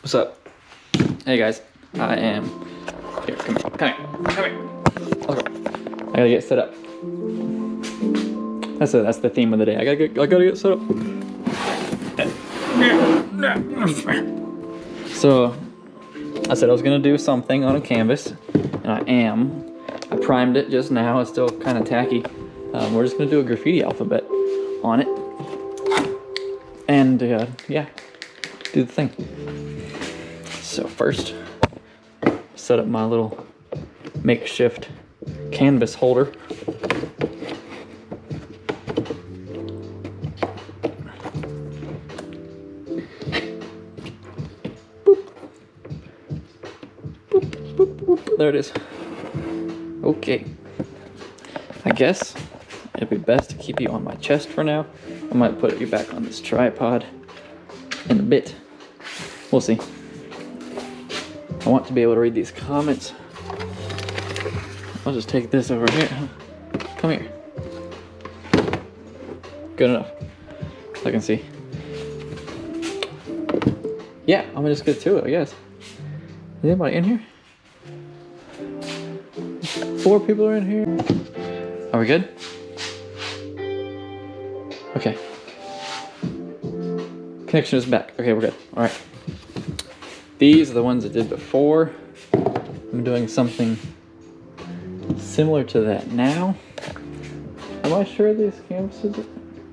What's up? Hey guys, I am here. Come here. Okay. I gotta get set up. That's the theme of the day. I gotta get set up. So I said I was gonna do something on a canvas, and I am. I primed it just now. It's still kind of tacky. We're just gonna do a graffiti alphabet on it, and yeah, do the thing. So first, set up my little makeshift canvas holder. Boop. Boop, boop, boop. There it is. Okay. I guess it'd be best to keep you on my chest for now. I might put you back on this tripod in a bit. We'll see. I want to be able to read these comments. I'll just take this over here. Come here. Good enough. I can see. Yeah, I'm gonna just get to it, I guess. Is anybody in here? 4 people are in here. Are we good? Okay. Connection is back. Okay, we're good. All right. These are the ones I did before. I'm doing something similar to that now. Am I sure these canvases?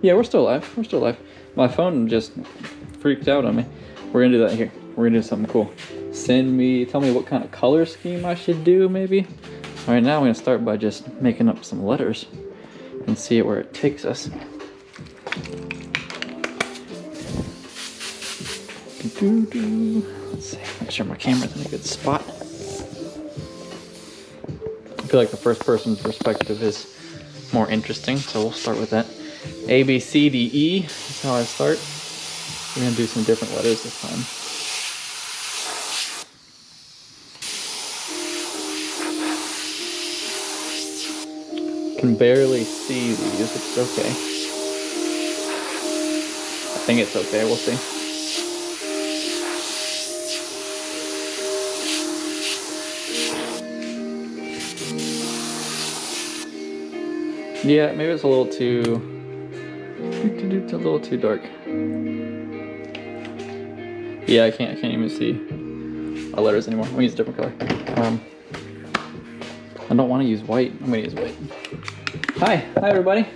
Yeah, we're still live. We're still live. My phone just freaked out on me. We're gonna do that here. We're gonna do something cool. Tell me what kind of color scheme I should do, maybe. All right, now I'm gonna start by just making up some letters and see where it takes us. Let's see, make sure my camera's in a good spot. I feel like the first person's perspective is more interesting, so we'll start with that. A, B, C, D, E is how I start. We're gonna do some different letters this time. Can barely see these, which is okay. I think it's okay, we'll see. Yeah, maybe it's a little too dark. Yeah, I can't even see my letters anymore. I'm gonna use a different color. I don't want to use white. I'm gonna use white. Hi everybody.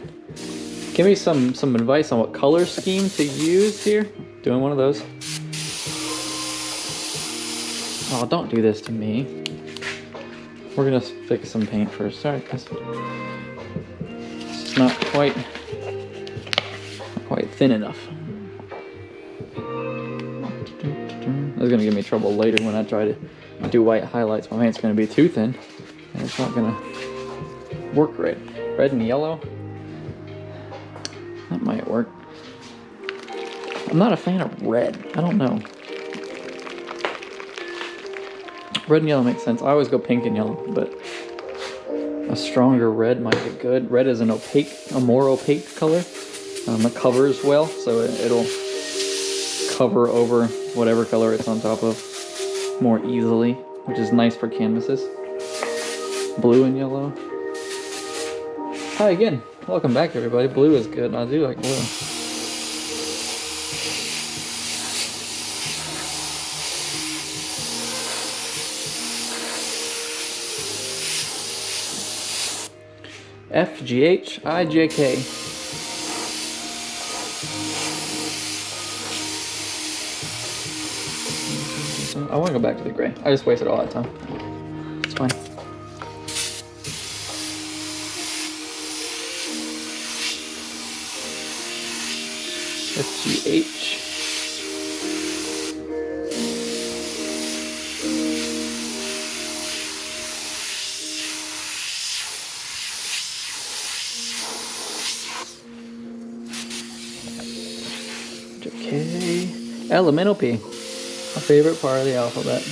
Give me some advice on what color scheme to use here. Doing one of those. Oh, don't do this to me. We're gonna fix some paint first. Sorry, guys. It's not quite thin enough. This is gonna give me trouble later when I try to do white highlights. My paint's gonna be too thin, and it's not gonna work right. Red and yellow. That might work. I'm not a fan of red. I don't know. Red and yellow makes sense. I always go pink and yellow, but a stronger red might be good. Red is a more opaque color. It covers well, so it'll cover over whatever color it's on top of more easily, which is nice for canvases. Blue and yellow. Hi again. Welcome back, everybody. Blue is good. I do like blue. FGHIJK. I want to go back to the gray. I just wasted all that time. It's fine. FGH. JK. Elemental P. My favorite part of the alphabet.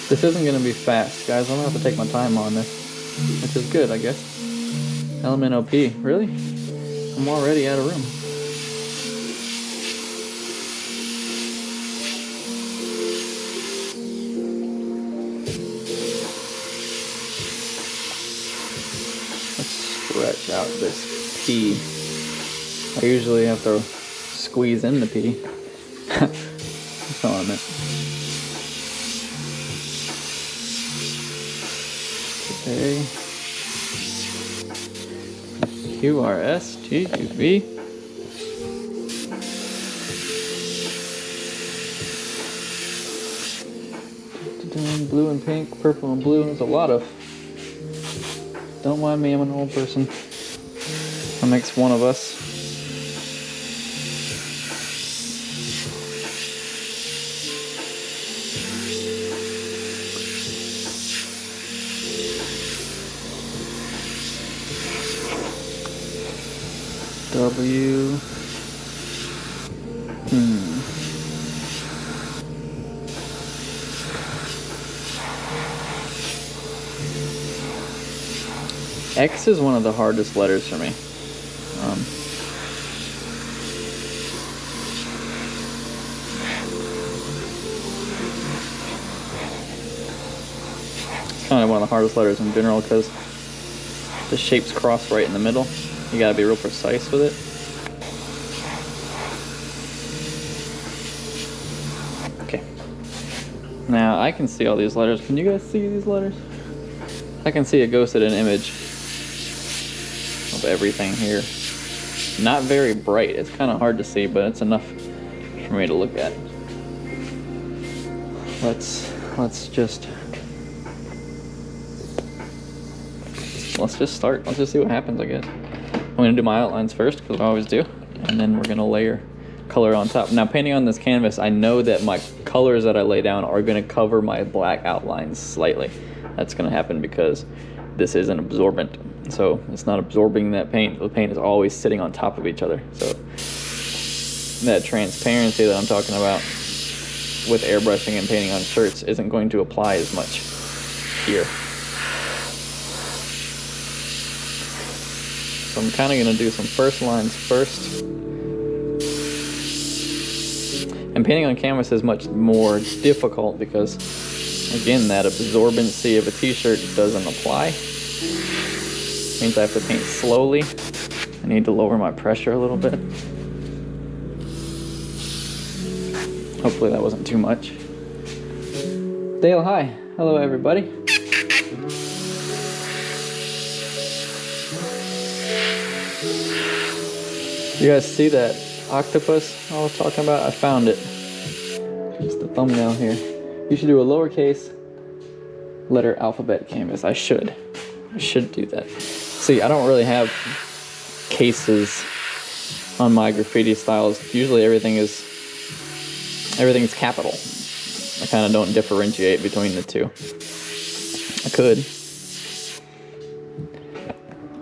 This isn't going to be fast, guys. I'm going to have to take my time on this, which is good, I guess. LMNOP, really? I'm already out of room. Let's stretch out this P. I usually have to squeeze in the P. That's not what I meant. A Q R S T U V. Blue and pink, purple and blue. There's a lot of. Don't mind me, I'm an old person. That makes one of us. W. X is one of the hardest letters for me. It's kind of one of the hardest letters in general because the shapes cross right in the middle. You gotta be real precise with it. Okay. Now I can see all these letters. Can you guys see these letters? I can see a ghosted an image of everything here. Not very bright. It's kind of hard to see, but it's enough for me to look at. Let's just start. Let's just see what happens, I guess. I'm gonna do my outlines first, because I always do, and then we're gonna layer color on top. Now, painting on this canvas, I know that my colors that I lay down are gonna cover my black outlines slightly. That's gonna happen because this is an absorbent, so it's not absorbing that paint. The paint is always sitting on top of each other. So that transparency that I'm talking about with airbrushing and painting on shirts isn't going to apply as much here. So I'm kind of going to do some first lines first. And painting on canvas is much more difficult because, again, that absorbency of a t-shirt doesn't apply. It means I have to paint slowly. I need to lower my pressure a little bit. Hopefully that wasn't too much. Dale, hi. Hello, everybody. You guys see that octopus I was talking about? I found it. It's the thumbnail here. You should do a lowercase letter alphabet canvas. I should do that. See, I don't really have cases on my graffiti styles. Usually everything's capital. I kind of don't differentiate between the two. I could.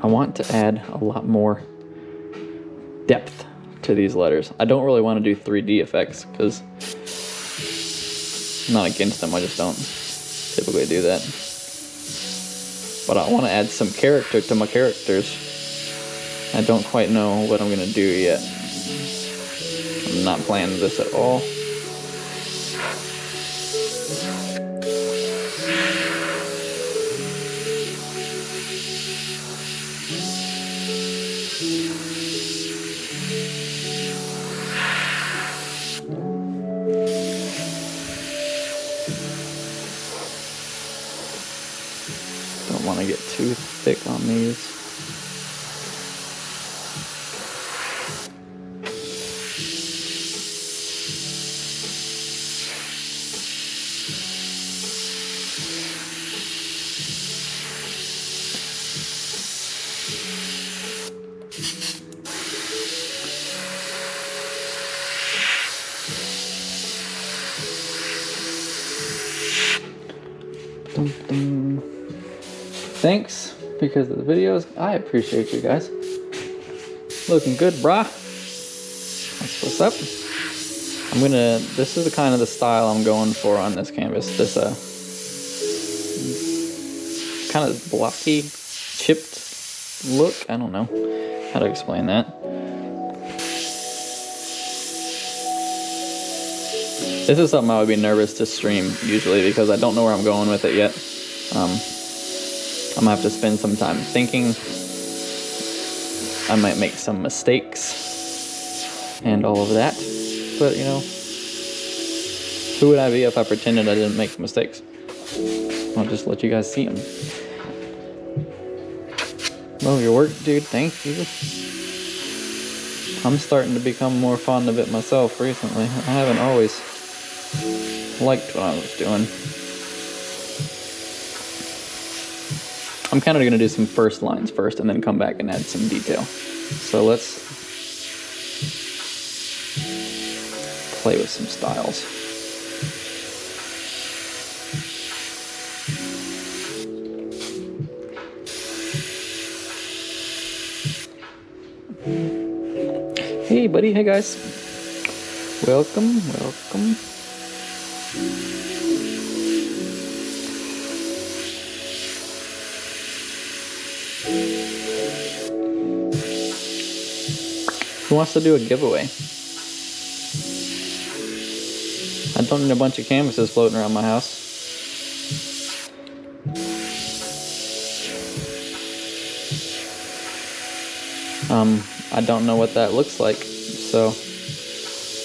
I want to add a lot more depth to these letters. I don't really want to do 3D effects because I'm not against them. I just don't typically do that. But I want to add some character to my characters. I don't quite know what I'm going to do yet. I'm not planning this at all. Don't want to get too thick on these. Thanks because of the videos. I appreciate you guys. Looking good, brah. That's what's up. This is the kind of the style I'm going for on this canvas. This kind of blocky, chipped look. I don't know how to explain that. This is something I would be nervous to stream usually because I don't know where I'm going with it yet. I'm gonna have to spend some time thinking. I might make some mistakes and all of that, but you know, who would I be if I pretended I didn't make mistakes? I'll just let you guys see them. Love your work, dude. Thank you. I'm starting to become more fond of it myself recently. I haven't always liked what I was doing. I'm kind of going to do some first lines first and then come back and add some detail. So let's play with some styles. Hey buddy, hey guys. Welcome, welcome. Who wants to do a giveaway? I don't need a bunch of canvases floating around my house. I don't know what that looks like, so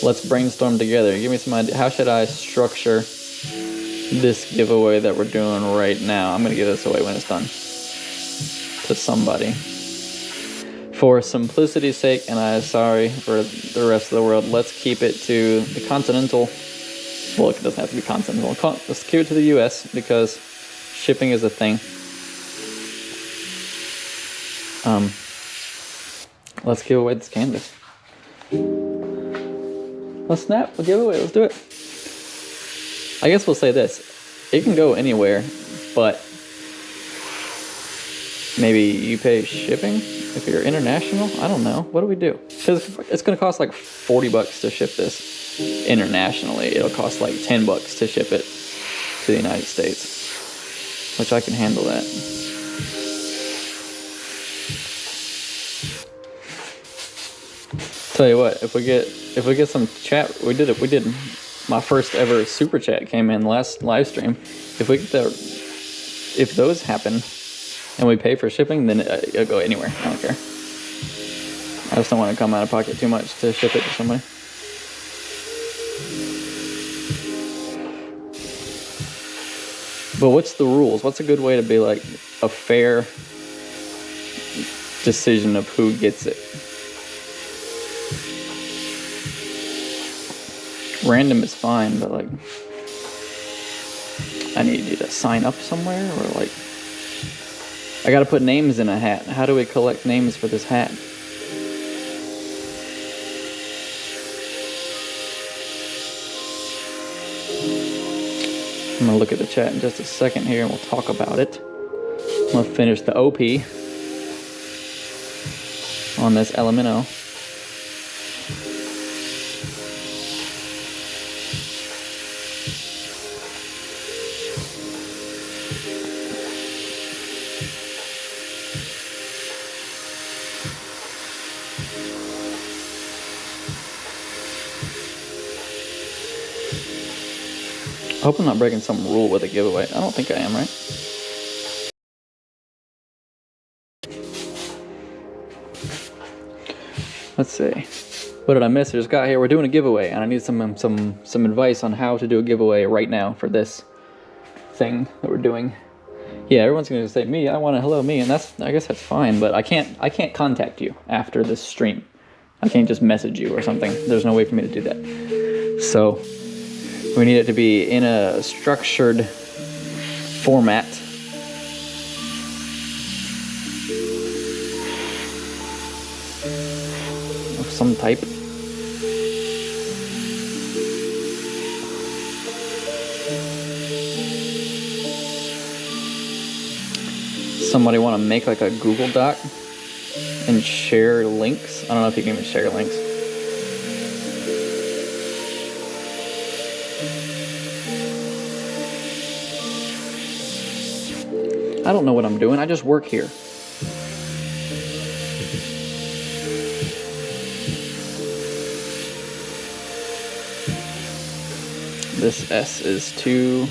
let's brainstorm together. Give me some idea. How should I structure this giveaway that we're doing right now? I'm gonna give this away when it's done to somebody. For simplicity's sake, and I'm sorry for the rest of the world, let's keep it to the continental. Well, it doesn't have to be continental. Let's keep it to the US because shipping is a thing. Let's give away this canvas. Let's snap a giveaway. Let's do it. I guess we'll say this. It can go anywhere, but maybe you pay shipping if you're international. I don't know. What do we do? Because it's going to cost like $40 to ship this internationally. It'll cost like $10 to ship it to the United States, which I can handle that. Tell you what, if we get some chat, we did my first ever super chat came in last live stream. If those happen and we pay for shipping, then it'll go anywhere. I don't care. I just don't want to come out of pocket too much to ship it to somebody. But what's the rules? What's a good way to be like a fair decision of who gets it? Random is fine, but like, I need you to sign up somewhere, or like, I gotta put names in a hat. How do we collect names for this hat? I'm gonna look at the chat in just a second here and we'll talk about it. I'm gonna finish the OP on this Elemento. I hope I'm not breaking some rule with a giveaway. I don't think I am, right? Let's see. What did I miss? I just got here. We're doing a giveaway, and I need some advice on how to do a giveaway right now for this thing that we're doing. Yeah, everyone's gonna say me. I want a hello me, and I guess that's fine. But I can't contact you after this stream. I can't just message you or something. There's no way for me to do that. So we need it to be in a structured format. Of some type. Somebody want to make like a Google Doc and share links? I don't know if you can even share links. I don't know what I'm doing. I just work here. This S is too,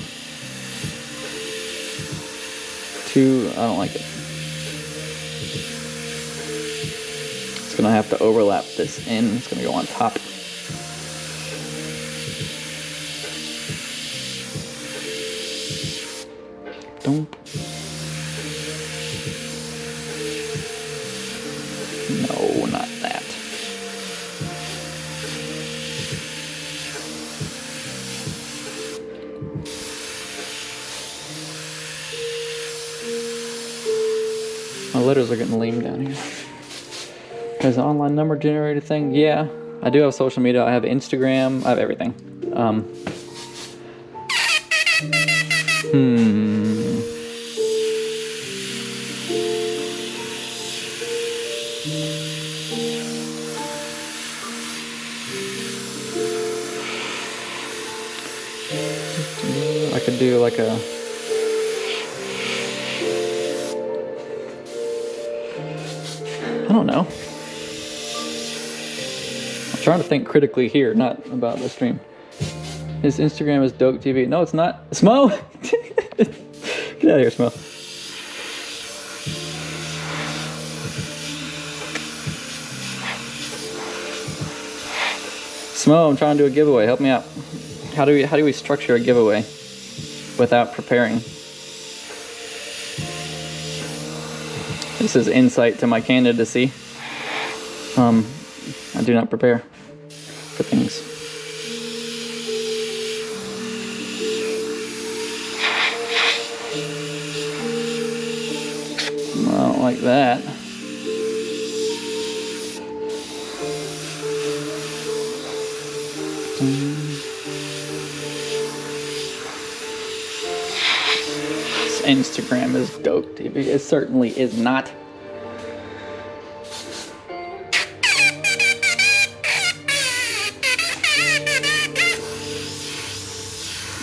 I don't like it. It's gonna have to overlap this in. It's gonna go on top. Don't. No, not that. My letters are getting lame down here. There's an online number generator thing. Yeah, I do have social media. I have Instagram. I have everything. I could do like a... I don't know. I'm trying to think critically here, not about the stream. His Instagram is Doke TV. No, it's not. Smo! Get out of here, Smo. Smo, I'm trying to do a giveaway. Help me out. How do we structure a giveaway without preparing? This is insight to my candidacy. I do not prepare for things. I don't like that. This Instagram is Dope TV. It certainly is not.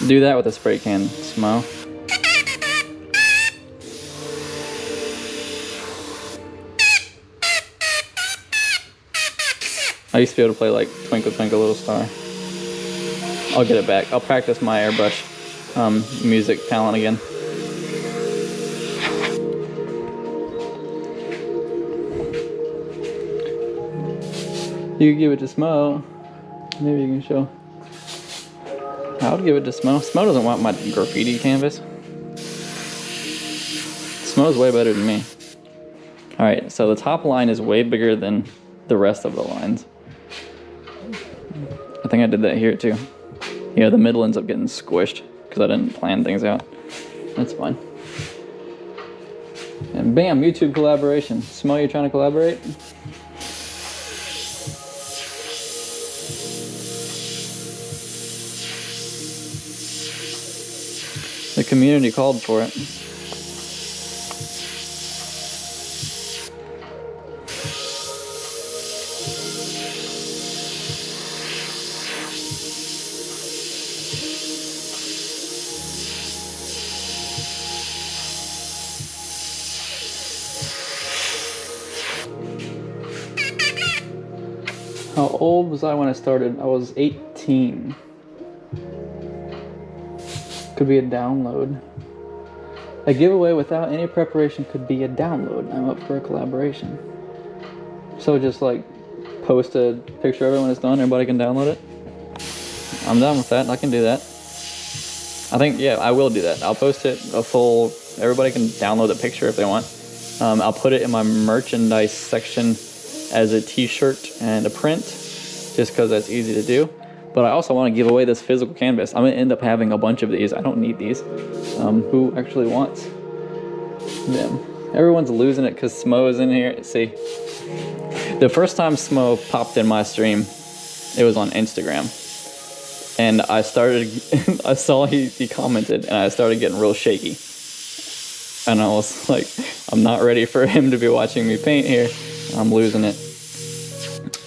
Do that with a spray can, Smo. I used to be able to play like Twinkle Twinkle Little Star. I'll get it back. I'll practice my Airbrush music talent again. You can give it to Smo. Maybe you can show. I would give it to Smo. Smo doesn't want my graffiti canvas. Smo's way better than me. Alright, so the top line is way bigger than the rest of the lines. I think I did that here too. Yeah, the middle ends up getting squished because I didn't plan things out. That's fine. And bam, YouTube collaboration. Smo, you trying to collaborate? The community called for it. How old was I when I started? I was 18. Could be a download. A giveaway without any preparation could be a download. I'm up for a collaboration. So just like post a picture of it when it's done, everybody can download it. I'm done with that. I can do that. I think, yeah, I will do that. I'll post it a full, everybody can download the picture if they want. I'll put it in my merchandise section as a t-shirt and a print, just because that's easy to do. But I also want to give away this physical canvas. I'm going to end up having a bunch of these. I don't need these. Who actually wants them? Everyone's losing it because Smo is in here. See, the first time Smo popped in my stream, it was on Instagram. And I started, I saw he commented, and I started getting real shaky. And I was like, I'm not ready for him to be watching me paint here. I'm losing it.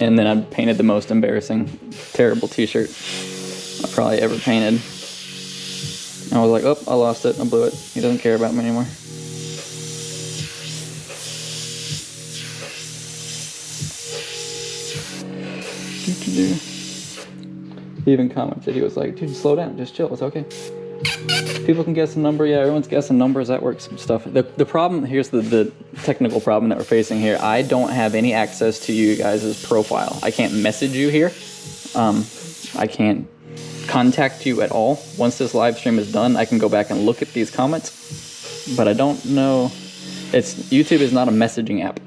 And then I painted the most embarrassing, terrible t-shirt I probably ever painted. I was like, oh, I lost it, I blew it. He doesn't care about me anymore. He even commented, he was like, dude, slow down, just chill, it's okay. People can guess a number, yeah, everyone's guessing numbers, that works, stuff. The problem, here's the technical problem that we're facing here. I don't have any access to you guys' profile. I can't message you here. I can't contact you at all. Once this live stream is done, I can go back and look at these comments, but I don't know. YouTube is not a messaging app,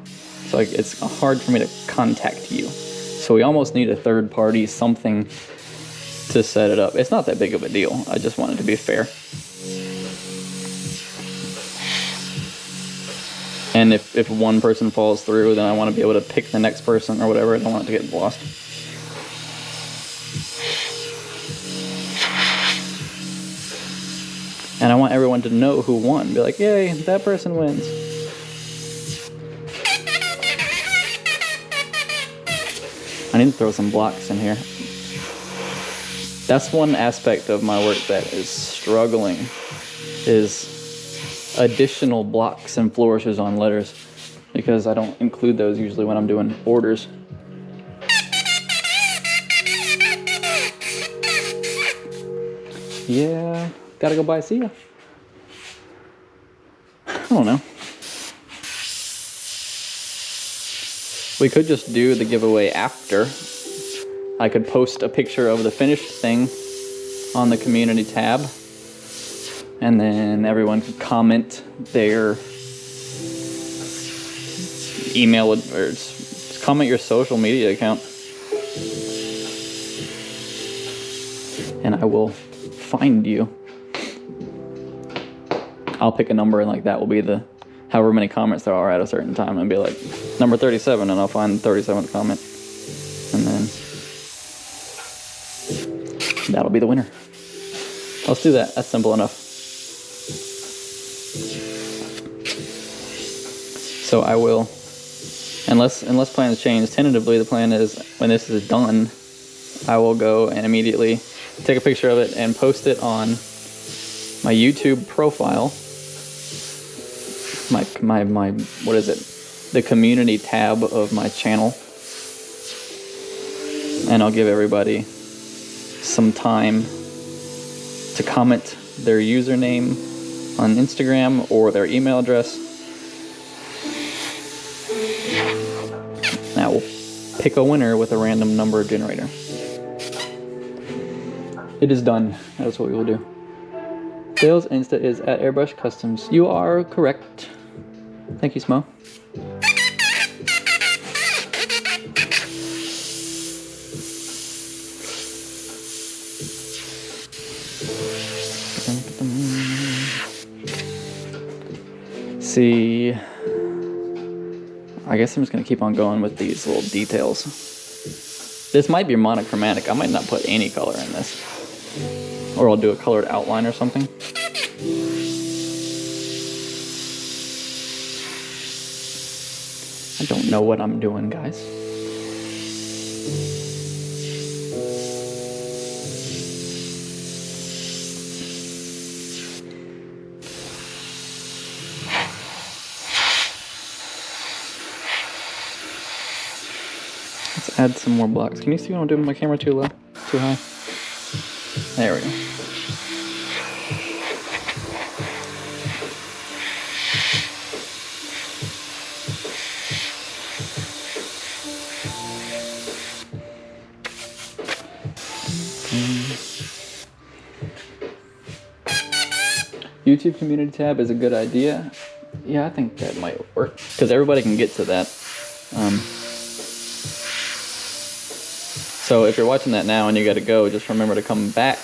so it's hard for me to contact you. So we almost need a third party, something to set it up. It's not that big of a deal. I just want it to be fair. And if one person falls through, then I want to be able to pick the next person or whatever. I don't want it to get lost. And I want everyone to know who won. Be like, yay, that person wins. I need to throw some blocks in here. That's one aspect of my work that is struggling, is additional blocks and flourishes on letters, because I don't include those usually when I'm doing orders. Yeah, gotta go buy, see ya. I don't know. We could just do the giveaway after. I could post a picture of the finished thing on the community tab, and then everyone could comment their email, or just comment your social media account, and I will find you. I'll pick a number, and like that will be the however many comments there are at a certain time, and be like number 37, and I'll find the 37th comment, and then that'll be the winner. Let's do that. That's simple enough. So I will, unless plans change, tentatively the plan is when this is done, I will go and immediately take a picture of it and post it on my YouTube profile. My what is it? The community tab of my channel. And I'll give everybody some time to comment their username on Instagram or their email address. Now we'll pick a winner with a random number generator. It is done. That's what we will do. Sales Insta is at Airbrush Customs. You are correct. Thank you, Smo. See, I guess I'm just gonna keep on going with these little details. This might be monochromatic. I might not put any color in this, or I'll do a colored outline or something. I don't know what I'm doing, guys. Let's add some more blocks. Can you see what I'm doing with my camera too low? Too high? There we go. YouTube community tab is a good idea. Yeah, I think that might work because everybody can get to that. So if you're watching that now and you gotta go, just remember to come back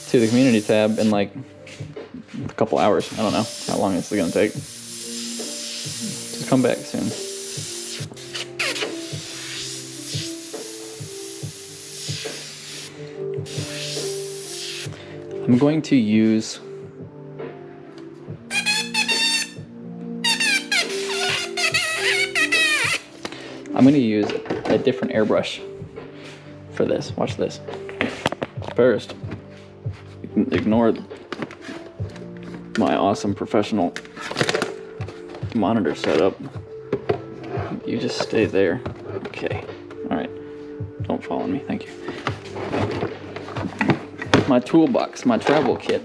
to the community tab in like a couple hours. I don't know how long it's gonna take. Just come back soon. I'm going to use a different airbrush for this. Watch this. First, ignore my awesome professional monitor setup. You just stay there. Okay. All right. Don't fall on me, thank you. My toolbox, my travel kit,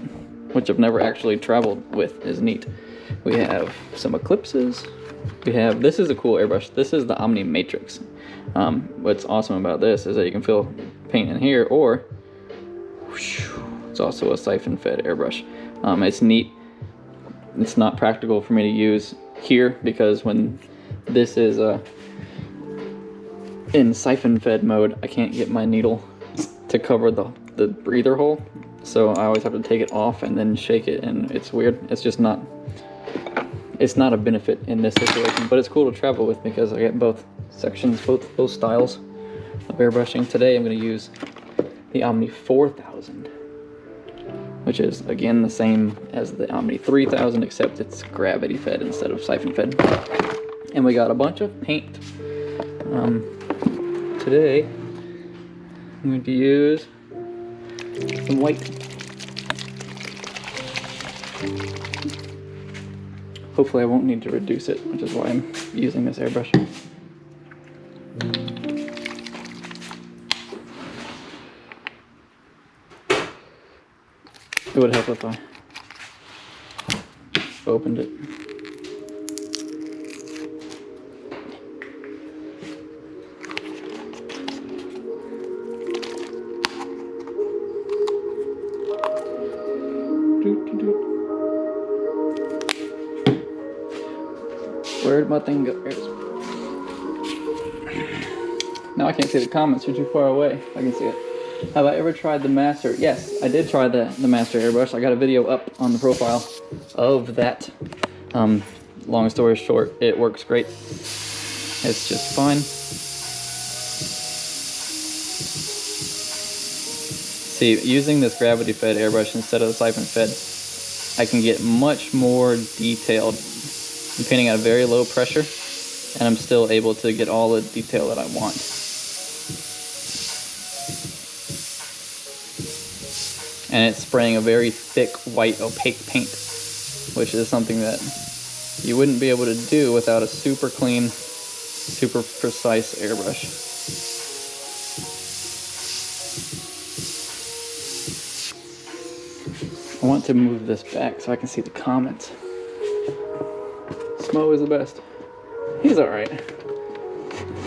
which I've never actually traveled with, is neat. We have some eclipses. We have, this is a cool airbrush. This is the Omni Matrix. What's awesome about this is that you can fill paint in here, or it's also a siphon fed airbrush. It's neat. It's not practical for me to use here because when this is in siphon fed mode, I can't get my needle to cover the breather hole, so I always have to take it off and then shake it, and it's weird. It's just not, it's not a benefit in this situation, but it's cool to travel with because I get both sections, both styles of airbrushing. Today I'm going to use the Omni 4000, which is again the same as the Omni 3000, except it's gravity fed instead of siphon fed. And we got a bunch of paint. Today I'm going to use some white. Hopefully I won't need to reduce it, which is why I'm using this airbrush. It would help if I opened it. Where'd my thing go? Now I can't see the comments, you're too far away. I can see it. Have I ever tried the Master? Yes, I did try the Master airbrush. I got a video up on the profile of that. Long story short, it works great. It's just fine. See, using this gravity fed airbrush instead of the siphon fed, I can get much more detailed. I'm painting at a very low pressure, and I'm still able to get all the detail that I want. And it's spraying a very thick, white, opaque paint, which is something that you wouldn't be able to do without a super clean, super precise airbrush. I want to move this back so I can see the comments. Smo is the best. He's alright.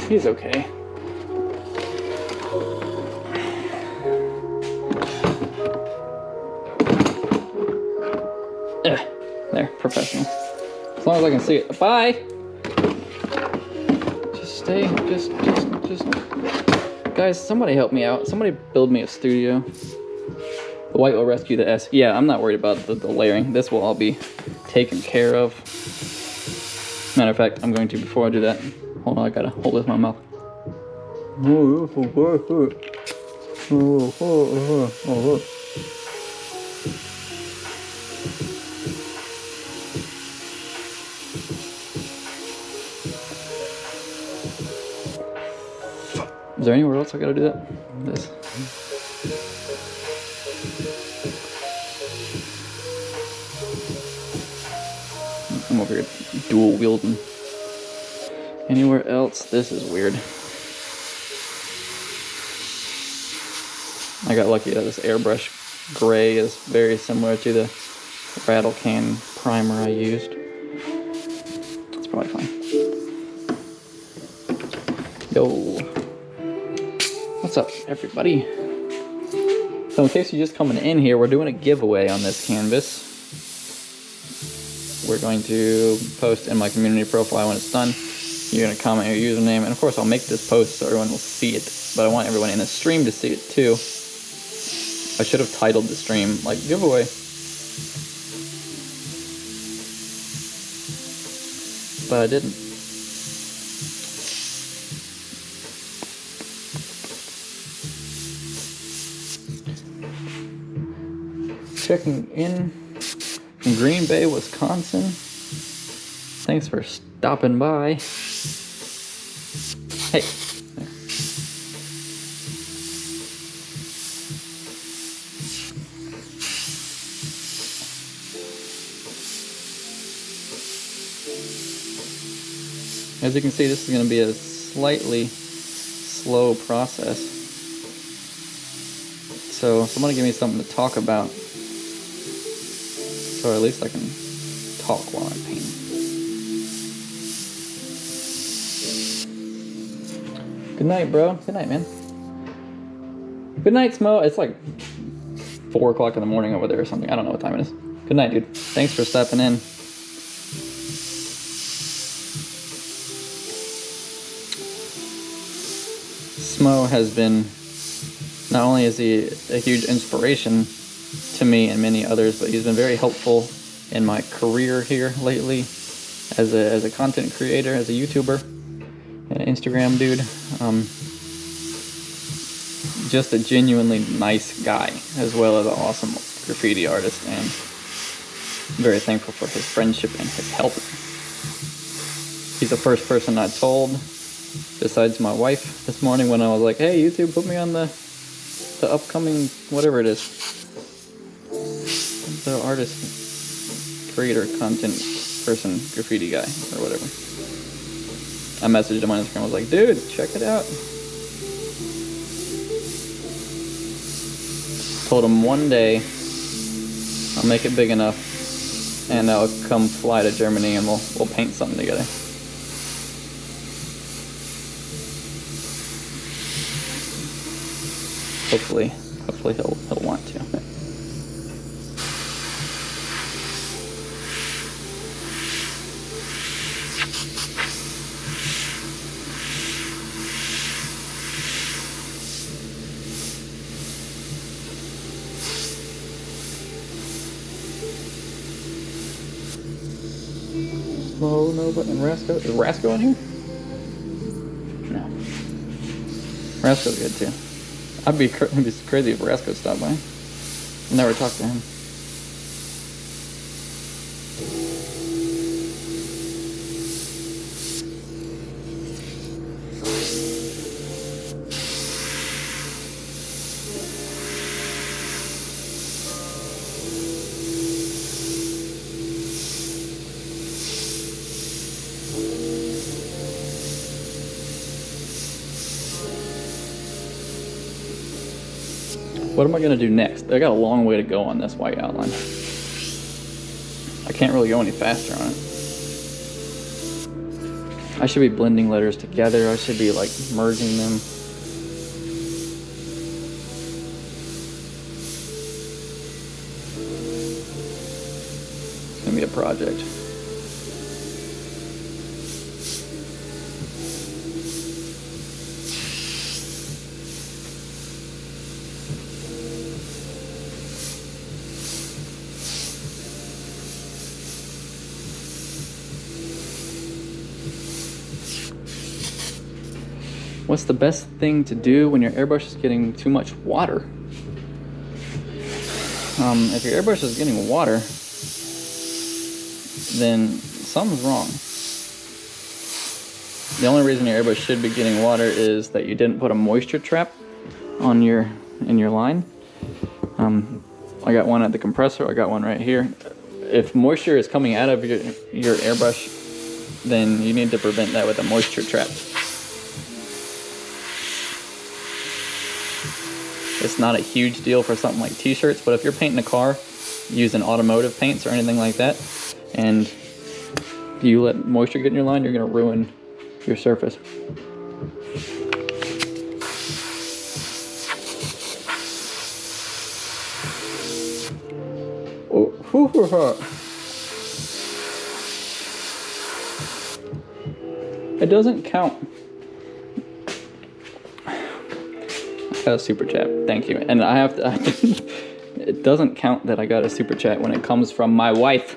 He's okay. There, professional. As long as I can see it. Bye! Just stay, just. Guys, somebody help me out. Somebody build me a studio. The white will rescue the S. Yeah, I'm not worried about the layering. This will all be taken care of. Matter of fact, I'm going to, before I do that, hold on, I gotta hold this in my mouth. Is there anywhere else I gotta do that? This. I'm over here dual wielding. Anywhere else? This is weird. I got lucky that this airbrush gray is very similar to the rattle can primer I used. It's probably fine. Yo. What's up, everybody? So in case you're just coming in here, we're doing a giveaway on this canvas. We're going to post in my community profile when it's done. You're going to comment your username, and of course I'll make this post so everyone will see it, but I want everyone in the stream to see it too. I should have titled the stream like giveaway. But I didn't. Checking in from Green Bay, Wisconsin. Thanks for stopping by. Hey. There. As you can see, this is going to be a slightly slow process. So someone give me something to talk about, so at least I can talk while I paint. Good night, bro. Good night, man. Good night, Smo. It's like 4 o'clock in the morning over there or something. I don't know what time it is. Good night, dude. Thanks for stepping in. Smo has been, not only is he a huge inspiration to me and many others, but he's been very helpful in my career here lately as a content creator, as a YouTuber, and an Instagram dude. Just a genuinely nice guy, as well as an awesome graffiti artist, and I'm very thankful for his friendship and his help. He's the first person I told, besides my wife, this morning when I was like, hey, YouTube, put me on the upcoming, whatever it is, the artist, creator, content person, graffiti guy, or whatever. I messaged him on Instagram, I was like, dude, check it out. Told him one day I'll make it big enough and I'll come fly to Germany and we'll paint something together. Hopefully he'll want to. Oh, no button. Rasco? Is Rasco in here? No. Rasco's good too. I'd be crazy if Rasco stopped by. Never talked to him. What am I going to do next? I got a long way to go on this white outline. I can't really go any faster on it. I should be blending letters together. I should be like merging them. It's going to be a project. What's the best thing to do when your airbrush is getting too much water? If your airbrush is getting water, then something's wrong. The only reason your airbrush should be getting water is that you didn't put a moisture trap on in your line. I got one at the compressor, I got one right here. If moisture is coming out of your airbrush, then you need to prevent that with a moisture trap. It's not a huge deal for something like t-shirts, but if you're painting a car using automotive paints or anything like that, and you let moisture get in your line, you're going to ruin your surface. It doesn't count. I got a super chat, thank you. And I have to, it doesn't count that I got a super chat when it comes from my wife.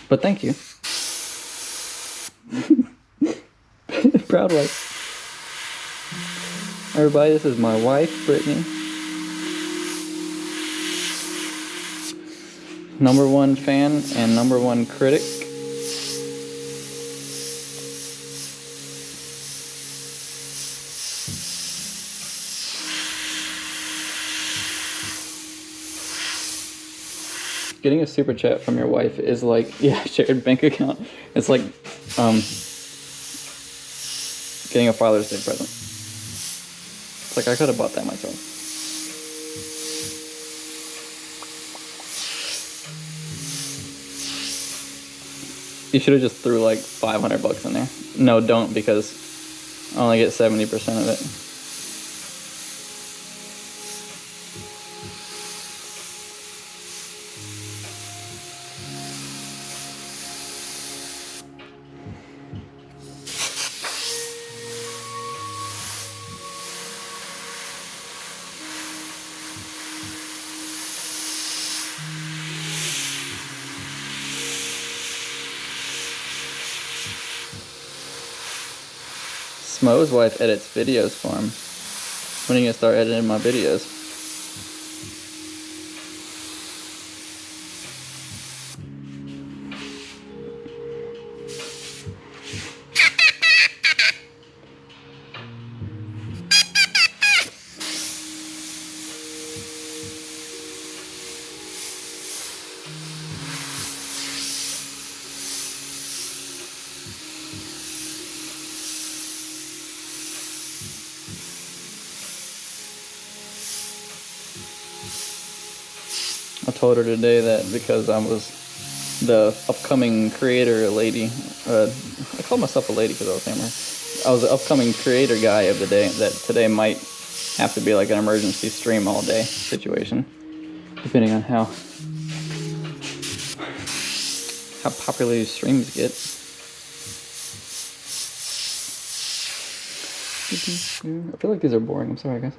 But thank you. Proud wife. Everybody, this is my wife, Brittany. #1 fan and #1 critic. Getting a super chat from your wife is like, yeah, shared bank account. It's like getting a Father's Day present. It's like I could have bought that myself. You should have just threw like 500 bucks in there. No, don't, because I only get 70% of it. Smo's wife edits videos for him. When are you gonna start editing my videos? I told her today that because I was the upcoming creator lady, I called myself a lady because I was saying her. I was the upcoming creator guy of the day, that today might have to be like an emergency stream all day situation, depending on how popular these streams get. I feel like these are boring, I'm sorry guys.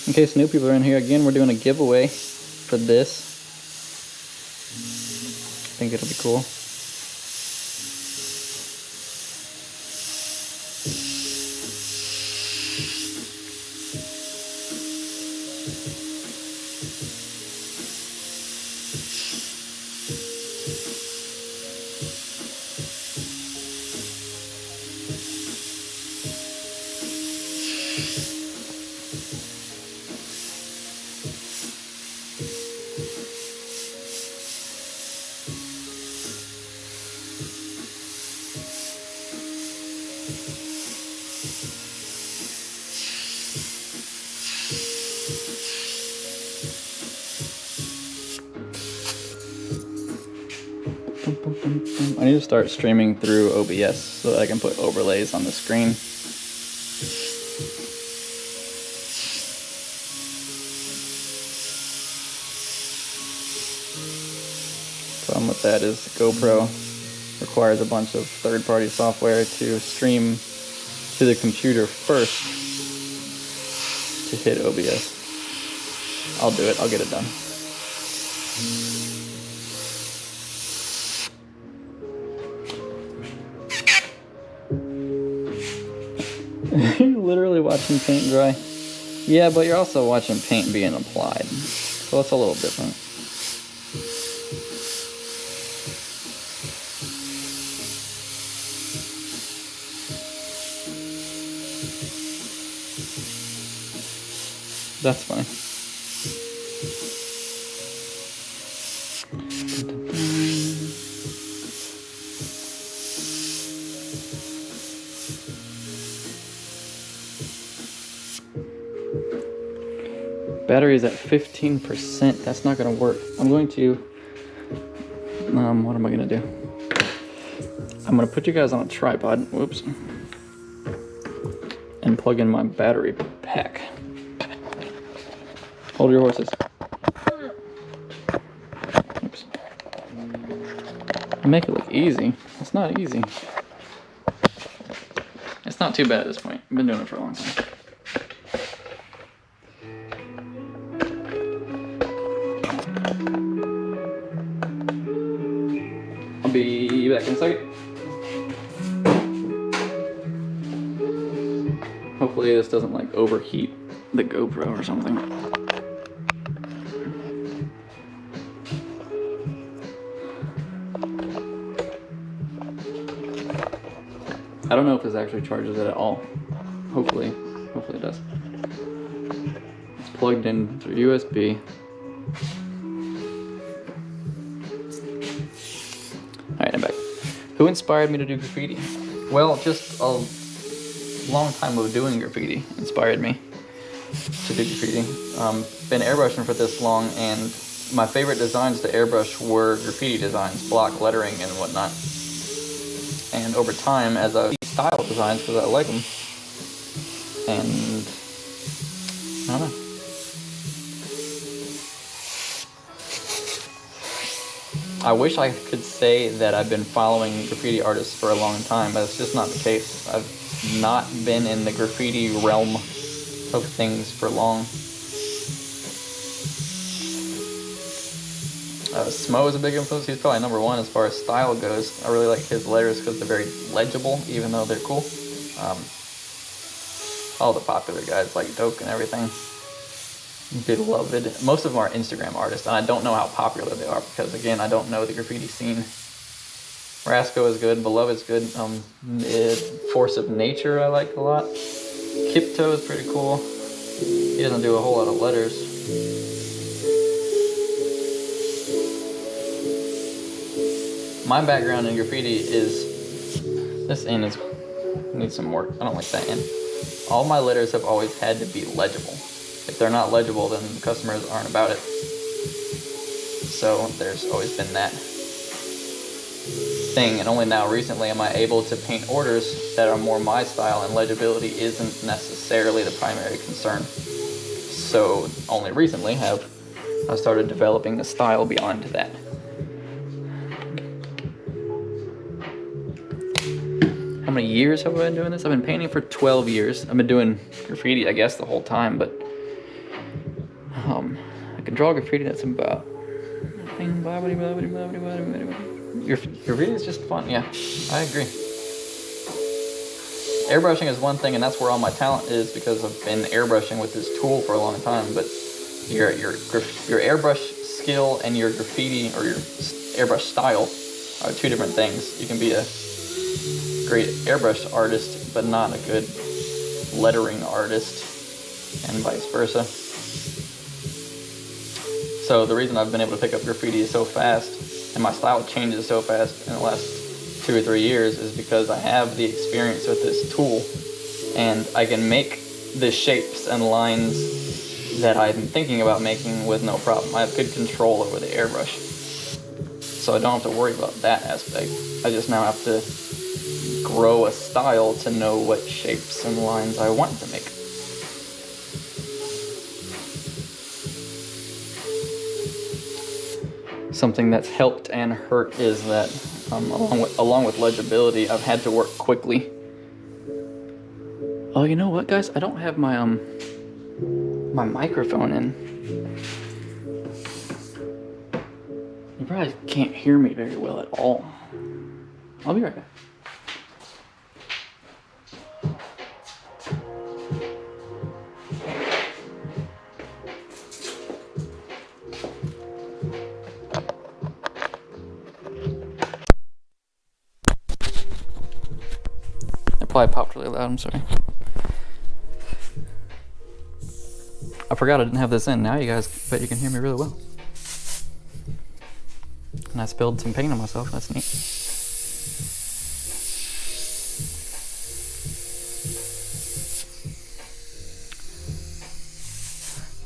In case new people are in here, again, we're doing a giveaway for this. I think it'll be cool. I need to start streaming through OBS so that I can put overlays on the screen. Problem with that is GoPro requires a bunch of third-party software to stream to the computer first to hit OBS. I'll do it, I'll get it done. You're literally watching paint dry. Yeah, but you're also watching paint being applied. So it's a little different. That's fine. Battery is at 15%. That's not going to work. I'm going to... what am I going to do? I'm going to put you guys on a tripod. Whoops. And plug in my battery pack. Hold your horses. Oops. I make it look easy. It's not easy. It's not too bad at this point. I've been doing it for a long time. I'll be back in a second. Hopefully this doesn't like overheat the GoPro or something. I don't know if this actually charges it at all. Hopefully it does. It's plugged in through USB. Alright, I'm back. Who inspired me to do graffiti? Well, just long time of doing graffiti inspired me to do graffiti. Been airbrushing for this long, and my favorite designs to airbrush were graffiti designs, block lettering and whatnot. And over time, as I style designs because I like them, and I don't know. I wish I could say that I've been following graffiti artists for a long time, but it's just not the case. I've not been in the graffiti realm of things for long. Smo is a big influence. He's probably number one as far as style goes. I really like his letters because they're very legible, even though they're cool. All the popular guys like Doke and everything. Beloved. Most of them are Instagram artists, and I don't know how popular they are because, again, I don't know the graffiti scene. Rasco is good. Beloved's good. Force of Nature I like a lot. Kipto is pretty cool. He doesn't do a whole lot of letters. My background in graffiti is, this N needs some work. I don't like that N. All my letters have always had to be legible. If they're not legible, then the customers aren't about it. So there's always been that thing, and only now recently am I able to paint orders that are more my style, and legibility isn't necessarily the primary concern. So only recently have I started developing a style beyond that. How many years have I been doing this? I've been painting for 12 years. I've been doing graffiti, I guess, the whole time, but I can draw graffiti that's about nothing. Graffiti is just fun. Yeah, I agree. Airbrushing is one thing, and that's where all my talent is because I've been airbrushing with this tool for a long time. But your airbrush skill and your graffiti or your airbrush style are two different things. You can be a great airbrush artist, but not a good lettering artist, and vice versa. So the reason I've been able to pick up graffiti so fast, and my style changes so fast in the last 2 or 3 years, is because I have the experience with this tool, and I can make the shapes and lines that I'm thinking about making with no problem. I have good control over the airbrush, so I don't have to worry about that aspect. I just now have to grow a style to know what shapes and lines I want to make. Something that's helped and hurt is that along with legibility, I've had to work quickly. Oh, you know what, guys? I don't have my my microphone in. You probably can't hear me very well at all. I'll be right back. Probably popped really loud, I'm sorry. I forgot I didn't have this in. Now you guys bet you can hear me really well. And I spilled some paint on myself, that's neat.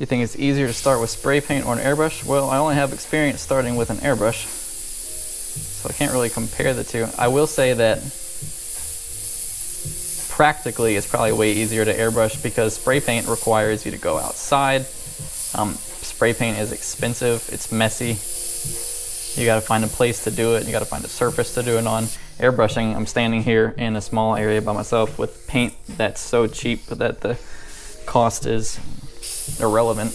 You think it's easier to start with spray paint or an airbrush? Well, I only have experience starting with an airbrush, so I can't really compare the two. I will say that practically it's probably way easier to airbrush because spray paint requires you to go outside. Spray paint is expensive, it's messy. You gotta find a place to do it, you gotta find a surface to do it on. Airbrushing, I'm standing here in a small area by myself with paint that's so cheap that the cost is irrelevant.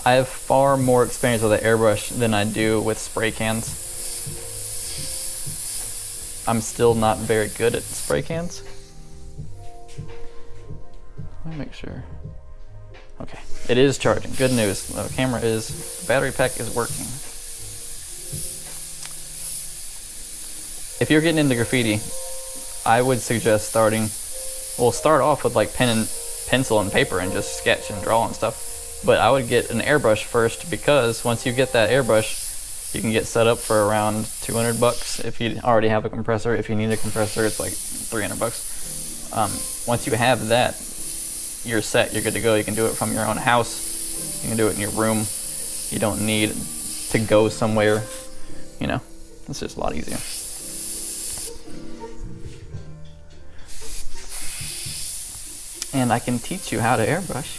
I have far more experience with an airbrush than I do with spray cans. I'm still not very good at spray cans. Let me make sure. Okay, it is charging. Good news. The battery pack is working. If you're getting into graffiti, I would suggest start off with like pencil and paper and just sketch and draw and stuff. But I would get an airbrush first because once you get that airbrush, You can get set up for around 200 bucks if you already have a compressor. If you need a compressor, it's like 300 bucks. Once you have that, you're set, you're good to go. You can do it from your own house. You can do it in your room. You don't need to go somewhere, you know, it's just a lot easier. And I can teach you how to airbrush.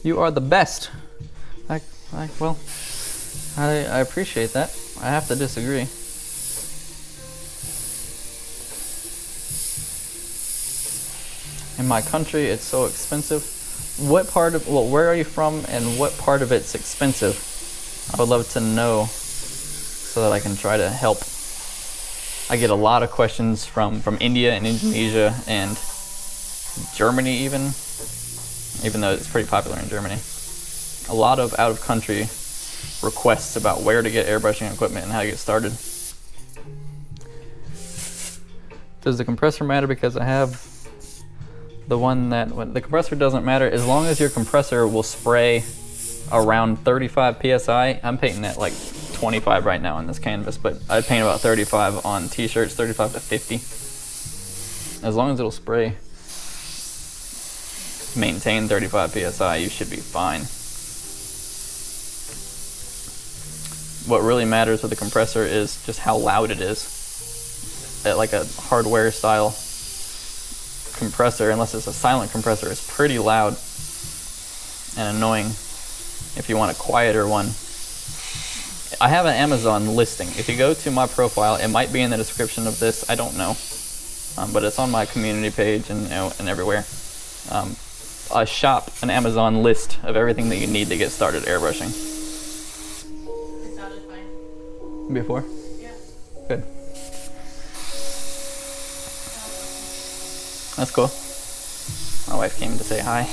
You are the best. Well, I appreciate that. I have to disagree. In my country, it's so expensive. What part of, well, where are you from and what part of it's expensive? I would love to know so that I can try to help. I get a lot of questions from India and Indonesia and Germany even though it's pretty popular in Germany. A lot of out-of-country requests about where to get airbrushing equipment and how to get started. Does the compressor matter? Because I have the one that, the compressor doesn't matter as long as your compressor will spray around 35 psi. I'm painting at like 25 right now on this canvas, but I paint about 35 on t-shirts, 35 to 50. As long as it'll spray, maintain 35 psi, you should be fine. What really matters with the compressor is just how loud it is. Like a hardware style compressor, unless it's a silent compressor, is pretty loud and annoying if you want a quieter one. I have an Amazon listing. If you go to my profile, it might be in the description of this, I don't know, but it's on my community page and, you know, and everywhere. A shop, an Amazon list of everything that you need to get started airbrushing. It sounded fine. Before? Yeah. Good. That's cool. My wife came to say hi.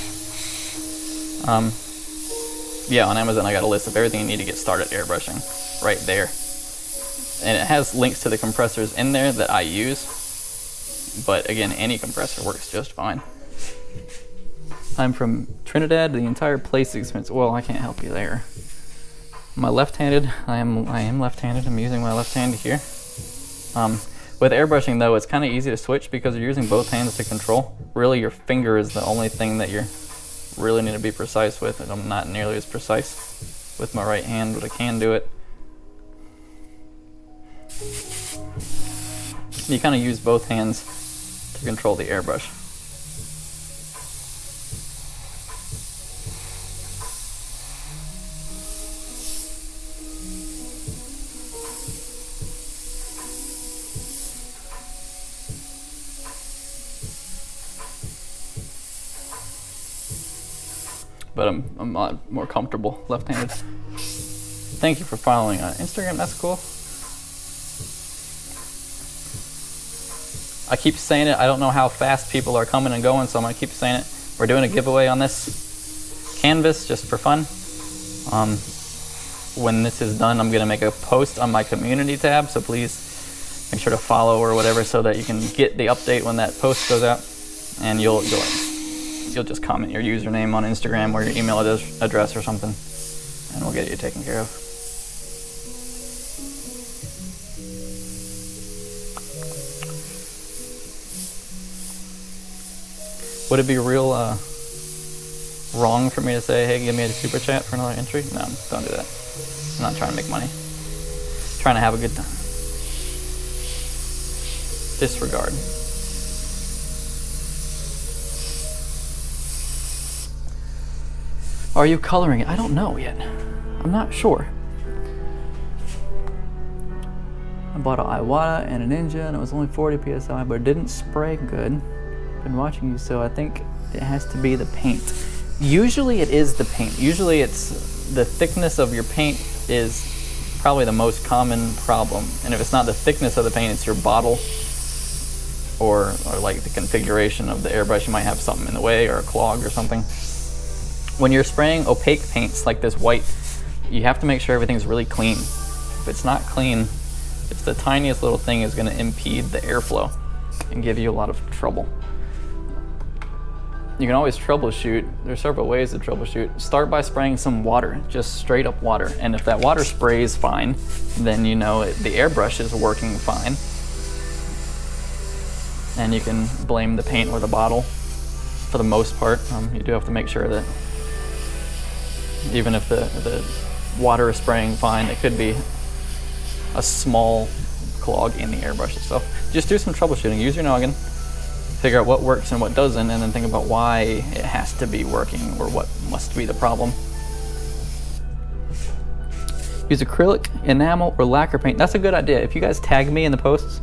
Yeah, on Amazon I got a list of everything you need to get started airbrushing right there. And it has links to the compressors in there that I use. But again, any compressor works just fine. I'm from Trinidad. The entire place is expensive. Well, I can't help you there. I'm left-handed. I am left-handed. I'm using my left hand here. With airbrushing though, it's kind of easy to switch because you're using both hands to control. Really, your finger is the only thing that you really need to be precise with, and I'm not nearly as precise with my right hand, but I can do it. You kind of use both hands to control the airbrush. But I'm a lot more comfortable left-handed. Thank you for following on Instagram, that's cool. I keep saying it, I don't know how fast people are coming and going, so I'm gonna keep saying it. We're doing a giveaway on this canvas just for fun. When this is done, I'm gonna make a post on my community tab, so please make sure to follow or whatever so that you can get the update when that post goes out. And you'll just comment your username on Instagram or your email address or something, and we'll get you taken care of. Would it be real wrong for me to say, hey, give me a super chat for another entry? No, don't do that. I'm not trying to make money. I'm trying to have a good time. Disregard. Are you coloring it? I don't know yet. I'm not sure. I bought an Iwata and a Ninja and it was only 40 psi, but it didn't spray good. Been watching you, so I think it has to be the paint. Usually it is the paint. Usually it's the thickness of your paint is probably the most common problem. And if it's not the thickness of the paint, it's your bottle. or like the configuration of the airbrush. You might have something in the way or a clog or something. When you're spraying opaque paints like this white, you have to make sure everything's really clean. If it's not clean, it's the tiniest little thing is going to impede the airflow and give you a lot of trouble. You can always troubleshoot. There's several ways to troubleshoot. Start by spraying some water, just straight up water. And if that water sprays fine, then you know the airbrush is working fine. And you can blame the paint or the bottle for the most part. You do have to make sure that even if the water is spraying fine, it could be a small clog in the airbrush itself. Just do some troubleshooting. Use your noggin. Figure out what works and what doesn't, and then think about why it has to be working or what must be the problem. Use acrylic, enamel, or lacquer paint. That's a good idea. If you guys tag me in the posts,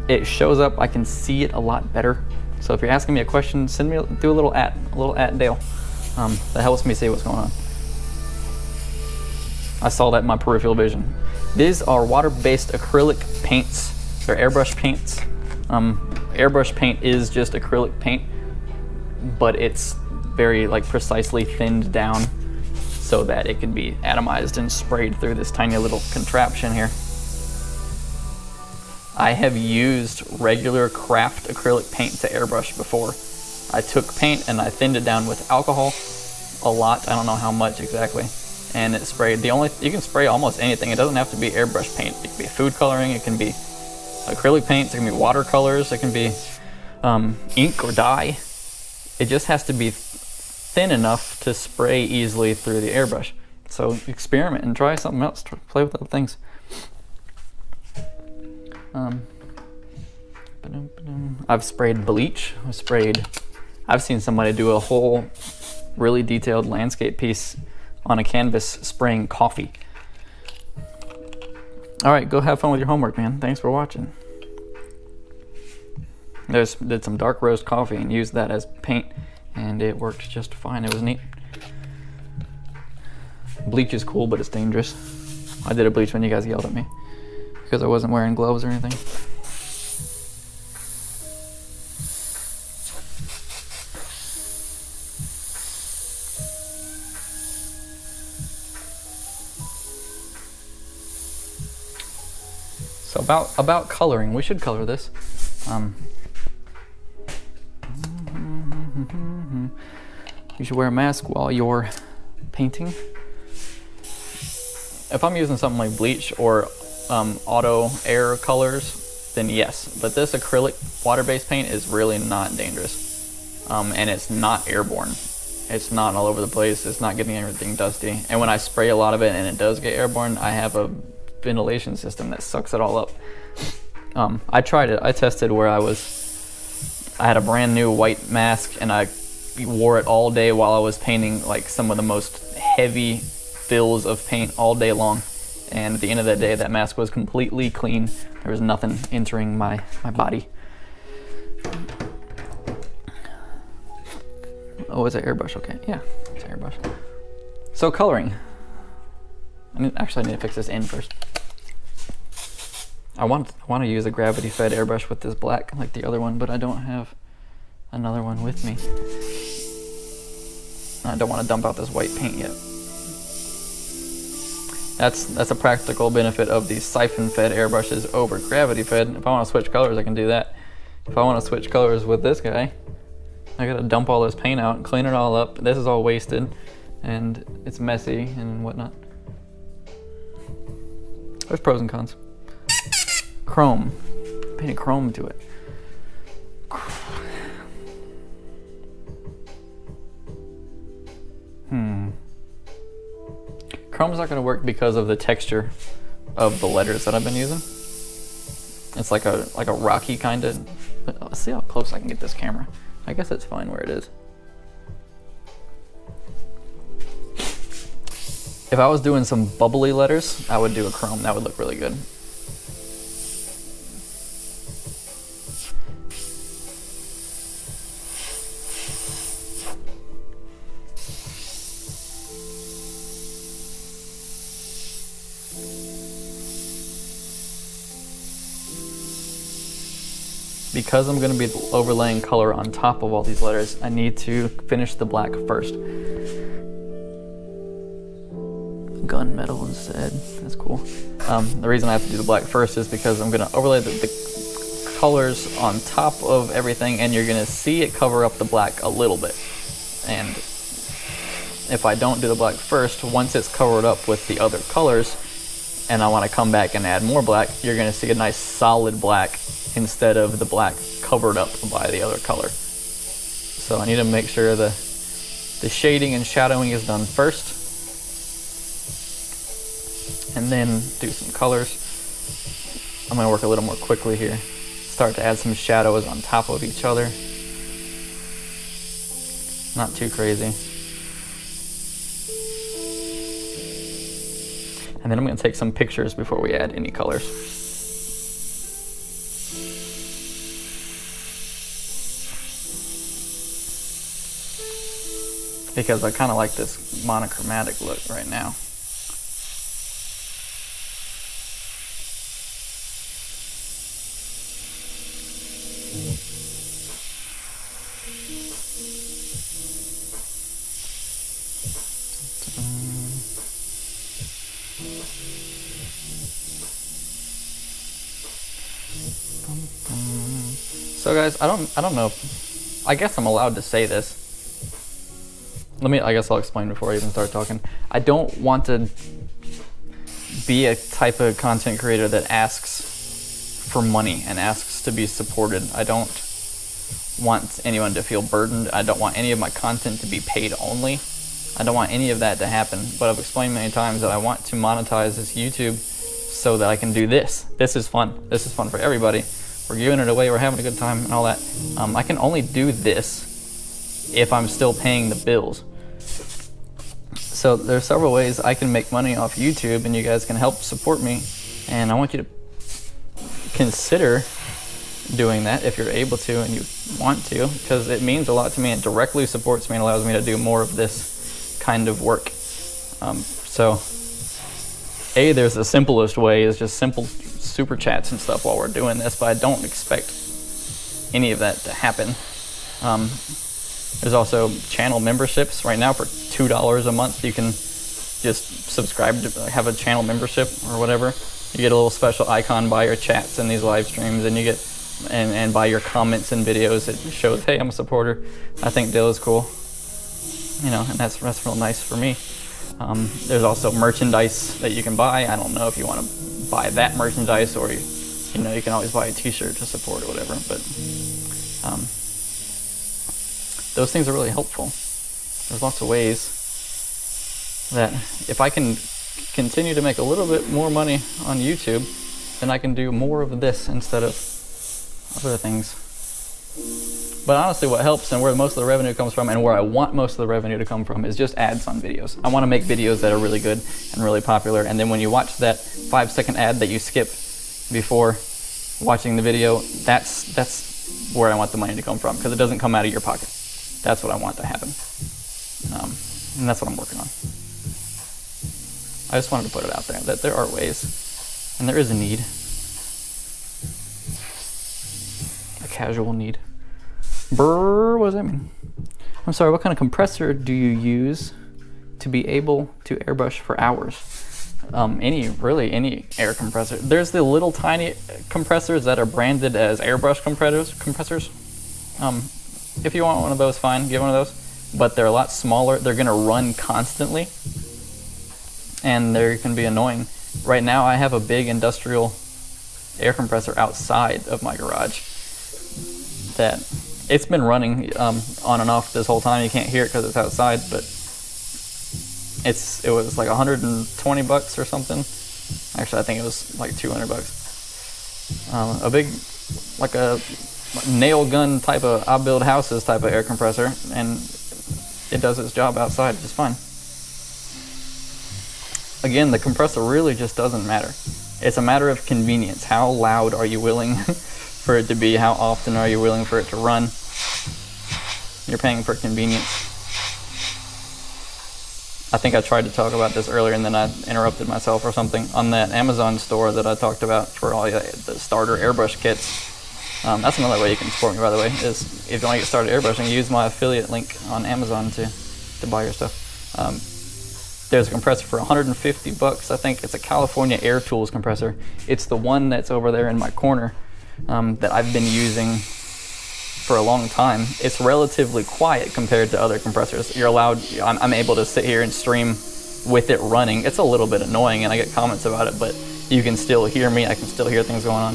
it shows up. I can see it a lot better. So if you're asking me a question, do a little at Dale. That helps me see what's going on. I saw that in my peripheral vision. These are water-based acrylic paints. They're airbrush paints. Airbrush paint is just acrylic paint, but it's very precisely thinned down so that it can be atomized and sprayed through this tiny little contraption here. I have used regular craft acrylic paint to airbrush before. I took paint and I thinned it down with alcohol a lot. I don't know how much exactly. And it sprayed. You can spray almost anything. It doesn't have to be airbrush paint. It can be food coloring. It can be acrylic paints. It can be watercolors. It can be ink or dye. It just has to be thin enough to spray easily through the airbrush. So experiment and try something else. Play with other things. I've sprayed bleach. I've seen somebody do a whole really detailed landscape piece on a canvas spraying coffee. All right, go have fun with your homework, man. Thanks for watching. Did some dark roast coffee and used that as paint, and it worked just fine. It was neat. Bleach is cool, but it's dangerous. I did a bleach when you guys yelled at me because I wasn't wearing gloves or anything. So about coloring, we should color this. You should wear a mask while you're painting. If I'm using something like bleach or auto air colors, then yes. But this acrylic water-based paint is really not dangerous. And it's not airborne. It's not all over the place. It's not getting everything dusty. And when I spray a lot of it and it does get airborne, I have a ventilation system that sucks it all up. I tried it. I tested where I had a brand new white mask and I wore it all day while I was painting some of the most heavy fills of paint all day long. And at the end of that day, that mask was completely clean. There was nothing entering my body. Oh, it's an airbrush. Okay, yeah, it's an airbrush. So coloring. I need to fix this in first. I want to use a gravity-fed airbrush with this black like the other one, but I don't have another one with me. I don't want to dump out this white paint yet. That's a practical benefit of these siphon-fed airbrushes over gravity-fed. If I want to switch colors, I can do that. If I want to switch colors with this guy, I gotta dump all this paint out, clean it all up. This is all wasted, and it's messy and whatnot. There's pros and cons. Chrome. Painted chrome to it. Chrome's not going to work because of the texture of the letters that I've been using. It's like a rocky kind of. Let's see how close I can get this camera. I guess it's fine where it is. If I was doing some bubbly letters, I would do a chrome. That would look really good. because I'm going to be overlaying color on top of all these letters, I need to finish the black first. Gunmetal instead, that's cool. The reason I have to do the black first is because I'm going to overlay the colors on top of everything, and you're going to see it cover up the black a little bit. And if I don't do the black first, once it's covered up with the other colors, and I want to come back and add more black, you're going to see a nice solid black instead of the black covered up by the other color. So I need to make sure the shading and shadowing is done first, and then do some colors. I'm going to work a little more quickly here. Start to add some shadows on top of each other. Not too crazy. And then I'm going to take some pictures before we add any colors. Because I kind of like this monochromatic look right now. So guys, I don't know. I guess I'm allowed to say this. I guess I'll explain before I even start talking. I don't want to be a type of content creator that asks for money and asks to be supported. I don't want anyone to feel burdened. I don't want any of my content to be paid only. I don't want any of that to happen. But I've explained many times that I want to monetize this YouTube so that I can do this. This is fun. This is fun for everybody. We're giving it away, we're having a good time and all that. I can only do this if I'm still paying the bills. So there's several ways I can make money off YouTube, and you guys can help support me. And I want you to consider doing that if you're able to and you want to, because it means a lot to me. It directly supports me and allows me to do more of this kind of work. There's the simplest way is just simple super chats and stuff while we're doing this, but I don't expect any of that to happen. There's also channel memberships. Right now for $2 a month you can just subscribe to have a channel membership or whatever. You get a little special icon by your chats in these live streams, and you get and by your comments and videos it shows, hey, I'm a supporter. I think Dill is cool, and that's real nice for me. There's also merchandise that you can buy. I don't know if you want to buy that merchandise, or you can always buy a t-shirt to support or whatever, but those things are really helpful. There's lots of ways that if I can continue to make a little bit more money on YouTube, then I can do more of this instead of other things. But honestly, what helps and where most of the revenue comes from, and where I want most of the revenue to come from, is just ads on videos. I want to make videos that are really good and really popular, and then when you watch that 5-second ad that you skip before watching the video, that's where I want the money to come from, because it doesn't come out of your pocket. That's what I want to happen. And that's what I'm working on. I just wanted to put it out there that there are ways, and there is a need. A casual need. Brrr, what does that mean? I'm sorry, what kind of compressor do you use to be able to airbrush for hours? Any air compressor. There's the little tiny compressors that are branded as airbrush compressors. If you want one of those, fine, get one of those. But they're a lot smaller. They're gonna run constantly, and they can be annoying. Right now I have a big industrial air compressor outside of my garage that it's been running on and off this whole time. You can't hear it because it's outside, but it was like $120 or something. Actually, I think it was like $200. A big, like a nail gun type of, I build houses type of air compressor, and it does its job outside just fine. Again, the compressor really just doesn't matter. It's a matter of convenience. How loud are you willing for it to be? How often are you willing for it to run? You're paying for convenience. I think I tried to talk about this earlier and then I interrupted myself or something. On that Amazon store that I talked about for all the starter airbrush kits, That's another way you can support me, by the way, is if you want to get started airbrushing, use my affiliate link on Amazon to buy your stuff. There's a compressor for 150 bucks. I think it's a California Air Tools compressor. It's the one that's over there in my corner that I've been using for a long time. It's relatively quiet compared to other compressors. You're allowed, I'm able to sit here and stream with it running. It's a little bit annoying and I get comments about it, but you can still hear me. I can still hear things going on.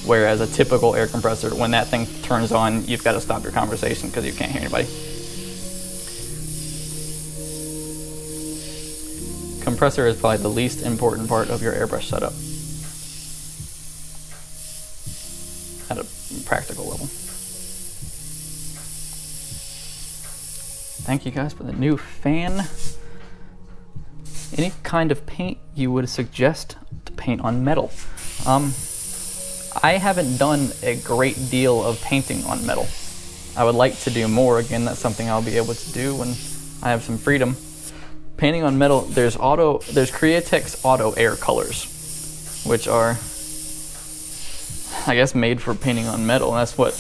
Whereas a typical air compressor, when that thing turns on, you've got to stop your conversation because you can't hear anybody. Compressor is probably the least important part of your airbrush setup at a practical level. Thank you guys for the new fan. Any kind of paint you would suggest to paint on metal? I haven't done a great deal of painting on metal. I would like to do more. Again, that's something I'll be able to do when I have some freedom. Painting on metal, there's Createx Auto Air colors, which are, I guess, made for painting on metal. And that's what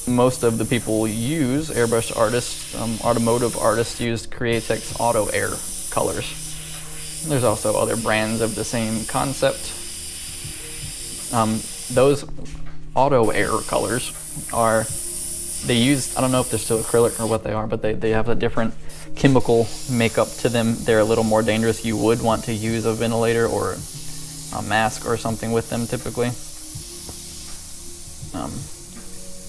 most of the people use. Airbrush artists, automotive artists use Createx Auto Air colors. There's also other brands of the same concept. Those Auto Air colors are, they use, I don't know if they're still acrylic or what they are, but they have a different chemical makeup to them. They're a little more dangerous. You would want to use a ventilator or a mask or something with them typically.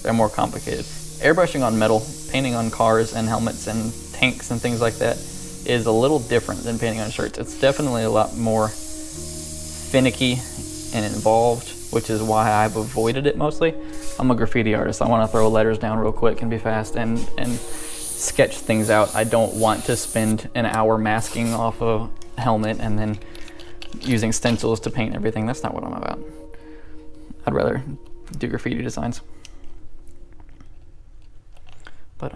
They're more complicated. Airbrushing on metal, painting on cars and helmets and tanks and things like that is a little different than painting on shirts. It's definitely a lot more finicky and involved, which is why I've avoided it mostly. I'm a graffiti artist. I want to throw letters down real quick and be fast and sketch things out. I don't want to spend an hour masking off a helmet and then using stencils to paint everything. That's not what I'm about. I'd rather do graffiti designs. But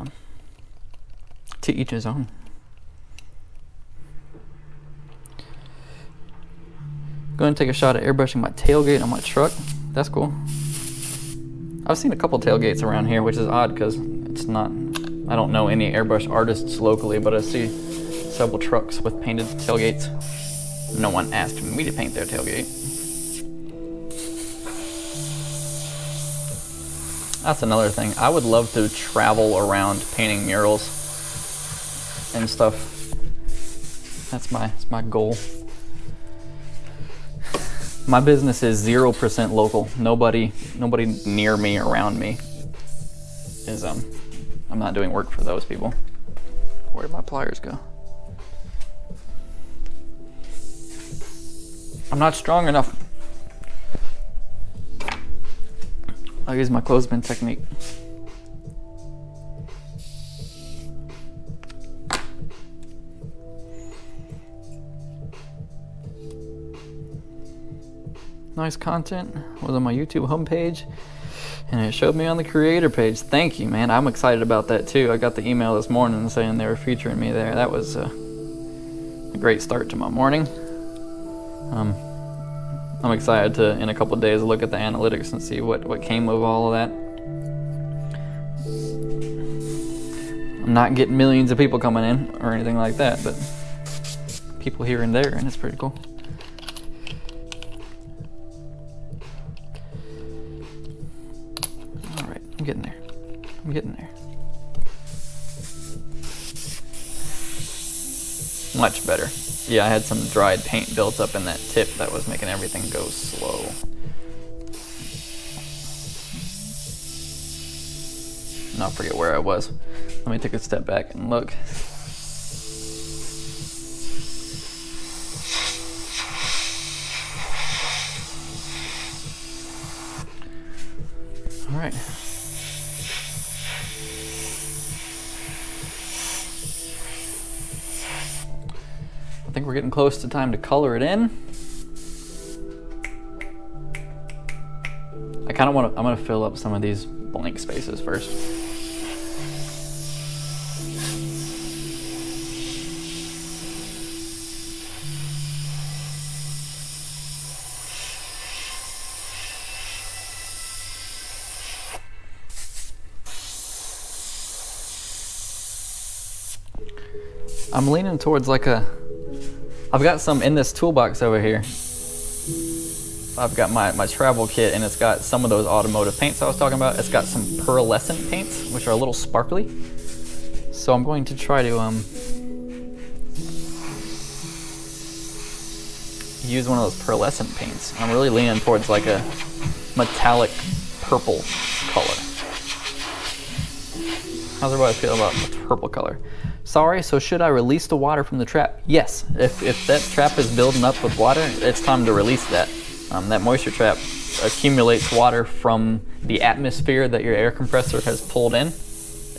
to each his own. Going to take a shot at airbrushing my tailgate on my truck. That's cool. I've seen a couple tailgates around here, which is odd because it's not, I don't know any airbrush artists locally, but I see several trucks with painted tailgates. No one asked me to paint their tailgate. That's another thing. I would love to travel around painting murals and stuff. That's my goal. My business is 0% local. Nobody near me, around me is, I'm not doing work for those people. Where did my pliers go? I'm not strong enough. I'll use my clothespin technique. Nice content was on my YouTube homepage, and it showed me on the creator page. Thank you, man. I'm excited about that too. I got the email this morning saying they were featuring me there. That was a great start to my morning. I'm excited to, in a couple of days, look at the analytics and see what came of all of that. I'm not getting millions of people coming in or anything like that, but people here and there, and it's pretty cool. All right, I'm getting there. I'm getting there. Much better. Yeah, I had some dried paint built up in that tip that was making everything go slow. And I forget where I was. Let me take a step back and look. All right. I think we're getting close to time to color it in. I kind of want to, I'm going to fill up some of these blank spaces first. I'm leaning towards like a, I've got some in this toolbox over here. I've got my travel kit, and it's got some of those automotive paints I was talking about. It's got some pearlescent paints, which are a little sparkly. So I'm going to try to use one of those pearlescent paints. I'm really leaning towards like a metallic purple color. How's everybody feel about the purple color? Sorry, so should I release the water from the trap? Yes, if that trap is building up with water, it's time to release that. That moisture trap accumulates water from the atmosphere that your air compressor has pulled in,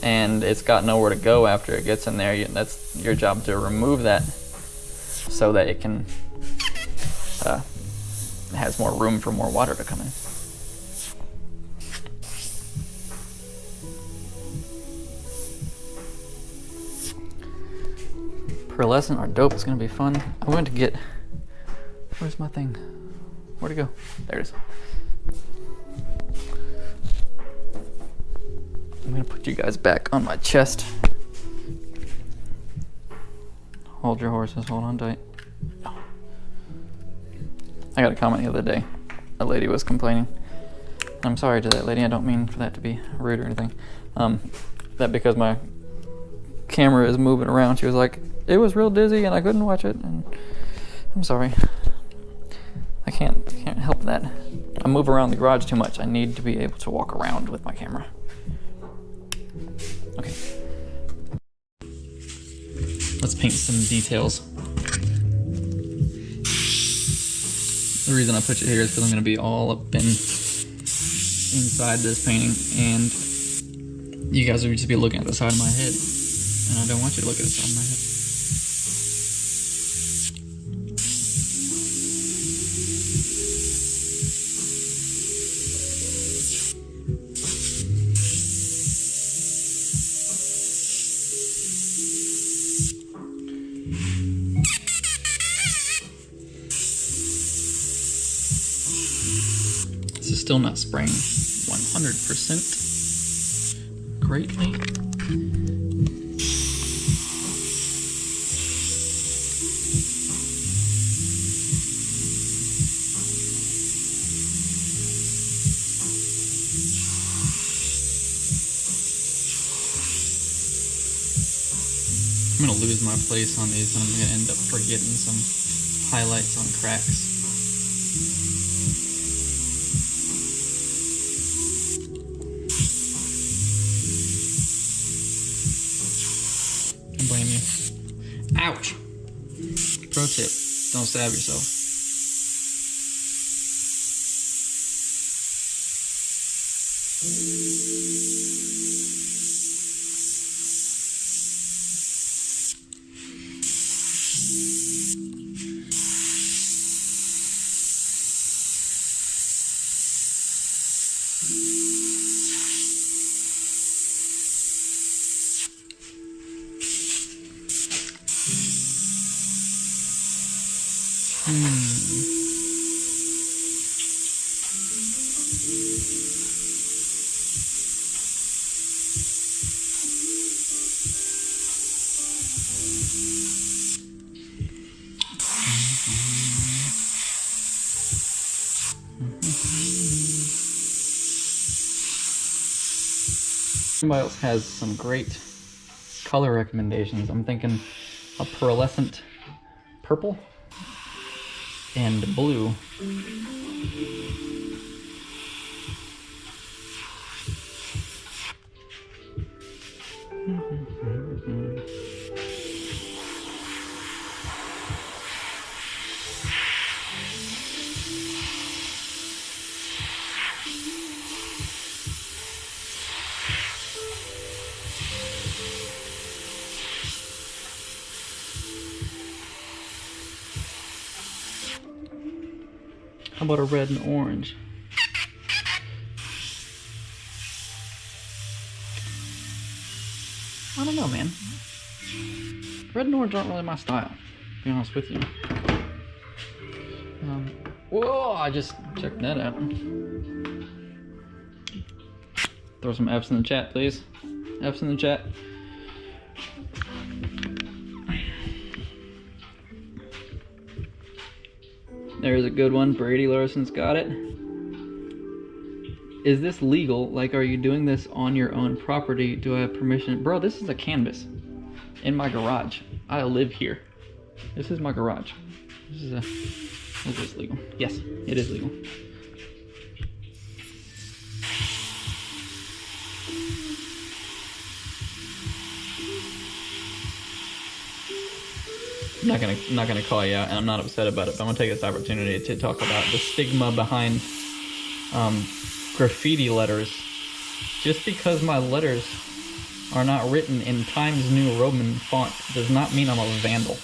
and it's got nowhere to go after it gets in there. That's your job to remove that so that it can has more room for more water to come in. Pearlescent are dope. It's gonna be fun. I'm going to get, where's my thing? Where'd it go? There it is. I'm gonna put you guys back on my chest. Hold your horses, hold on tight. I got a comment the other day. A lady was complaining. I'm sorry to that lady, I don't mean for that to be rude or anything. That because my camera is moving around, she was like, it was real dizzy and I couldn't watch it, and I'm sorry. I can't help that. I move around the garage too much. I need to be able to walk around with my camera. Okay. Let's paint some details. The reason I put you here is because I'm going to be all up inside this painting, and you guys will just be looking at the side of my head, and I don't want you to look at the side of my head. Still not spraying 100% greatly. I'm gonna lose my place on these, and I'm gonna end up forgetting some highlights on cracks. Blame you. Ouch! Pro tip, don't stab yourself. Somebody else has some great color recommendations. I'm thinking a pearlescent purple and blue. How about a red and orange? I don't know, man. Red and orange aren't really my style, to be honest with you. Whoa, I just checked that out. Throw some F's in the chat, please. F's in the chat. There's a good one. Brady Larson's got it. Is this legal? Like, are you doing this on your own property? Do I have permission? Bro, this is a canvas in my garage. I live here. This is my garage. Is this legal? Yes, it is legal. I'm not gonna call you out, and I'm not upset about it, but I'm gonna take this opportunity to talk about the stigma behind graffiti letters. Just because my letters are not written in Times New Roman font does not mean I'm a vandal.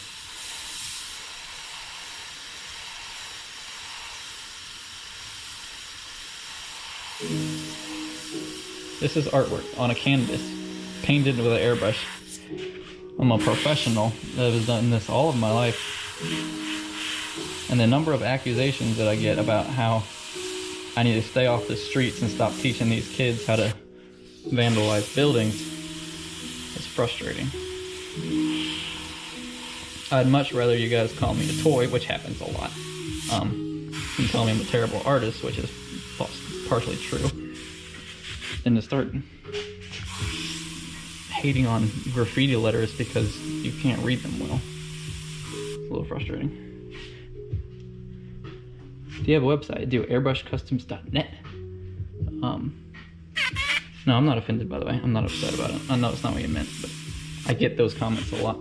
This is artwork on a canvas, painted with an airbrush. I'm a professional that has done this all of my life. And the number of accusations that I get about how I need to stay off the streets and stop teaching these kids how to vandalize buildings is frustrating. I'd much rather you guys call me a toy, which happens a lot. You tell me I'm a terrible artist, which is partially true, than to start hating on graffiti letters because you can't read them well. It's a little frustrating. Do you have a website? I do. airbrushcustoms.net. No, I'm not offended, by the way. I'm not upset about it. I know it's not what you meant, but I get those comments a lot.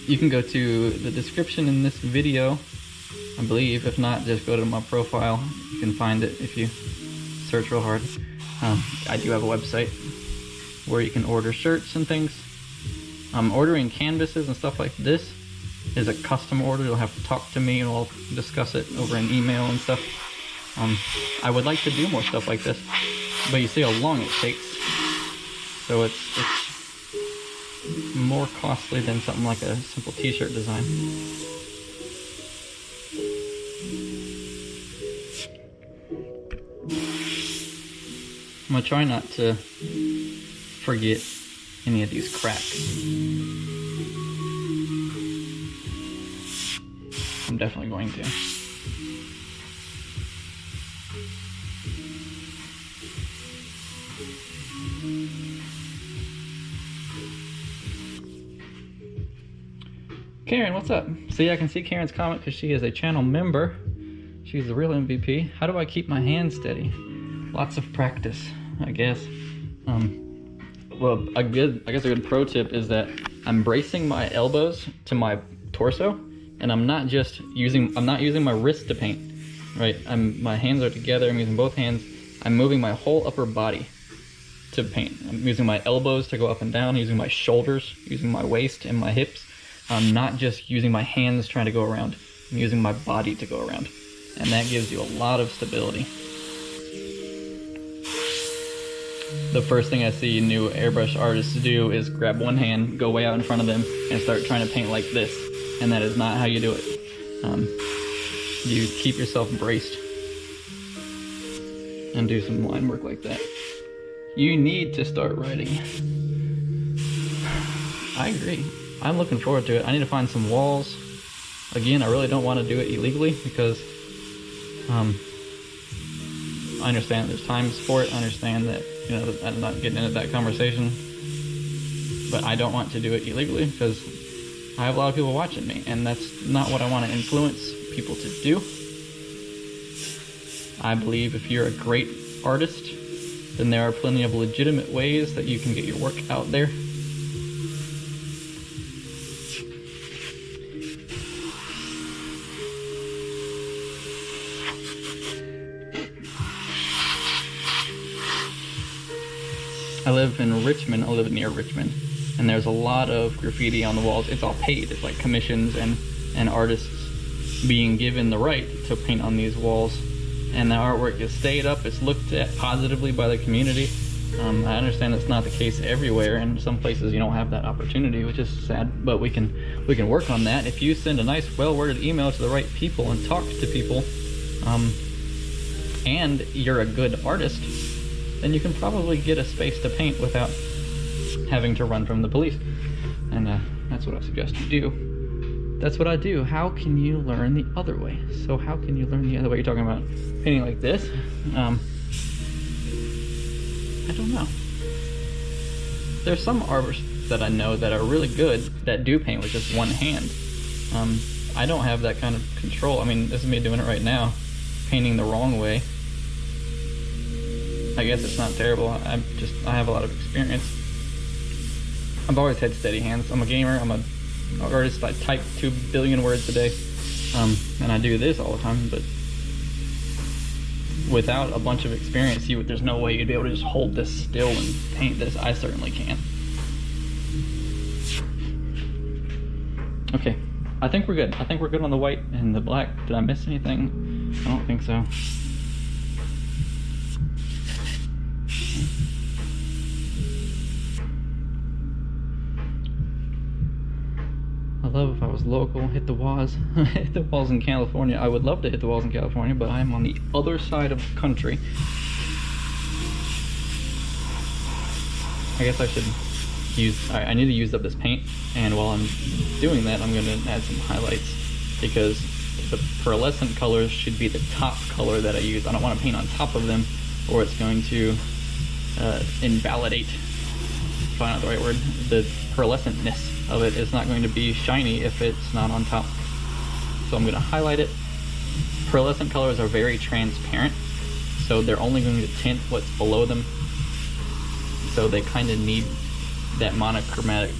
You can go to the description in this video, I believe. If not, just go to my profile. You can find it if you search real hard. I do have a website where you can order shirts and things. Ordering canvases and stuff like this is a custom order. You'll have to talk to me and we'll discuss it over an email and stuff. I would like to do more stuff like this, but you see how long it takes. So it's more costly than something like a simple t-shirt design. I'm gonna try not to forget any of these cracks. I'm definitely going to. Karen, what's up? See, I can see Karen's comment because she is a channel member. She's the real MVP. How do I keep my hands steady? Lots of practice, I guess. Well, I guess a good pro tip is that I'm bracing my elbows to my torso, and I'm not using my wrist to paint, right? My hands are together. I'm using both hands. I'm moving my whole upper body to paint. I'm using my elbows to go up and down, using my shoulders, using my waist and my hips. I'm not just using my hands trying to go around. I'm using my body to go around, and that gives you a lot of stability. The first thing I see new airbrush artists do is grab one hand, go way out in front of them, and start trying to paint like this. And that is not how you do it. You keep yourself braced and do some line work like that. You need to start writing. I agree. I'm looking forward to it. I need to find some walls. Again, I really don't want to do it illegally because I understand there's times for it. I understand that, you know, I'm not getting into that conversation, but I don't want to do it illegally because I have a lot of people watching me, and that's not what I want to influence people to do. I believe if you're a great artist, then there are plenty of legitimate ways that you can get your work out there. I live in Richmond. I live near Richmond, and there's a lot of graffiti on the walls. It's all paid. It's like commissions and artists being given the right to paint on these walls, and the artwork is stayed up. It's looked at positively by the community. I understand it's not the case everywhere, and some places you don't have that opportunity, which is sad, but we can work on that. If you send a nice, well-worded email to the right people and talk to people, and you're a good artist, then you can probably get a space to paint without having to run from the police. And that's what I suggest you do. That's what I do. How can you learn the other way? So how can you learn the other way? You're talking about painting like this? I don't know. There's some artists that I know that are really good that do paint with just one hand. I don't have that kind of control. I mean, this is me doing it right now, painting the wrong way. I guess it's not terrible. I have a lot of experience. I've always had steady hands. I'm a gamer. I'm an artist. I type 2 billion words a day, and I do this all the time. But without a bunch of experience, there's no way you'd be able to just hold this still and paint this. I certainly can't. Okay, I think we're good. I think we're good on the white and the black. Did I miss anything? I don't think so. I love if I was local, hit the walls, hit the walls in California. I would love to hit the walls in California, but I'm on the other side of the country. I guess I should I need to use up this paint, and while I'm doing that, I'm going to add some highlights, because the pearlescent colors should be the top color that I use. I don't want to paint on top of them, or it's going to invalidate, probably not the right word, the pearlescentness of it. Is not going to be shiny if it's not on top. So I'm going to highlight it. Pearlescent colors are very transparent, so they're only going to tint what's below them. So they kind of need that monochromatic,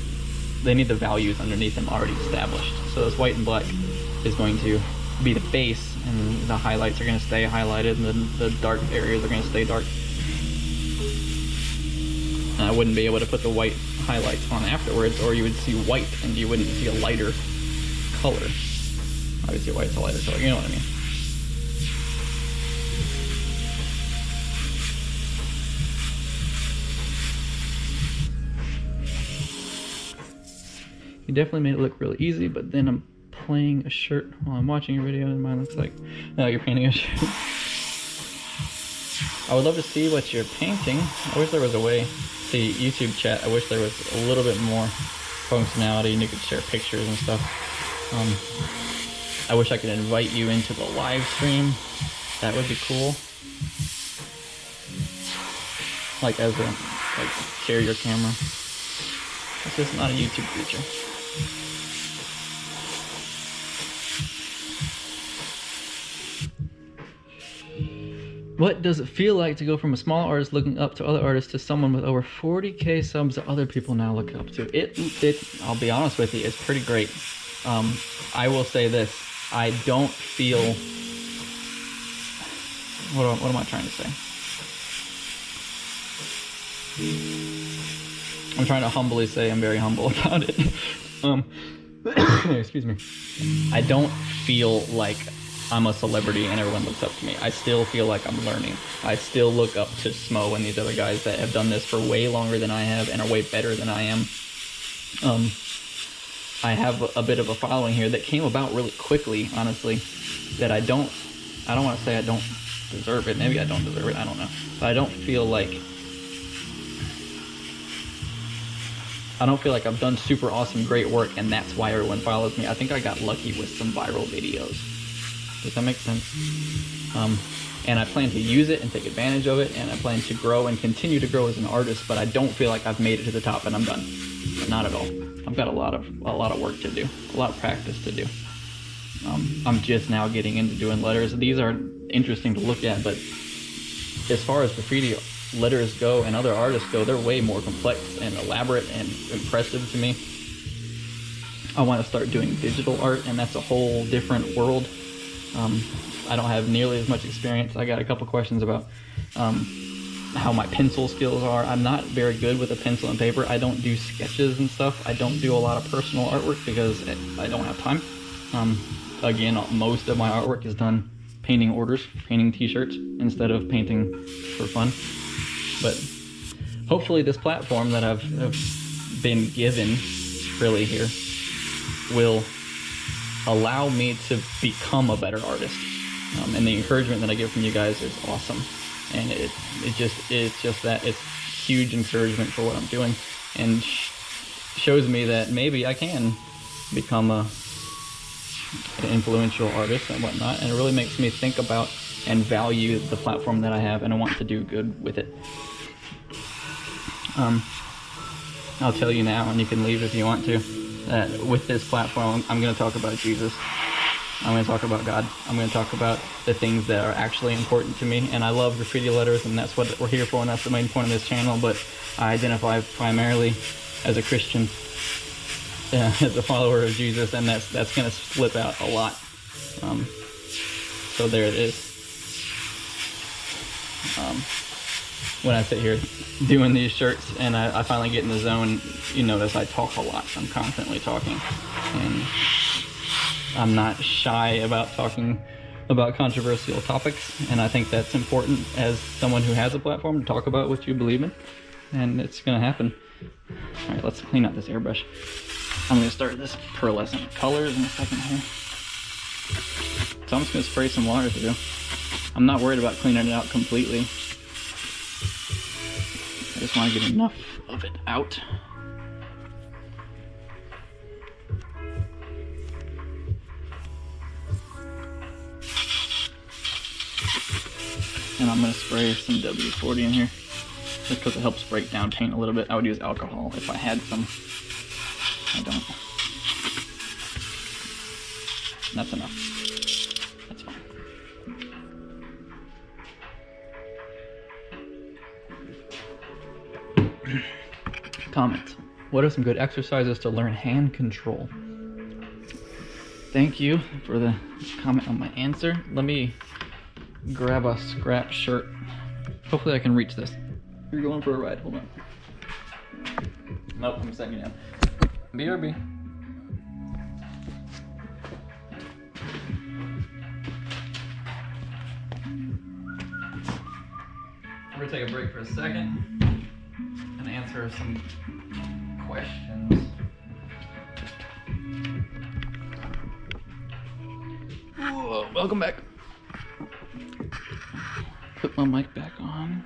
they need the values underneath them already established. So this white and black is going to be the base, and the highlights are going to stay highlighted, and then the dark areas are going to stay dark. And I wouldn't be able to put the white highlights on afterwards, or you would see white and you wouldn't see a lighter color. Obviously white's a lighter color, you know what I mean. You definitely made it look really easy, but then I'm playing a shirt while I'm watching your video, and mine looks like, oh, you're painting a shirt. I would love to see what you're painting. I wish there was a way, see YouTube chat, I wish there was a little bit more functionality and you could share pictures and stuff. I wish I could invite you into the live stream. That would be cool. Like share your camera. It's just not a YouTube feature. What does it feel like to go from a small artist looking up to other artists to someone with over 40K subs that other people now look up to? I'll be honest with you, it's pretty great. I will say this, I don't feel, what am I trying to say? I'm trying to humbly say I'm very humble about it. Excuse me. I don't feel like I'm a celebrity and everyone looks up to me. I still feel like I'm learning. I still look up to Smo and these other guys that have done this for way longer than I have and are way better than I am. I have a bit of a following here that came about really quickly, honestly, that I don't want to say I don't deserve it. Maybe I don't deserve it, I don't know. But I don't feel like I've done super awesome, great work, and that's why everyone follows me. I think I got lucky with some viral videos. Does that make sense? And I plan to use it and take advantage of it, and I plan to grow and continue to grow as an artist, but I don't feel like I've made it to the top and I'm done. Not at all. I've got a lot of work to do, a lot of practice to do. I'm just now getting into doing letters. These are interesting to look at, but as far as graffiti letters go and other artists go, they're way more complex and elaborate and impressive to me. I want to start doing digital art, and that's a whole different world. I don't have nearly as much experience. I got a couple questions about how my pencil skills are. I'm not very good with a pencil and paper. I don't do sketches and stuff. I don't do a lot of personal artwork because I don't have time. Again, most of my artwork is done painting orders, painting t-shirts instead of painting for fun. But hopefully this platform that I've been given really here will allow me to become a better artist. And the encouragement that I get from you guys is awesome. And it's huge encouragement for what I'm doing, and shows me that maybe I can become a influential artists and whatnot, and it really makes me think about and value the platform that I have, and I want to do good with it. I'll tell you now, and you can leave if you want to, that with this platform, I'm going to talk about Jesus. I'm going to talk about God. I'm going to talk about the things that are actually important to me, and I love graffiti letters, and that's what we're here for, and that's the main point of this channel, but I identify primarily as a Christian, as a follower of Jesus, and that's going to slip out a lot. So there it is. When I sit here doing these shirts and I finally get in the zone, you notice I talk a lot. I'm constantly talking, and I'm not shy about talking about controversial topics, and I think that's important as someone who has a platform to talk about what you believe in, and it's gonna happen. All right, let's clean out this airbrush. I'm gonna start this pearlescent colors in a second here. So I'm just gonna spray some water through. I'm not worried about cleaning it out completely. I just want to get enough of it out. And I'm going to spray some W40 in here, just because it helps break down paint a little bit. I would use alcohol if I had some. I don't. That's enough. That's fine. Comments. What are some good exercises to learn hand control? Thank you for the comment on my answer. Let me grab a scrap shirt. Hopefully I can reach this. You're going for a ride. Hold on. Nope, I'm setting you down. BRB. We're gonna take a break for a second and answer some questions. Whoa, welcome back. Put my mic back on.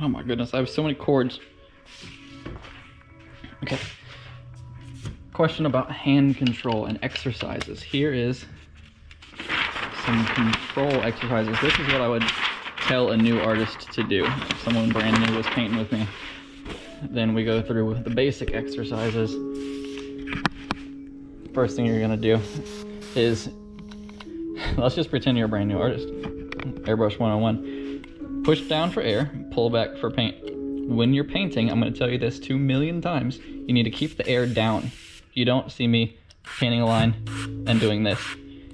Oh my goodness, I have so many cords. Okay. Question about hand control and exercises. Here is some control exercises. This is what I would tell a new artist to do. If someone brand new was painting with me, then we go through the basic exercises. First thing you're gonna do is, let's just pretend you're a brand new artist. Airbrush 101. Push down for air, pull back for paint. When you're painting, I'm gonna tell you this 2 million times, you need to keep the air down. You don't see me painting a line and doing this.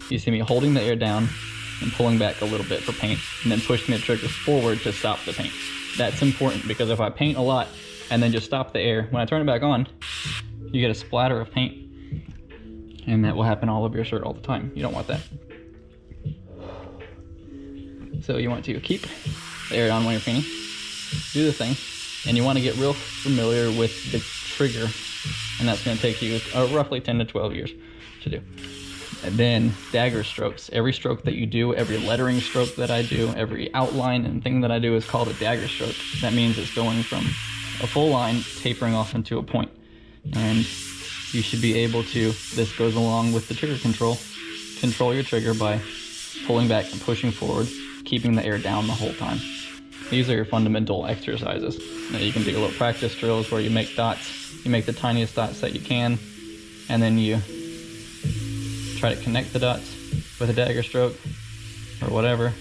You see me holding the air down and pulling back a little bit for paint, and then pushing the trigger forward to stop the paint. That's important, because if I paint a lot and then just stop the air, when I turn it back on, you get a splatter of paint, and that will happen all over your shirt all the time. You don't want that. So you want to keep the air on when you're painting, do the thing, and you want to get real familiar with the trigger, and that's going to take you roughly 10 to 12 years to do. And then dagger strokes. Every stroke that you do, every lettering stroke that I do, every outline and thing that I do is called a dagger stroke. That means it's going from a full line tapering off into a point. And you should be able to, this goes along with the trigger control your trigger by pulling back and pushing forward, keeping the air down the whole time. These are your fundamental exercises. Now you can do little practice drills where you make dots. You make the tiniest dots that you can, and then you try to connect the dots with a dagger stroke or whatever.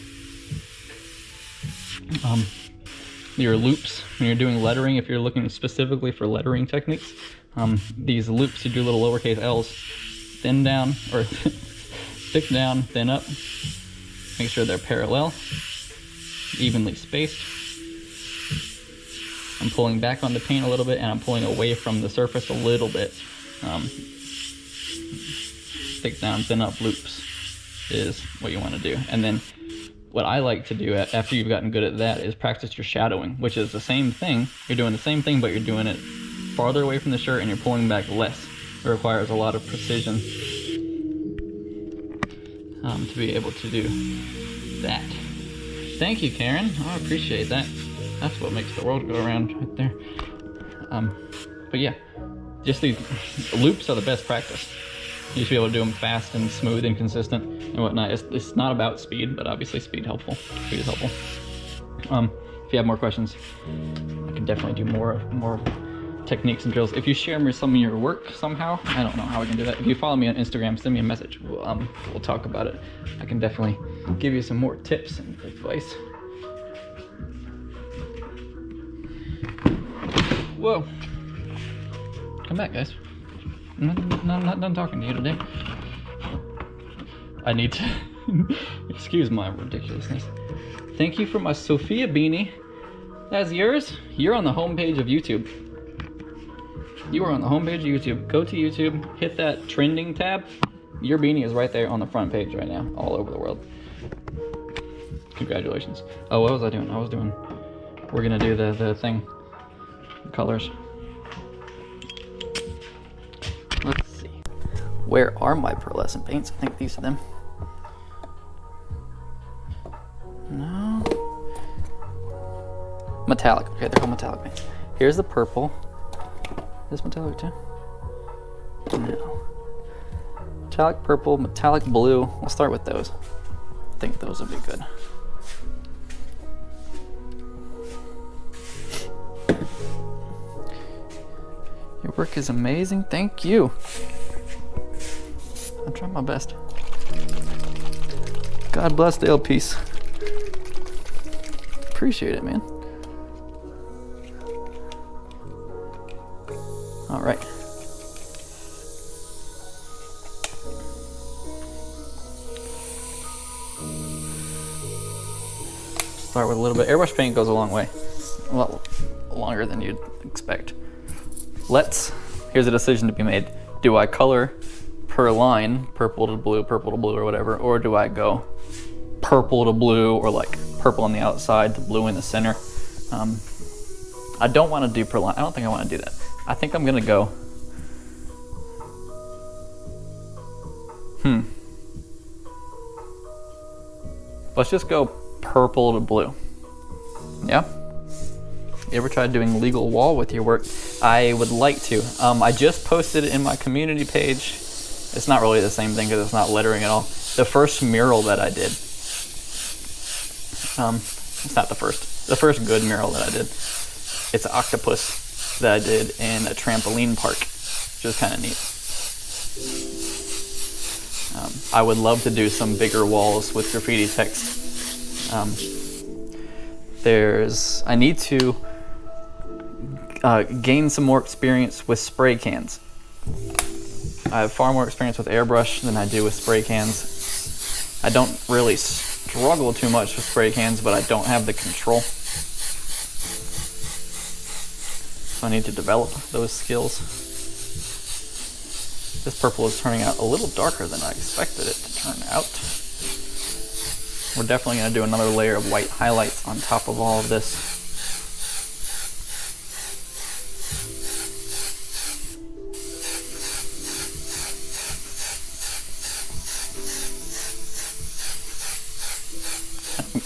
Your loops, when you're doing lettering, if you're looking specifically for lettering techniques, these loops, you do little lowercase L's, thin down, or thick down, thin up. Make sure they're parallel, evenly spaced. I'm pulling back on the paint a little bit, and I'm pulling away from the surface a little bit. Thick down, thin up loops is what you want to do. And then what I like to do after you've gotten good at that is practice your shadowing, which is the same thing. You're doing the same thing, but you're doing it farther away from the shirt and you're pulling back less. It requires a lot of precision to be able to do that. Thank you, Karen. I appreciate that. That's what makes the world go around right there. But yeah, just these loops are the best practice. You should be able to do them fast and smooth and consistent and whatnot. It's not about speed, but obviously speed is helpful. If you have more questions, I can definitely do more techniques and drills. If you share me some of your work somehow, I don't know how we can do that. If you follow me on Instagram, send me a message. We'll talk about it. I can definitely give you some more tips and advice. Whoa. Come back, guys. I'm not done talking to you today. I need to excuse my ridiculousness. Thank you for my Sophia beanie. That's yours? You're on the homepage of YouTube. You are on the homepage of YouTube. Go to YouTube, hit that trending tab. Your beanie is right there on the front page right now, all over the world. Congratulations. Oh, what was I doing? We're gonna do the thing. The colors. Let's see. Where are my pearlescent paints? I think these are them. No. Metallic. Okay, they're called metallic paints. Here's the purple. Is this metallic too? No. Metallic purple, metallic blue. We'll start with those. I think those will be good. Your work is amazing. Thank you. I'm trying my best. God bless the LPs. Appreciate it, man. All right. Start with a little bit. Airbrush paint goes a long way. A lot longer than you'd expect. Here's a decision to be made. Do I color per line, purple to blue or whatever, or do I go purple to blue, or like purple on the outside to blue in the center? I don't want to do per line. I don't think I want to do that. I think I'm gonna go. Let's just go purple to blue. Yeah? You ever tried doing legal wall with your work? I would like to. I just posted it in my community page. It's not really the same thing because it's not lettering at all. The first mural that I did. It's not the first. The first good mural that I did. It's an octopus that I did in a trampoline park, which is kind of neat. I would love to do some bigger walls with graffiti text. I need to gain some more experience with spray cans. I have far more experience with airbrush than I do with spray cans. I don't really struggle too much with spray cans, but I don't have the control. So I need to develop those skills. This purple is turning out a little darker than I expected it to turn out. We're definitely going to do another layer of white highlights on top of all of this.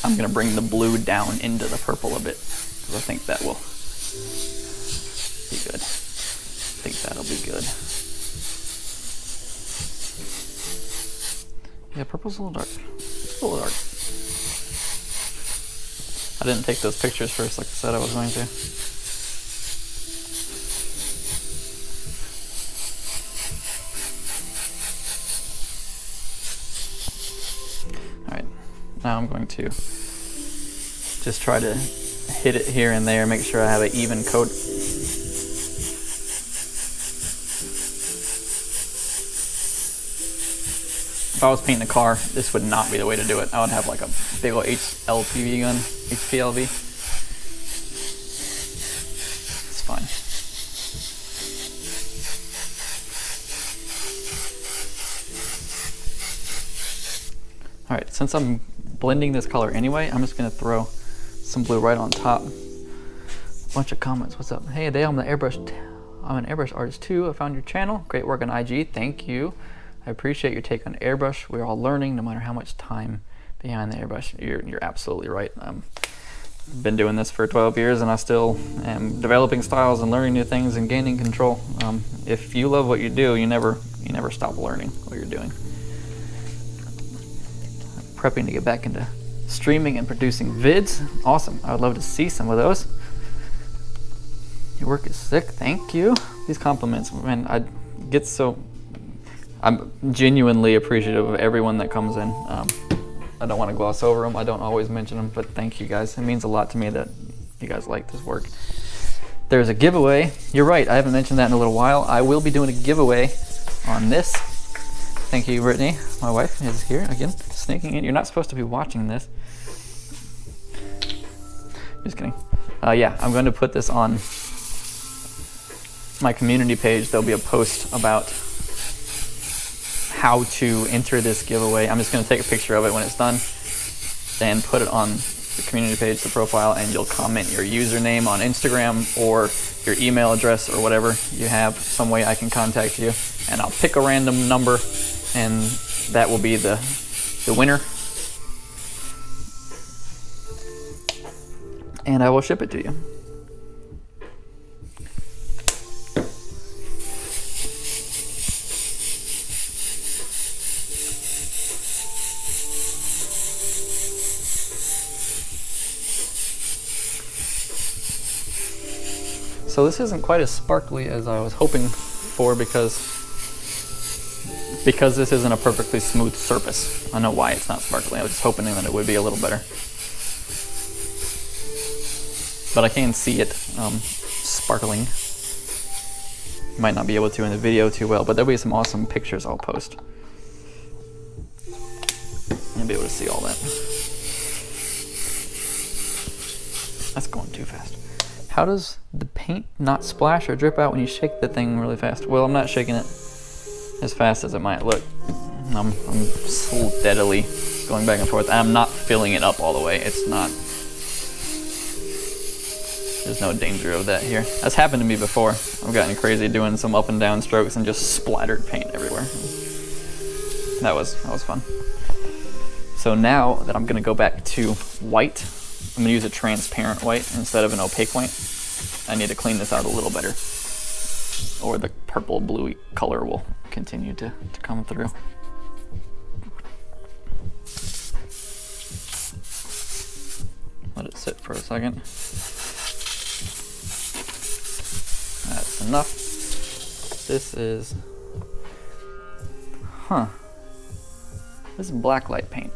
I'm going to bring the blue down into the purple a bit, because I think that will be good. I think that'll be good. Yeah, purple's a little dark. It's a little dark. I didn't take those pictures first like I said I was going to. Alright, now I'm going to just try to hit it here and there, make sure I have an even coat. If I was painting a car, this would not be the way to do it. I would have like a big old HLPV gun, HPLV. It's fine. All right, since I'm blending this color anyway, I'm just gonna throw some blue right on top. Bunch of comments. What's up? Hey, Adele, I'm an airbrush artist too. I found your channel. Great work on IG. Thank you. I appreciate your take on airbrush. We're all learning, no matter how much time behind the airbrush. You're absolutely right. I've been doing this for 12 years and I still am developing styles and learning new things and gaining control. If you love what you do, you never You never stop learning what you're doing. I'm prepping to get back into streaming and producing vids. Awesome. I would love to see some of those. Your work is sick. Thank you. These compliments, man, I'm genuinely appreciative of everyone that comes in. I don't want to gloss over them. I don't always mention them, but thank you guys. It means a lot to me that you guys like this work. There's a giveaway. You're right, I haven't mentioned that in a little while. I will be doing a giveaway on this. Thank you, Brittany. My wife is here again, sneaking in. You're not supposed to be watching this. Just kidding. Yeah, I'm going to put this on my community page. There'll be a post about how to enter this giveaway. I'm just going to take a picture of it when it's done and put it on the community page, the profile, and you'll comment your username on Instagram or your email address or whatever you have, some way I can contact you, and I'll pick a random number and that will be the winner, and I will ship it to you. So this isn't quite as sparkly as I was hoping for because this isn't a perfectly smooth surface. I know why it's not sparkly. I was just hoping that it would be a little better. But I can see it sparkling. You might not be able to in the video too well, but there'll be some awesome pictures I'll post. You'll be able to see all that. That's going too fast. How does the paint not splash or drip out when you shake the thing really fast? Well, I'm not shaking it as fast as it might look. I'm steadily going back and forth. I'm not filling it up all the way. It's not. There's no danger of that here. That's happened to me before. I've gotten crazy doing some up and down strokes and just splattered paint everywhere. That was fun. So now that I'm gonna go back to white, I'm gonna use a transparent white instead of an opaque white. I need to clean this out a little better, or the purple bluey color will continue to come through. Let it sit for a second. That's enough. This is, this is blacklight paint.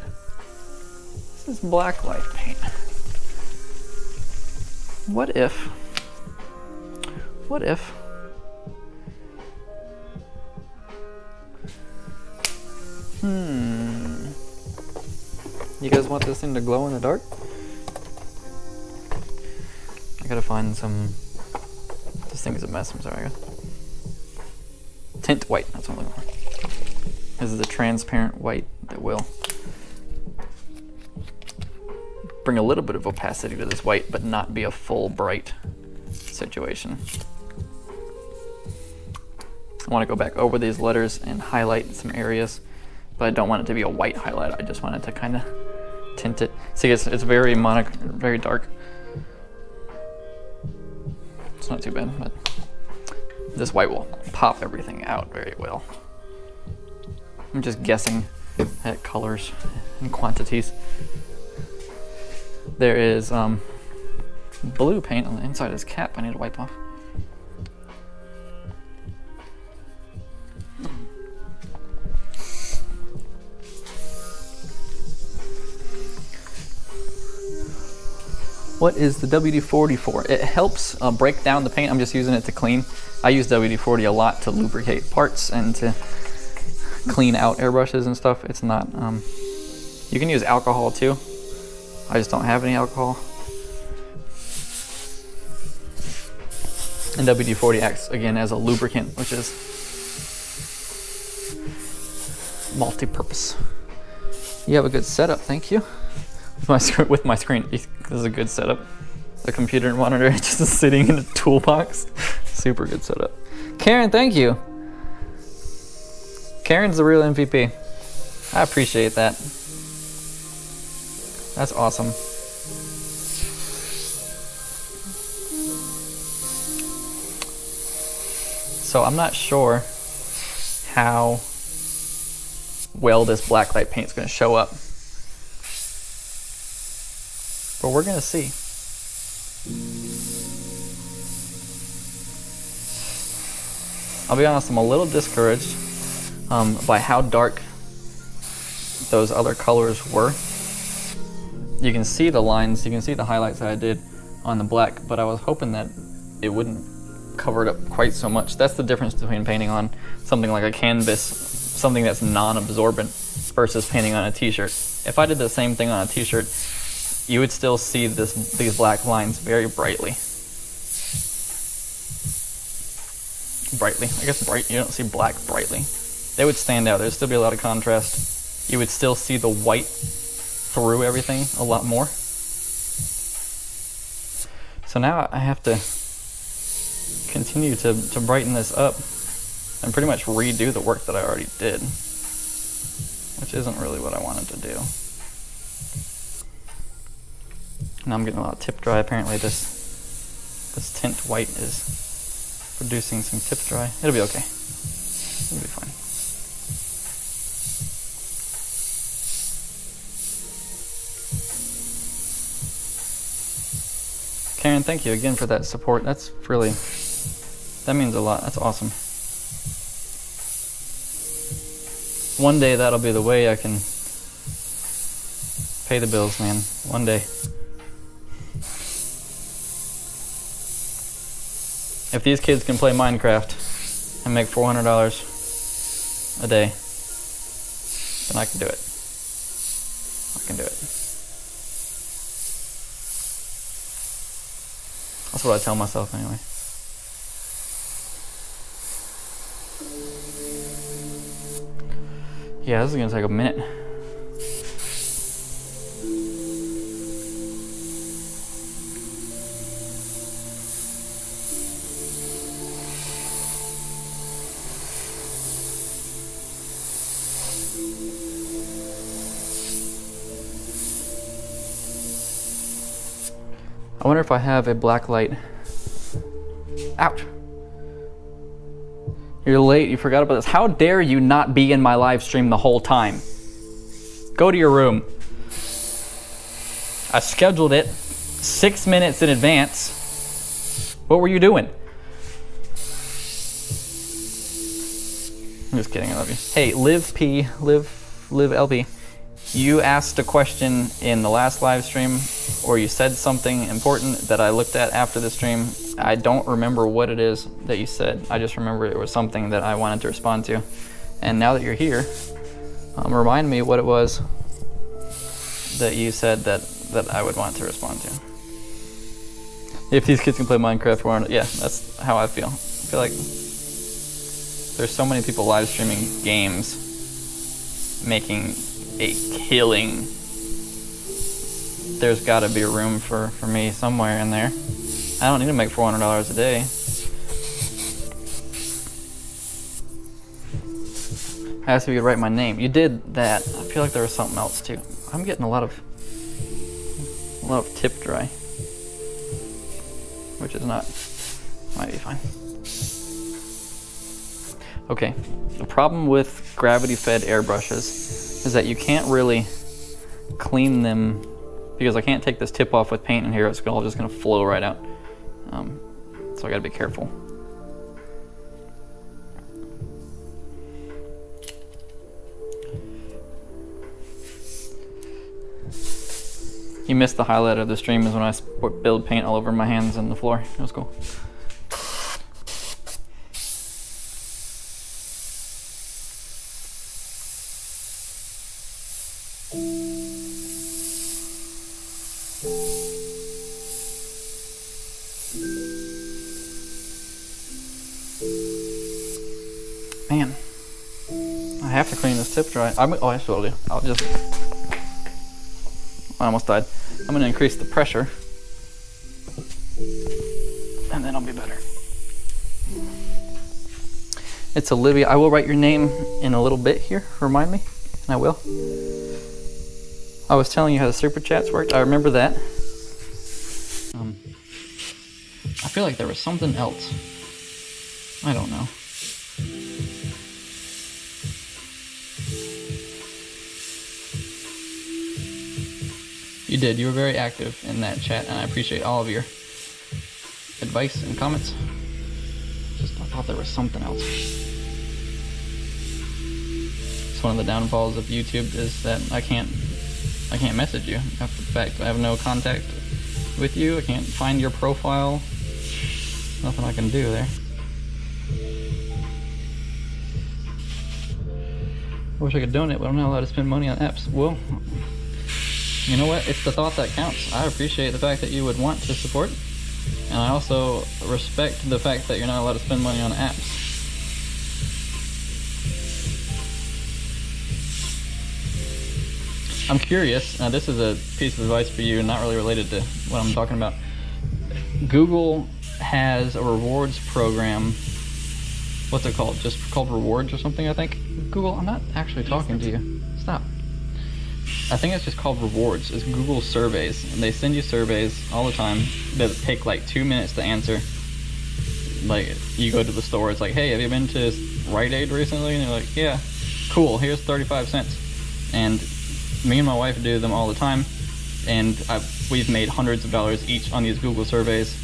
This is blacklight paint. What if you guys want this thing to glow in the dark? I gotta find some, this thing is a mess, I'm sorry guys. Tint white, that's what I'm looking for. This is a transparent white that will bring a little bit of opacity to this white, but not be a full bright situation. I want to go back over these letters and highlight some areas, but I don't want it to be a white highlight. I just want it to kind of tint it. See, it's very very dark. It's not too bad, but this white will pop everything out very well. I'm just guessing at colors and quantities. There is blue paint on the inside of this cap I need to wipe off. What is the WD-40 for? It helps break down the paint. I'm just using it to clean. I use WD-40 a lot to lubricate parts and to clean out airbrushes and stuff. It's not, you can use alcohol too. I just don't have any alcohol. And WD-40 acts again as a lubricant, which is multi-purpose. You have a good setup, thank you. With my screen, this is a good setup. The computer monitor just sitting in a toolbox. Super good setup. Karen, thank you. Karen's the real MVP. I appreciate that. That's awesome. So I'm not sure how well this blacklight paint's gonna show up. But we're gonna see. I'll be honest, I'm a little discouraged by how dark those other colors were. You can see the lines, you can see the highlights that I did on the black, but I was hoping that it wouldn't cover it up quite so much. That's the difference between painting on something like a canvas, something that's non-absorbent, versus painting on a t-shirt. If I did the same thing on a t-shirt, you would still see these black lines very brightly. I guess bright, you don't see black brightly. They would stand out, there'd still be a lot of contrast. You would still see the white through everything a lot more. So now I have to continue to brighten this up and pretty much redo the work that I already did, which isn't really what I wanted to do. Now I'm getting a lot of tip dry. Apparently this tint white is producing some tip dry. It'll be okay. It'll be fine. Karen, thank you again for that support. That means a lot. That's awesome. One day that'll be the way I can pay the bills, man. One day. If these kids can play Minecraft and make $400 a day, then I can do it. I can do it. That's what I tell myself anyway. Yeah, this is gonna take a minute. I wonder if I have a black light. Ouch. You're late, you forgot about this. How dare you not be in my live stream the whole time? Go to your room. I scheduled it 6 minutes in advance. What were you doing? I'm just kidding, I love you. Hey, Liv LP. You asked a question in the last live stream, or you said something important that I looked at after the stream. I don't remember what it is that you said. I just remember it was something that I wanted to respond to. And now that you're here, remind me what it was that you said that I would want to respond to. If these kids can play Minecraft, yeah, that's how I feel. I feel like there's so many people live streaming games, making a killing. There's got to be room for me somewhere in there. I don't need to make $400 a day. I asked if you could write my name. You did that. I feel like there was something else too. I'm getting a lot of tip dry, which is not, might be fine. Okay, the problem with gravity-fed airbrushes is that you can't really clean them, because I can't take this tip off with paint in here. It's all just gonna flow right out. So I gotta be careful. You missed the highlight of the stream is when I spilled paint all over my hands and the floor. It was cool. Man, I have to clean this tip dry. Oh, that's what I'll do. I almost died. I'm gonna increase the pressure, and then I'll be better. It's Olivia. I will write your name in a little bit here. Remind me, and I will. I was telling you how the super chats worked. I remember that. I feel like there was something else. I don't know. did. You were very active in that chat, and I appreciate all of your advice and comments. Just I thought there was something else. It's one of the downfalls of YouTube is that I can't message you. After the fact, I have no contact with you. I can't find your profile. Nothing I can do there. I wish I could donate, but I'm not allowed to spend money on apps. Well, you know what? It's the thought that counts. I appreciate the fact that you would want to support, and I also respect the fact that you're not allowed to spend money on apps. I'm curious, now this is a piece of advice for you, not really related to what I'm talking about. Google has a rewards program. What's it called? Just called rewards or something, I think. Google, I'm not actually talking to you. Stop. I think it's just called rewards. It's Google surveys, and they send you surveys all the time that take like 2 minutes to answer. Like, you go to the store, it's like, hey, have you been to Rite Aid recently? And they're like, yeah, cool, here's 35 cents. And me and my wife do them all the time, and we've made hundreds of dollars each on these Google surveys.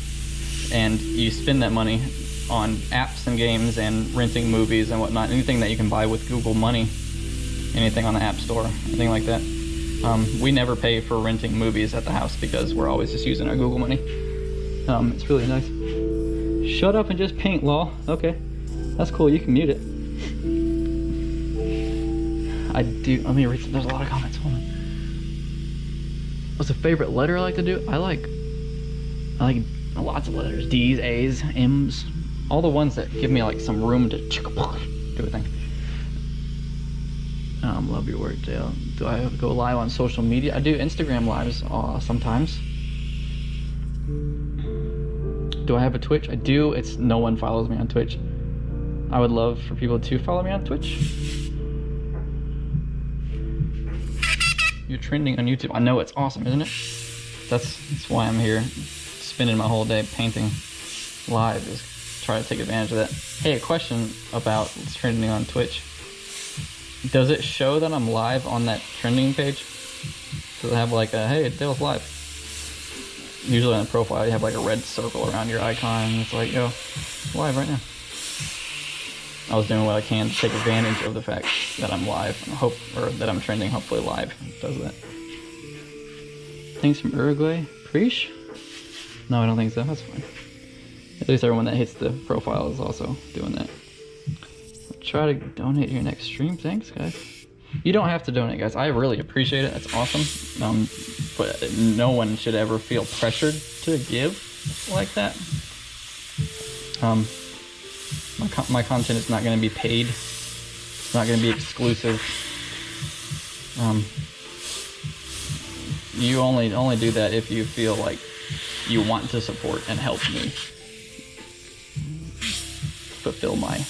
And you spend that money on apps and games and renting movies and whatnot, anything that you can buy with Google money, anything on the App Store, anything like that. We never pay for renting movies at the house because we're always just using our Google money. It's really nice. Shut up and just paint, lol. Okay, that's cool, you can mute it. I do, let me read some, there's a lot of comments, hold on. What's a favorite letter I like to do? I like lots of letters, D's, A's, M's, all the ones that give me like some room to do a thing. Love your work, Dale. Do I go live on social media? I do Instagram lives sometimes. Do I have a Twitch? I do. It's no one follows me on Twitch. I would love for people to follow me on Twitch. You're trending on YouTube. I know, it's awesome, isn't it? That's why I'm here, spending my whole day painting live, is try to take advantage of that. Hey, a question about trending on Twitch. Does it show that I'm live on that trending page? Does it have like a, hey, Dale's live? Usually on the profile you have like a red circle around your icon, and it's like, yo, live right now. I was doing what I can to take advantage of the fact that I'm live, or that I'm trending, hopefully live does that. Thanks from Uruguay. Preach? No, I don't think so, that's fine. At least everyone that hits the profile is also doing that. Try to donate your next stream. Thanks, guys. You don't have to donate, guys. I really appreciate it. That's awesome. But no one should ever feel pressured to give like that. My content is not going to be paid. It's not going to be exclusive. You only do that if you feel like you want to support and help me fulfill my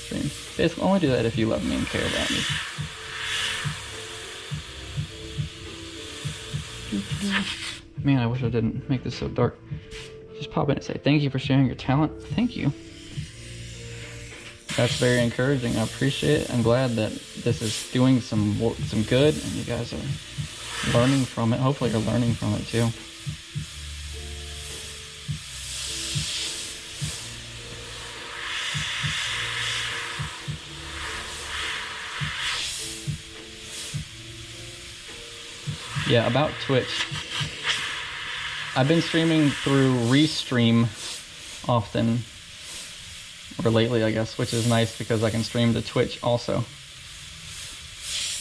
dream. Basically, only do that if you love me and care about me. Man, I wish I didn't make this so dark. Just pop in and say thank you for sharing your talent. Thank you. That's very encouraging. I appreciate it. I'm glad that this is doing some good, and you guys are learning from it. Hopefully you're learning from it too. Yeah, about Twitch. I've been streaming through Restream often, or lately I guess, which is nice because I can stream to Twitch also.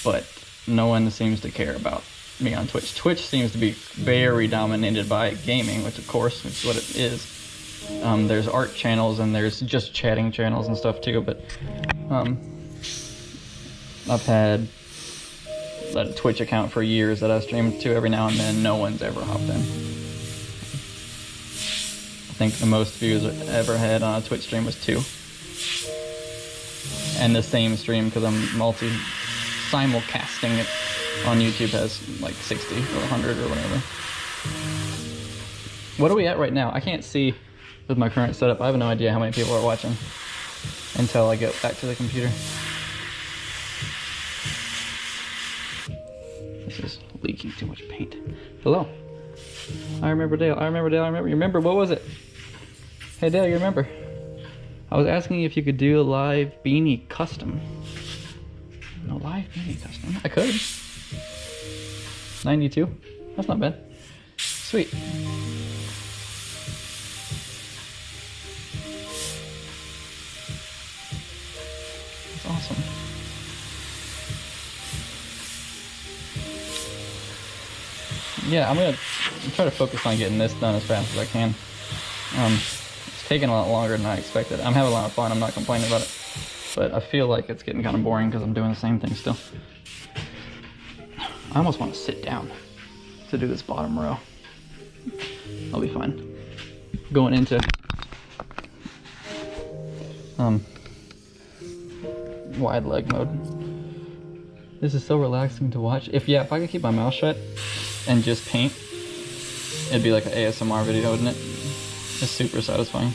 But no one seems to care about me on Twitch. Twitch seems to be very dominated by gaming, which of course is what it is. There's art channels and there's just chatting channels and stuff too, but I've had a Twitch account for years that I stream to every now and then. No one's ever hopped in. I think the most views I ever had on a Twitch stream was 2. And the same stream, because I'm simulcasting it on YouTube, has like 60 or 100 or whatever. What are we at right now? I can't see with my current setup. I have no idea how many people are watching until I get back to the computer. This is leaking too much paint. below. I remember Dale. I remember Dale. I remember. You remember? What was it? Hey Dale, you remember? I was asking you if you could do a live beanie custom. No live beanie custom. I could. 92. That's not bad. Sweet. That's awesome. Yeah, I'm gonna try to focus on getting this done as fast as I can. It's taking a lot longer than I expected. I'm having a lot of fun, I'm not complaining about it. But I feel like it's getting kind of boring because I'm doing the same thing still. I almost want to sit down to do this bottom row. I'll be fine. Going into wide leg mode. This is so relaxing to watch. If I could keep my mouth shut and just paint, it'd be like an ASMR video, wouldn't it? It's super satisfying.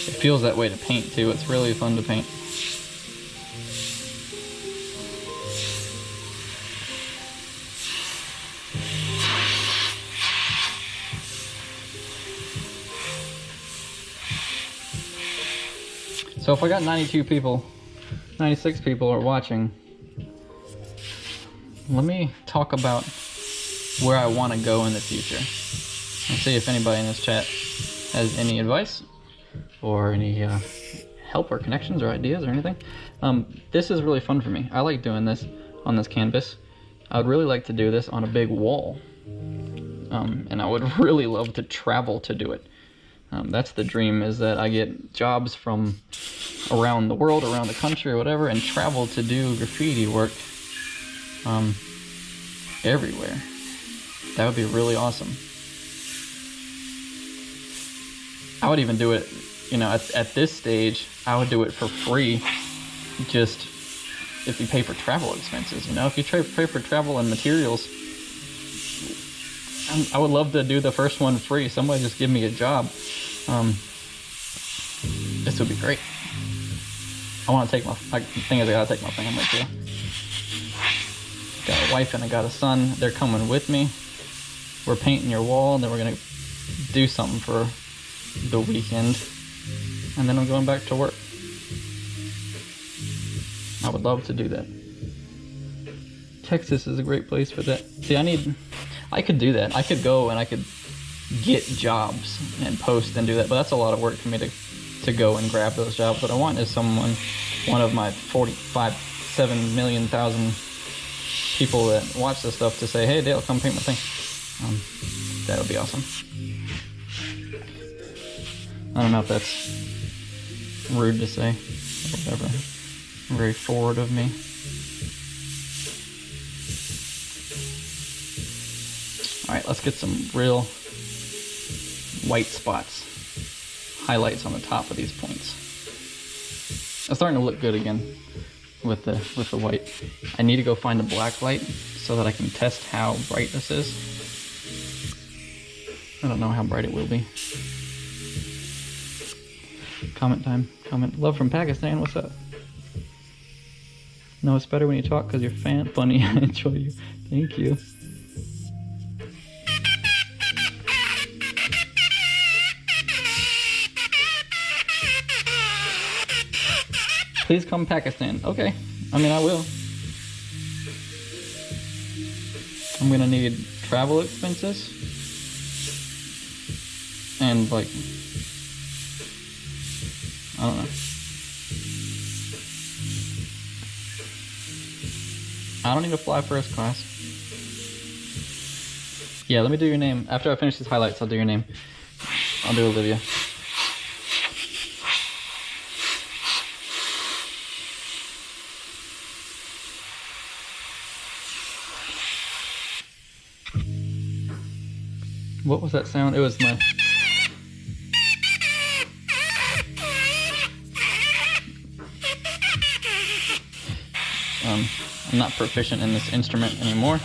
It feels that way to paint too. It's really fun to paint. So if I got 92 people, 96 people are watching, let me talk about where I want to go in the future. And see if anybody in this chat has any advice or any help or connections or ideas or anything. This is really fun for me. I like doing this on this canvas. I would really like to do this on a big wall. And I would really love to travel to do it. That's the dream, is that I get jobs from around the world, around the country or whatever, and travel to do graffiti work everywhere. That would be really awesome. I would even do it, you know, at this stage, I would do it for free, just if you pay for travel expenses, you know? If you pay for travel and materials, I would love to do the first one free. Somebody just give me a job. This would be great. I want to take the thing is I gotta take my family too. Got a wife and I got a son. They're coming with me. We're painting your wall, and then we're gonna do something for the weekend, and then I'm going back to work. I would love to do that. Texas is a great place for that. See, I could do that. I could go and I could get jobs and post and do that, but that's a lot of work for me to go and grab those jobs. What I want is one of my 7 million people that watch this stuff to say, hey Dale, come paint my thing. That would be awesome. I don't know if that's rude to say or whatever. Very forward of me. Alright, let's get some real white spots, highlights on the top of these points. It's starting to look good again with the white. I need to go find a black light so that I can test how bright this is. I don't know how bright it will be. Comment time. Comment. Love from Pakistan. What's up? No, it's better when you talk because you're funny. I enjoy you. Thank you. Please come Pakistan. Okay. I mean, I will. I'm gonna need travel expenses. And like, I don't know. I don't need to fly first class. Yeah, let me do your name. After I finish these highlights, I'll do your name. I'll do Olivia. What was that sound? It was my... I'm not proficient in this instrument anymore.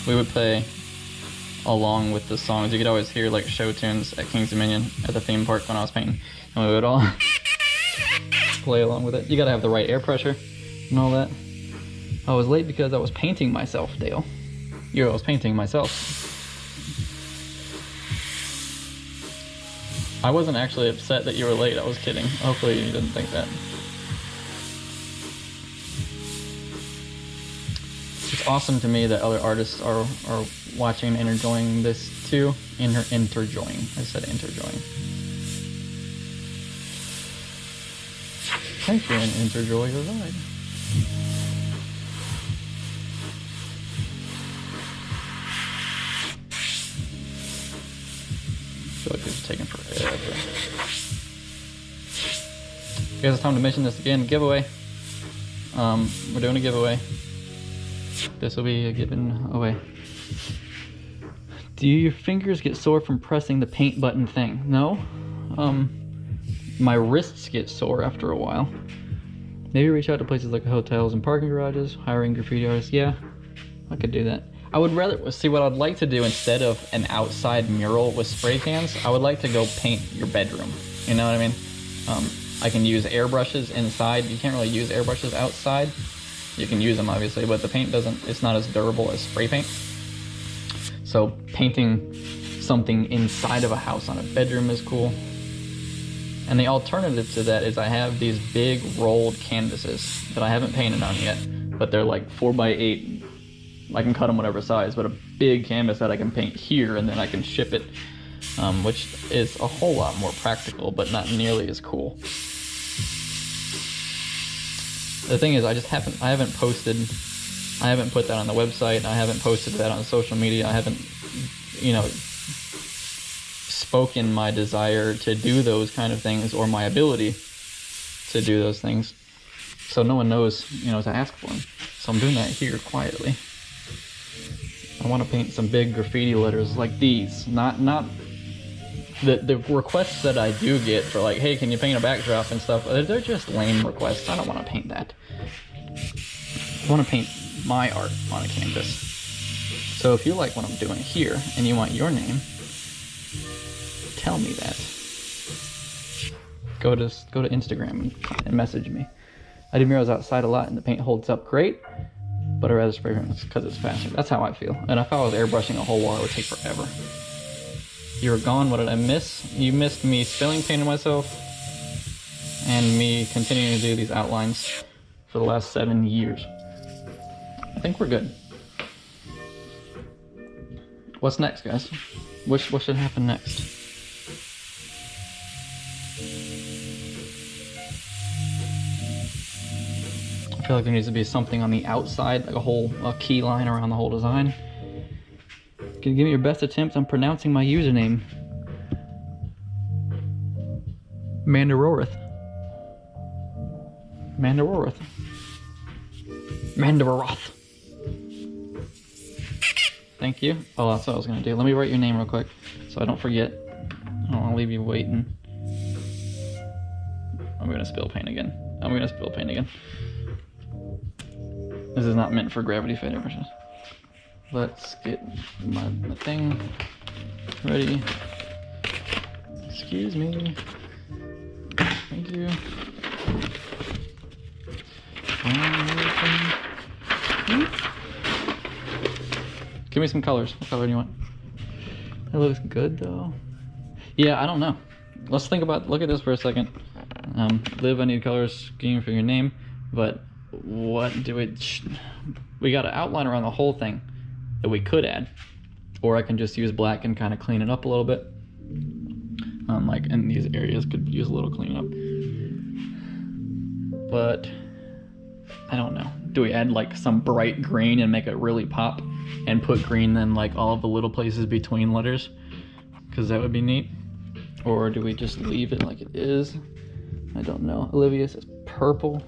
We would play along with the songs. You could always hear like show tunes at King's Dominion at the theme park when I was painting, and we would all play along with it. You gotta have the right air pressure and all that. I was late because I was painting myself, Dale. I was painting myself. I wasn't actually upset that you were late, I was kidding. Hopefully you didn't think that. It's awesome to me that other artists are watching and enjoying this too. Enjoying. I said enjoying. Thank you and enjoy your ride. I feel like this is taking forever. You guys, it's time to mention this again. Giveaway. We're doing a giveaway. This will be a given away. Do your fingers get sore from pressing the paint button thing? No. My wrists get sore after a while. Maybe reach out to places like hotels and parking garages, hiring graffiti artists. Yeah, I could do that. I would rather see what I'd like to do instead of an outside mural with spray cans. I would like to go paint your bedroom. You know what I mean? I can use airbrushes inside. You can't really use airbrushes outside. You can use them obviously, but the paint it's not as durable as spray paint. So painting something inside of a house on a bedroom is cool. And the alternative to that is I have these big rolled canvases that I haven't painted on yet, but they're like 4x8. I can cut them whatever size, but a big canvas that I can paint here and then I can ship it, which is a whole lot more practical, but not nearly as cool. The thing is, I haven't posted, I haven't put that on the website, I haven't posted that on social media, I haven't, spoken my desire to do those kind of things or my ability to do those things. So no one knows, to ask for them. So I'm doing that here quietly. I want to paint some big graffiti letters like these. Not the requests that I do get for like, hey, can you paint a backdrop and stuff? They're just lame requests. I don't want to paint that. I want to paint my art on a canvas. So if you like what I'm doing here and you want your name, tell me that. Go to Instagram and message me. I do murals outside a lot and the paint holds up great, but I'd rather spray paint because it's faster. That's how I feel. And if I was airbrushing a whole wall, it would take forever. You were gone, what did I miss? You missed me spilling paint on myself and me continuing to do these outlines for the last 7 years. I think we're good. What's next, guys? What should happen next? I feel like there needs to be something on the outside, like a key line around the whole design. Can you give me your best attempts on pronouncing my username? Mandarorith. Mandarorith. Mandaroth. Thank you. Oh, that's what I was gonna do. Let me write your name real quick so I don't forget. I don't wanna leave you waiting. I'm gonna spill paint again. This is not meant for gravity fed airbrushes. Let's get my thing ready. Excuse me. Thank you. Give me some colors. What color do you want? That looks good though. Yeah, I don't know. Let's look at this for a second. Liv, I need color scheme for your name, but what do we got an outline around the whole thing that we could add, or I can just use black and kind of clean it up a little bit. Like in these areas could use a little cleanup, but I don't know. Do we add like some bright green and make it really pop and put green in like all of the little places between letters? Because that would be neat. Or do we just leave it like it is? I don't know. Olivia says purple.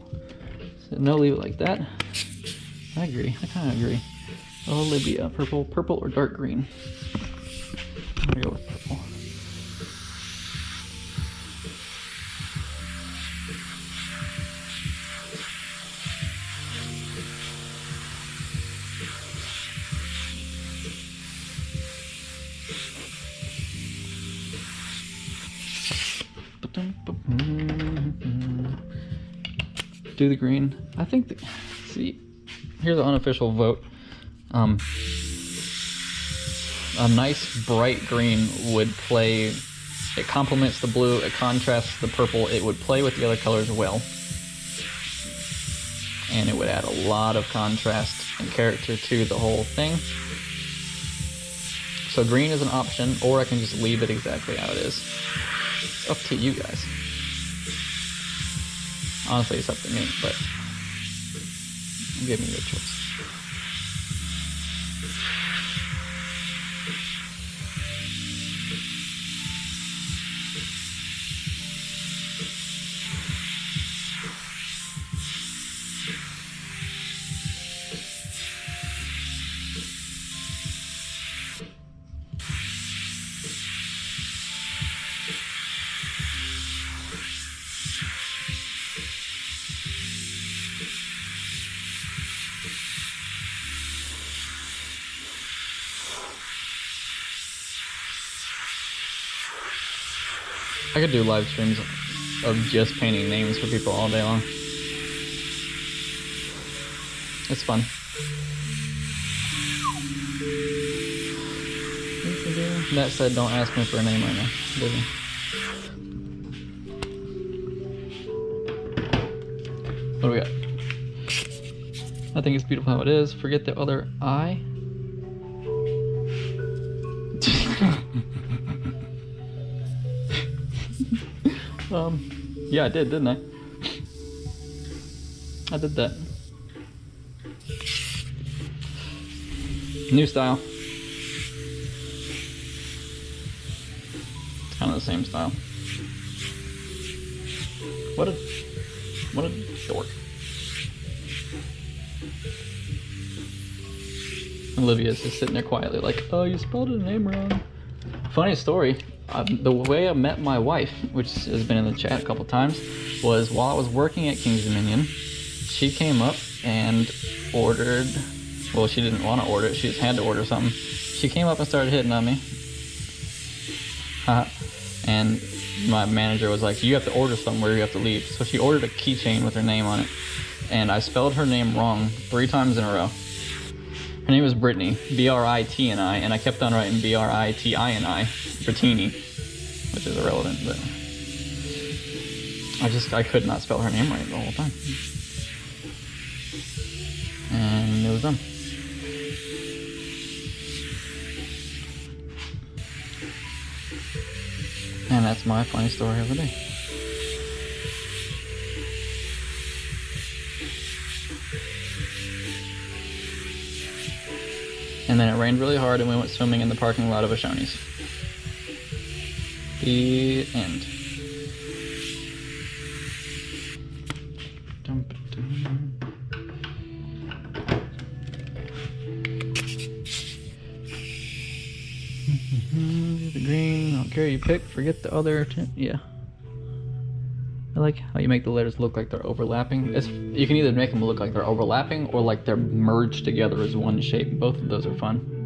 So no, leave it like that. I agree. I kind of agree. Olivia, purple or dark green? I'm gonna go with purple. Do the green. I think see, here's an unofficial vote. A nice bright green would play, it complements the blue, it contrasts the purple, it would play with the other colors well. And it would add a lot of contrast and character to the whole thing. So green is an option, or I can just leave it exactly how it is. It's up to you guys. Honestly, it's up to me, but give me your choice. I could do live streams of just painting names for people all day long. It's fun. That said, don't ask me for a name right now. Busy. What do we got? I think it's beautiful how it is. Forget the other eye. Yeah, I did, didn't I? I did that. New style. It's kind of the same style. What a dork. Olivia's just sitting there quietly like, oh, you spelled her name wrong. Funny story. The way I met my wife, which has been in the chat a couple times, was while I was working at King's Dominion. She came up and ordered, well, she didn't want to order it, she just had to order something. She came up and started hitting on me. And my manager was like, you have to order somewhere, you have to leave. So she ordered a keychain with her name on it. And I spelled her name wrong 3 times in a row. Her name was Brittany, B-R-I-T-N-I, and I kept on writing B-R-I-T-I-N-I, Brittini, which is irrelevant, but I could not spell her name right the whole time. And it was done. And that's my funny story of the day. And then it rained really hard and we went swimming in the parking lot of a Shoney's. The end. The green, I don't care, you pick, forget the other, yeah. I like how you make the letters look like they're overlapping. You can either make them look like they're overlapping or like they're merged together as one shape. Both of those are fun.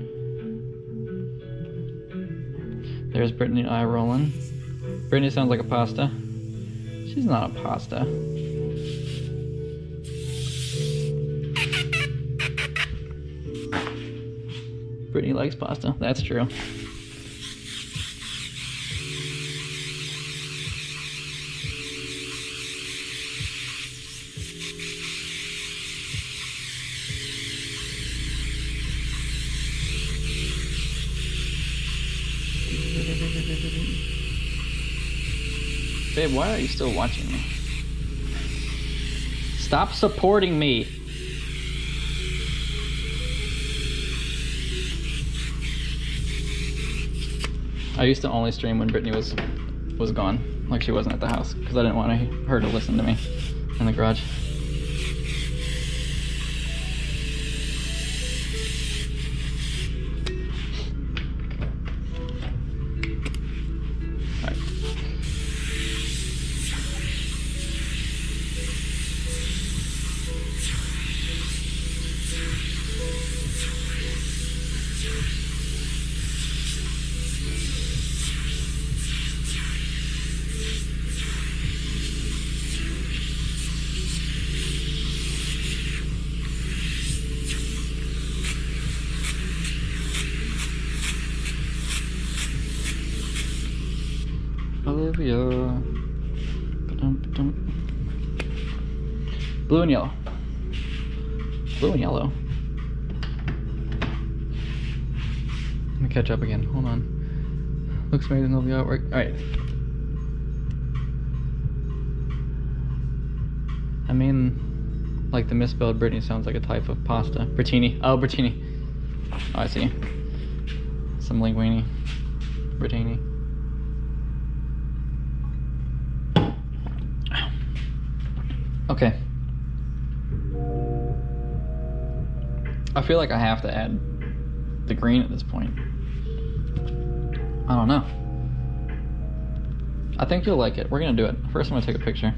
There's Brittany eye rolling. Brittany sounds like a pasta. She's not a pasta. Brittany likes pasta, that's true. Babe, why are you still watching me? Stop supporting me. I used to only stream when Brittany was gone, like she wasn't at the house, because I didn't want her to listen to me in the garage. Olivia. Ba-dum. Blue and yellow. Blue and yellow. Let me catch up again. Hold on. Looks amazing, Olivia artwork. Alright. I mean, like the misspelled Brittany sounds like a type of pasta. Brittini. Oh, Brittini. Oh, I see. Some linguine. Brittini. Okay. I feel like I have to add the green at this point. I don't know. I think you'll like it. We're gonna do it. First I'm gonna take a picture.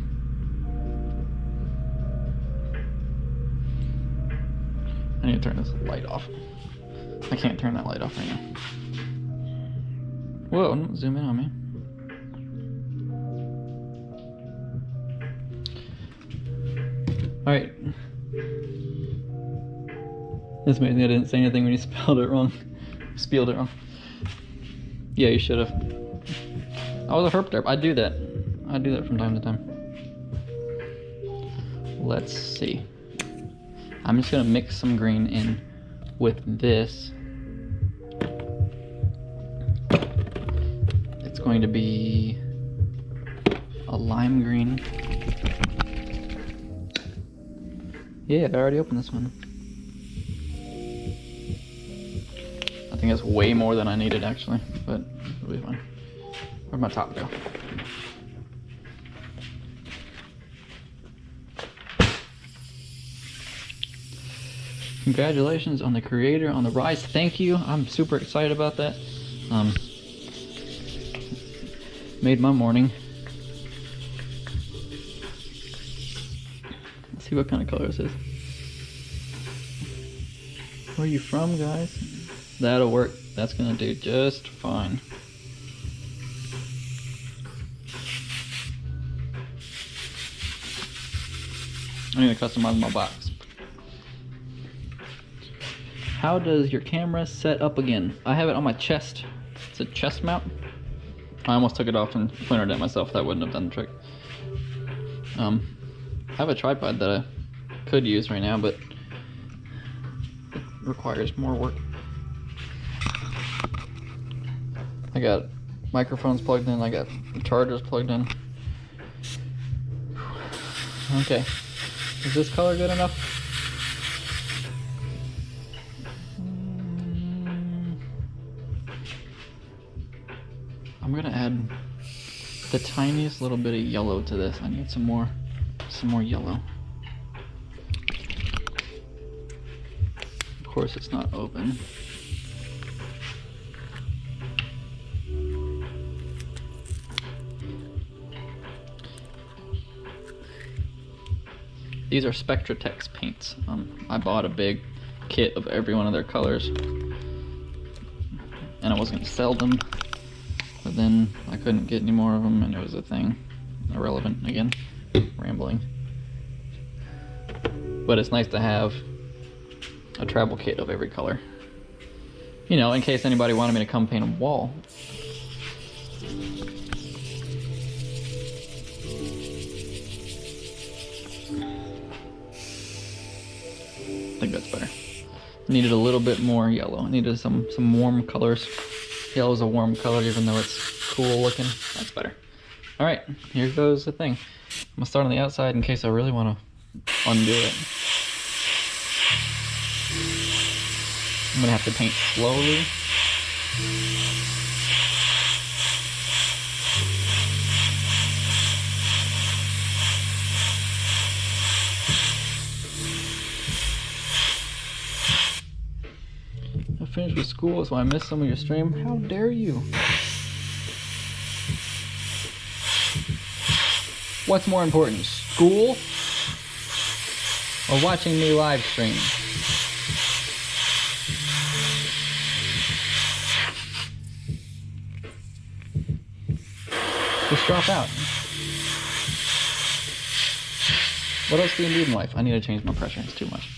I need to turn this light off. I can't turn that light off right now. Whoa, don't zoom in on me. Alright. It's amazing I didn't say anything when you spelled it wrong. Spelled it wrong. Yeah, you should have. I was a herp derp. I do that. I do that from time to time. Let's see. I'm just gonna mix some green in with this. It's going to be a lime green. Yeah, I already opened this one. I think it's way more than I needed actually, but it'll be fine. Where'd my top go? Congratulations on the creator on the rise. Thank you. I'm super excited about that. Made my morning. Let's see what kind of color this is. Where are you from, guys? That'll work. That's gonna do just fine. I need to customize my box. How does your camera set up again? I have it on my chest. It's a chest mount. I almost took it off and pointed at myself. That wouldn't have done the trick. I have a tripod that I could use right now, but it requires more work. I got microphones plugged in. I got chargers plugged in. Okay. Is this color good enough? I'm gonna add the tiniest little bit of yellow to this. I need some more yellow. Of course, it's not open. These are Spectratex paints. I bought a big kit of every one of their colors, and I was gonna sell them, but then I couldn't get any more of them, and it was a thing. Irrelevant again, rambling. But it's nice to have a travel kit of every color. You know, in case anybody wanted me to come paint a wall. I think that's better. Needed a little bit more yellow. Needed some warm colors. Yellow's a warm color even though it's cool looking. That's better. Alright, here goes the thing. I'm gonna start on the outside in case I really want to undo it. I'm gonna have to paint slowly. I finished with school, so I missed some of your stream. How dare you? What's more important, school or watching me live stream? Just drop out. What else do you need in life? I need to change my pressure. It's too much.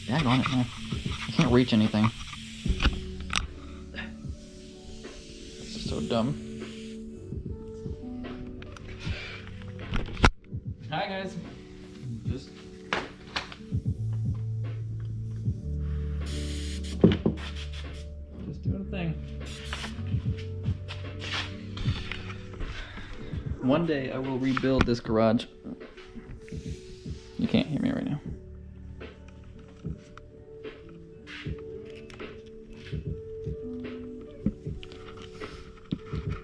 Dag on it, man. I can't reach anything. so dumb. Hi guys. Just doing a thing. One day I will rebuild this garage. You can't hear me right now.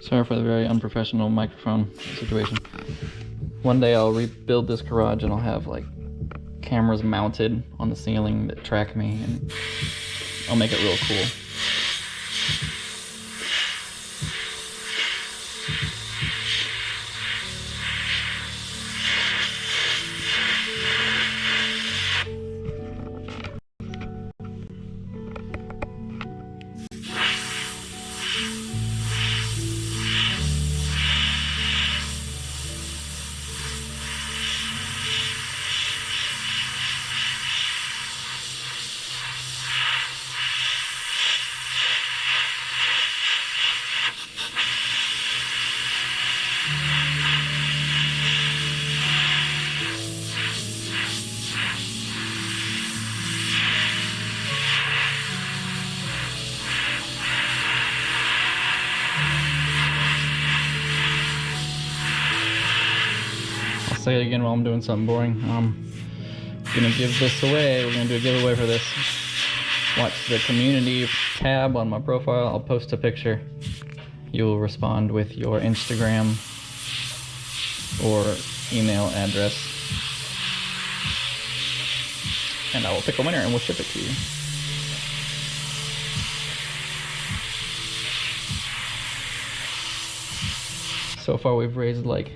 Sorry for the very unprofessional microphone situation. One day I'll rebuild this garage and I'll have like cameras mounted on the ceiling that track me, and I'll make it real cool. Say it again while I'm doing something boring. I'm gonna give this away. We're gonna do a giveaway for this. Watch the community tab on my profile. I'll post a picture. You will respond with your Instagram or email address, and I will pick a winner and we'll ship it to you. So far we've raised like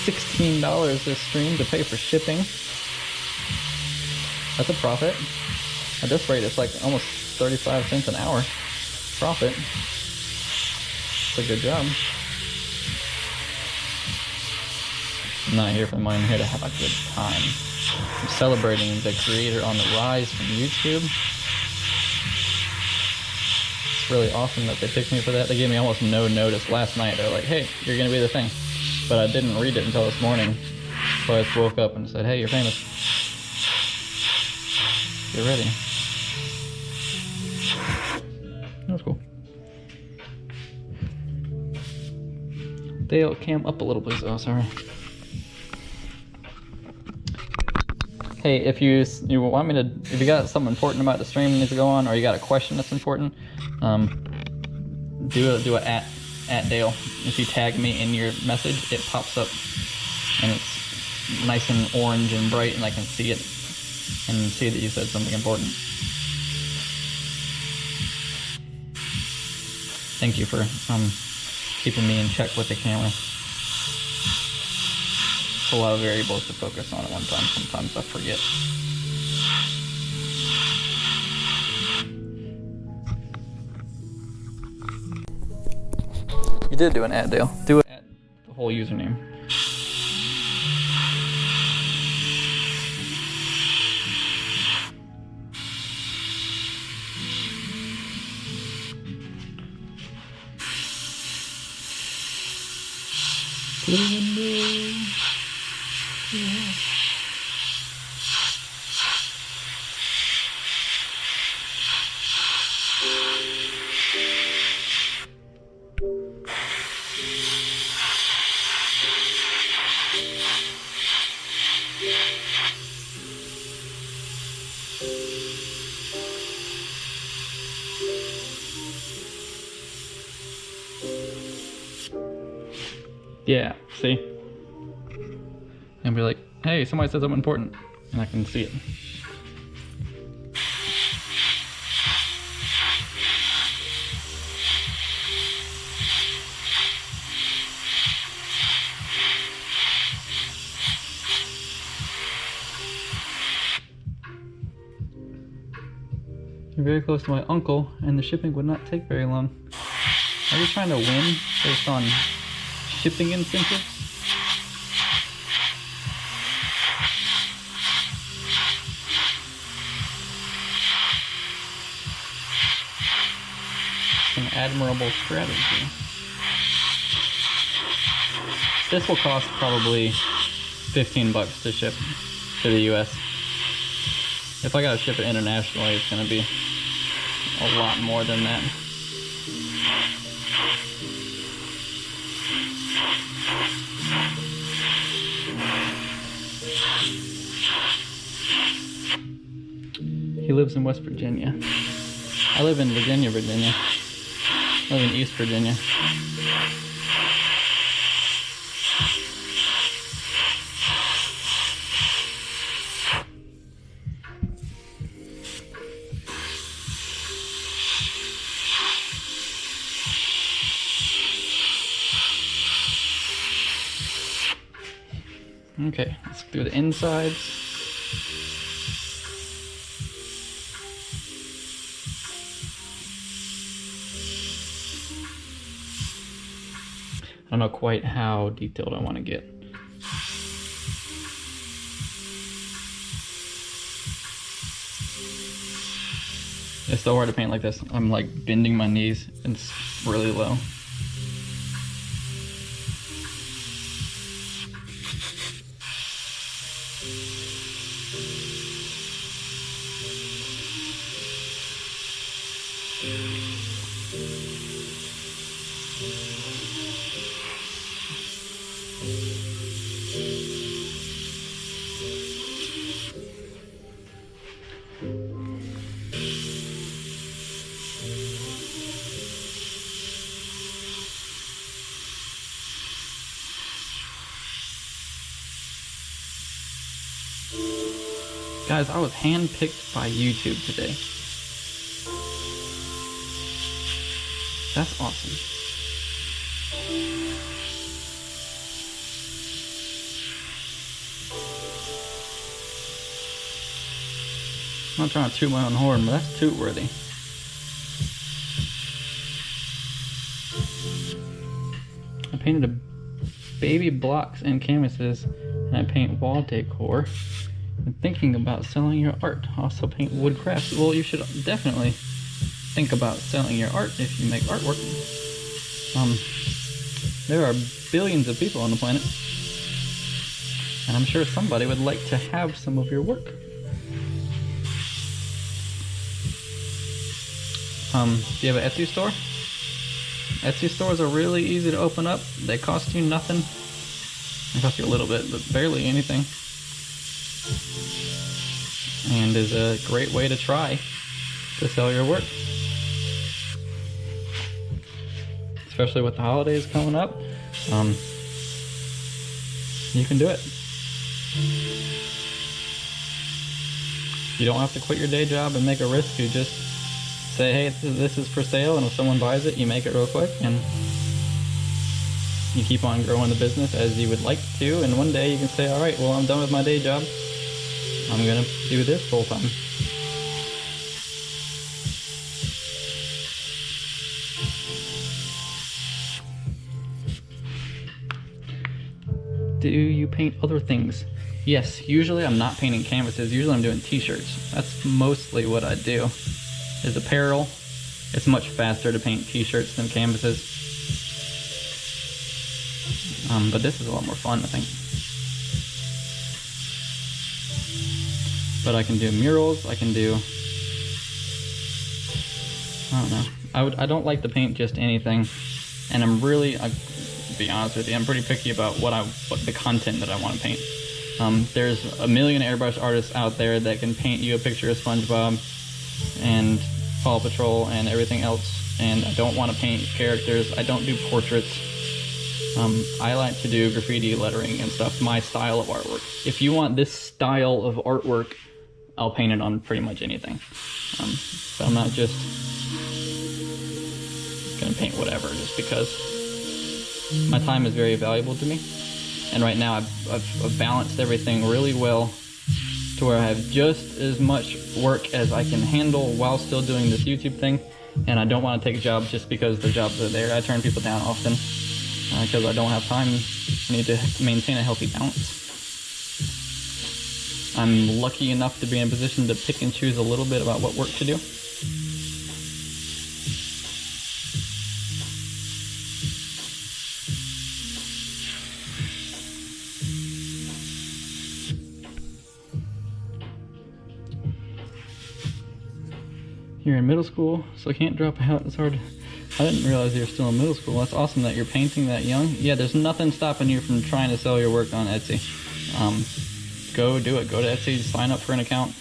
$16 this stream to pay for shipping. That's a profit. At this rate, it's like almost 35 cents an hour profit. It's a good job. I'm not here for the money, I'm here to have a good time. I'm celebrating the creator on the rise from YouTube. It's really awesome that they picked me for that. They gave me almost no notice last night. They're like, hey, you're gonna be the thing. But I didn't read it until this morning. So I just woke up and said, hey, you're famous. Get ready. That was cool. Dale, cam up a little, please. Oh, sorry. Hey, if you want me to, if you got something important about the stream that needs to go on, or you got a question that's important, do a at Dale. If you tag me in your message, it pops up and it's nice and orange and bright, and I can see it and see that you said something important. Thank you for keeping me in check with the camera. It's a lot of variables to focus on at one time. Sometimes I forget. You did do an ad, Dale. Do it at the whole username. Yeah. Yeah, see? And be like, hey, somebody said something important, and I can see it. You're very close to my uncle, and the shipping would not take very long. Are you trying to win based on shipping incentives? An admirable strategy. This will cost probably 15 bucks to ship to the US. If I gotta ship it internationally, it's gonna be a lot more than that. He lives in West Virginia. I live in Virginia, Virginia. I live in East Virginia. Okay, let's do the insides. I don't know quite how detailed I want to get. It's so hard to paint like this. I'm like bending my knees and it's really low. Guys, I was handpicked by YouTube today. That's awesome. I'm not trying to toot my own horn, but that's toot worthy. I painted a baby blocks and canvases, and I paint wall decor. And thinking about selling your art. Also paint wood crafts. Well, you should definitely think about selling your art if you make artwork. There are billions of people on the planet, and I'm sure somebody would like to have some of your work. Do you have an Etsy store? Etsy stores are really easy to open up. They cost you nothing. They cost you a little bit, but barely anything. And is a great way to try to sell your work. Especially with the holidays coming up. You can do it. You don't have to quit your day job and make a risk. You just say, hey, this is for sale, and if someone buys it, you make it real quick, and you keep on growing the business as you would like to, and one day you can say, all right, well, I'm done with my day job. I'm gonna do this full time. Do you paint other things? Yes, usually I'm not painting canvases. Usually I'm doing t-shirts. That's mostly what I do, is apparel. It's much faster to paint t-shirts than canvases. But this is a lot more fun, I think. But I can do murals, I can do, I don't know. I don't like to paint just anything, and I'm really, to be honest with you, I'm pretty picky about what the content that I want to paint. There's a million airbrush artists out there that can paint you a picture of SpongeBob and Paw Patrol and everything else, and I don't want to paint characters. I don't do portraits. I like to do graffiti, lettering, and stuff, my style of artwork. If you want this style of artwork, I'll paint it on pretty much anything. But I'm not just gonna paint whatever just because. My time is very valuable to me, and right now I've balanced everything really well to where I have just as much work as I can handle while still doing this YouTube thing, and I don't want to take jobs just because the jobs are there. I turn people down often because I don't have time. I need to maintain a healthy balance. I'm lucky enough to be in a position to pick and choose a little bit about what work to do. You're in middle school, so can't drop out. It's hard. I didn't realize you were still in middle school. That's awesome that you're painting that young. Yeah, there's nothing stopping you from trying to sell your work on Etsy. Go do it. Go to Etsy, sign up for an account.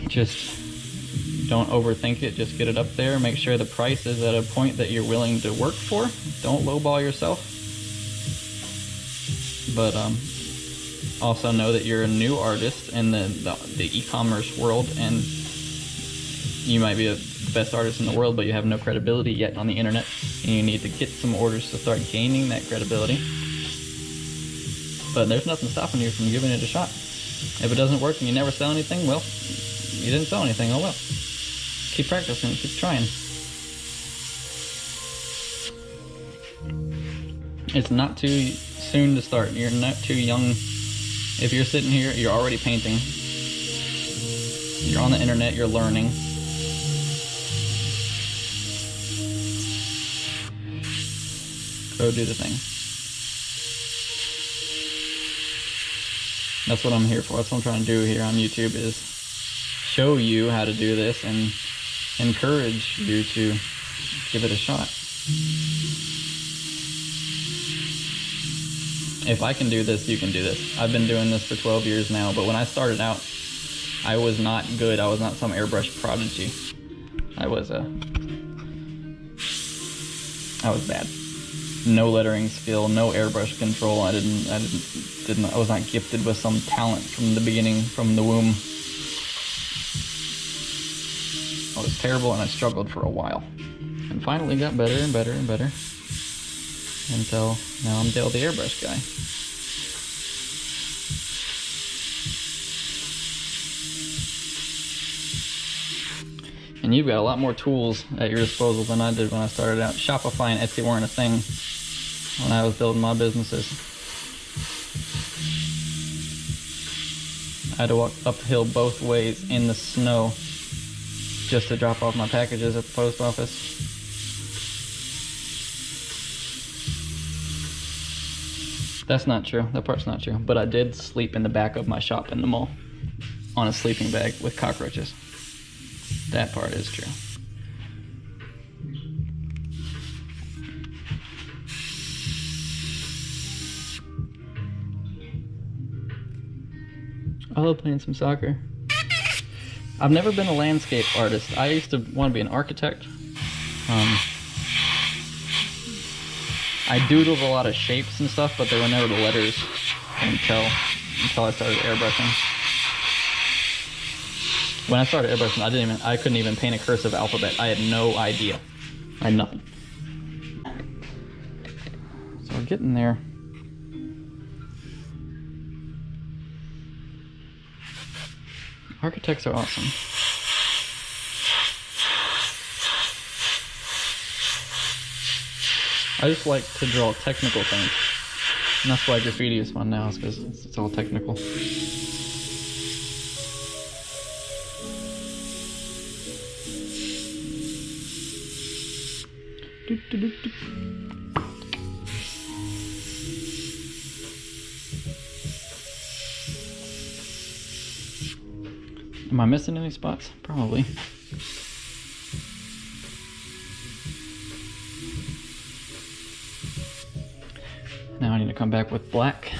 Just don't overthink it. Just get it up there. Make sure the price is at a point that you're willing to work for. Don't lowball yourself. But also know that you're a new artist in the e-commerce world, and you might be the best artist in the world, but you have no credibility yet on the internet, and you need to get some orders to start gaining that credibility. But there's nothing stopping you from giving it a shot. If it doesn't work and you never sell anything, well, you didn't sell anything, oh well. Keep practicing, keep trying. It's not too soon to start. You're not too young. If you're sitting here, you're already painting. You're on the internet, you're learning. Go do the thing. That's what I'm here for. That's what I'm trying to do here on YouTube, is show you how to do this and encourage you to give it a shot. If I can do this, you can do this. I've been doing this for 12 years now, but when I started out, I was not good. I was not some airbrush prodigy. I was bad. No lettering skill, no airbrush control. I was not gifted with some talent from the beginning, from the womb. I was terrible, and I struggled for a while, and finally got better and better and better, until now I'm Dale the airbrush guy. And you've got a lot more tools at your disposal than I did when I started out. Shopify and Etsy weren't a thing when I was building my businesses. I had to walk uphill both ways in the snow just to drop off my packages at the post office. That's not true. That part's not true. But I did sleep in the back of my shop in the mall on a sleeping bag with cockroaches. That part is true. I love playing some soccer. I've never been a landscape artist. I used to want to be an architect. I doodled a lot of shapes and stuff, but they were never the letters until I started airbrushing. When I started airbrushing, I couldn't even paint a cursive alphabet. I had no idea. I had nothing. So we're getting there. Architects are awesome. I just like to draw technical things. And that's why graffiti is fun now, is because it's all technical. Am I missing any spots? Probably. Now I need to come back with black.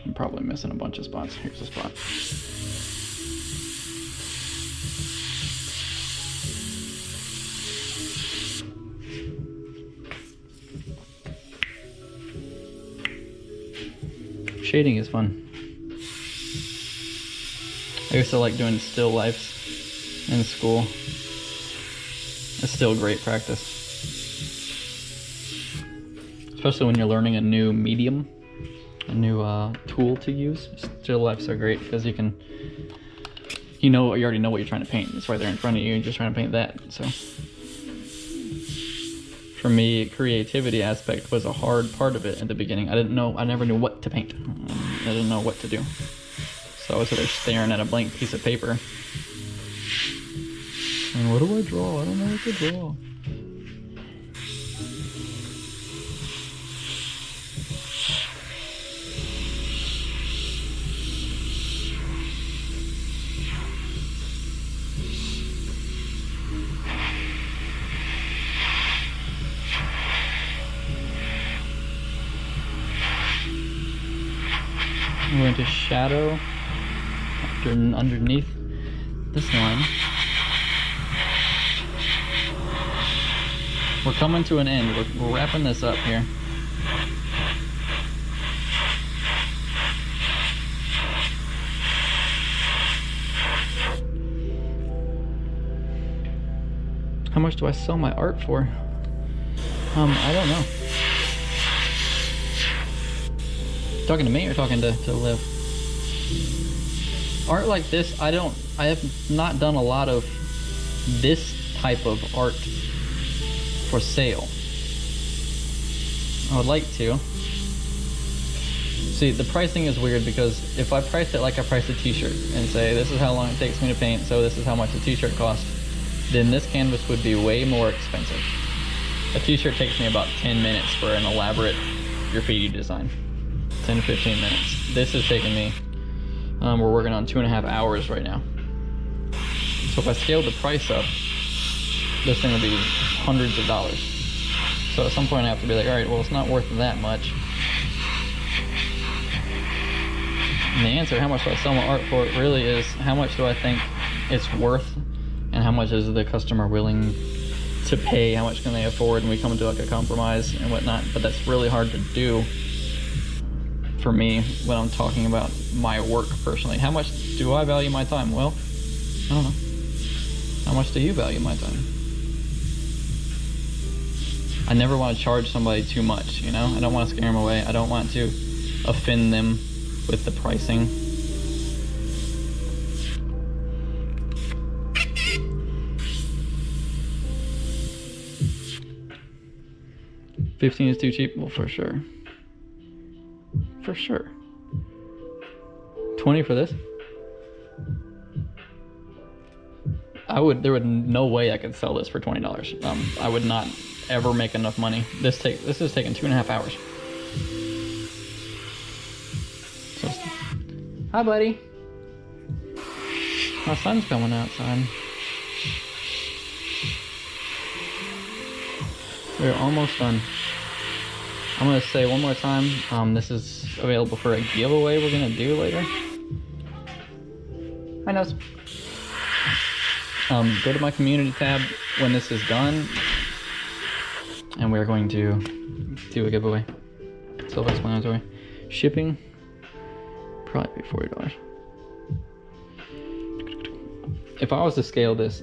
I'm probably missing a bunch of spots. Here's a spot. Shading is fun. I used to like doing still lifes in school. It's still great practice. Especially when you're learning a new medium, a new tool to use. Still lifes are great because you can, you already know what you're trying to paint. It's right there in front of you, you're just trying to paint that. So for me, creativity aspect was a hard part of it at the beginning. I never knew what to paint. I didn't know what to do. So I was there staring at a blank piece of paper. And what do I draw? I don't know what to draw. I'm going to shadow underneath this line. We're coming to an end. We're wrapping this up here. How much do I sell my art for? I don't know. Talking to me or talking to Liv? Art like this, I have not done a lot of this type of art for sale. I would like to. See, the pricing is weird because if I price it like I price a t-shirt and say this is how long it takes me to paint, so this is how much a t-shirt costs, then this canvas would be way more expensive. A t-shirt takes me about 10 minutes for an elaborate graffiti design. 10 to 15 minutes. This is taking me, we're working on 2.5 hours right now. So if I scaled the price up, this thing would be hundreds of dollars. So at some point I have to be like, all right, well, it's not worth that much. And the answer, how much do I sell my art for, really is how much do I think it's worth and how much is the customer willing to pay, how much can they afford, and we come to like a compromise and whatnot. But that's really hard to do for me when I'm talking about my work personally. How much do I value my time? Well, I don't know. How much do you value my time? I never want to charge somebody too much, you know? I don't want to scare them away. I don't want to offend them with the pricing. $15 is too cheap? Well, for sure. For sure. 20 for this? There would no way I could sell this for $20. I would not ever make enough money. This is taking 2.5 hours. So, hi, buddy. My sun's coming outside. We're almost done. I'm gonna say one more time, this is available for a giveaway we're gonna do later. Hi, Nose. Go to my community tab when this is done, and we're going to do a giveaway. Self-explanatory. Shipping, probably be $40. If I was to scale this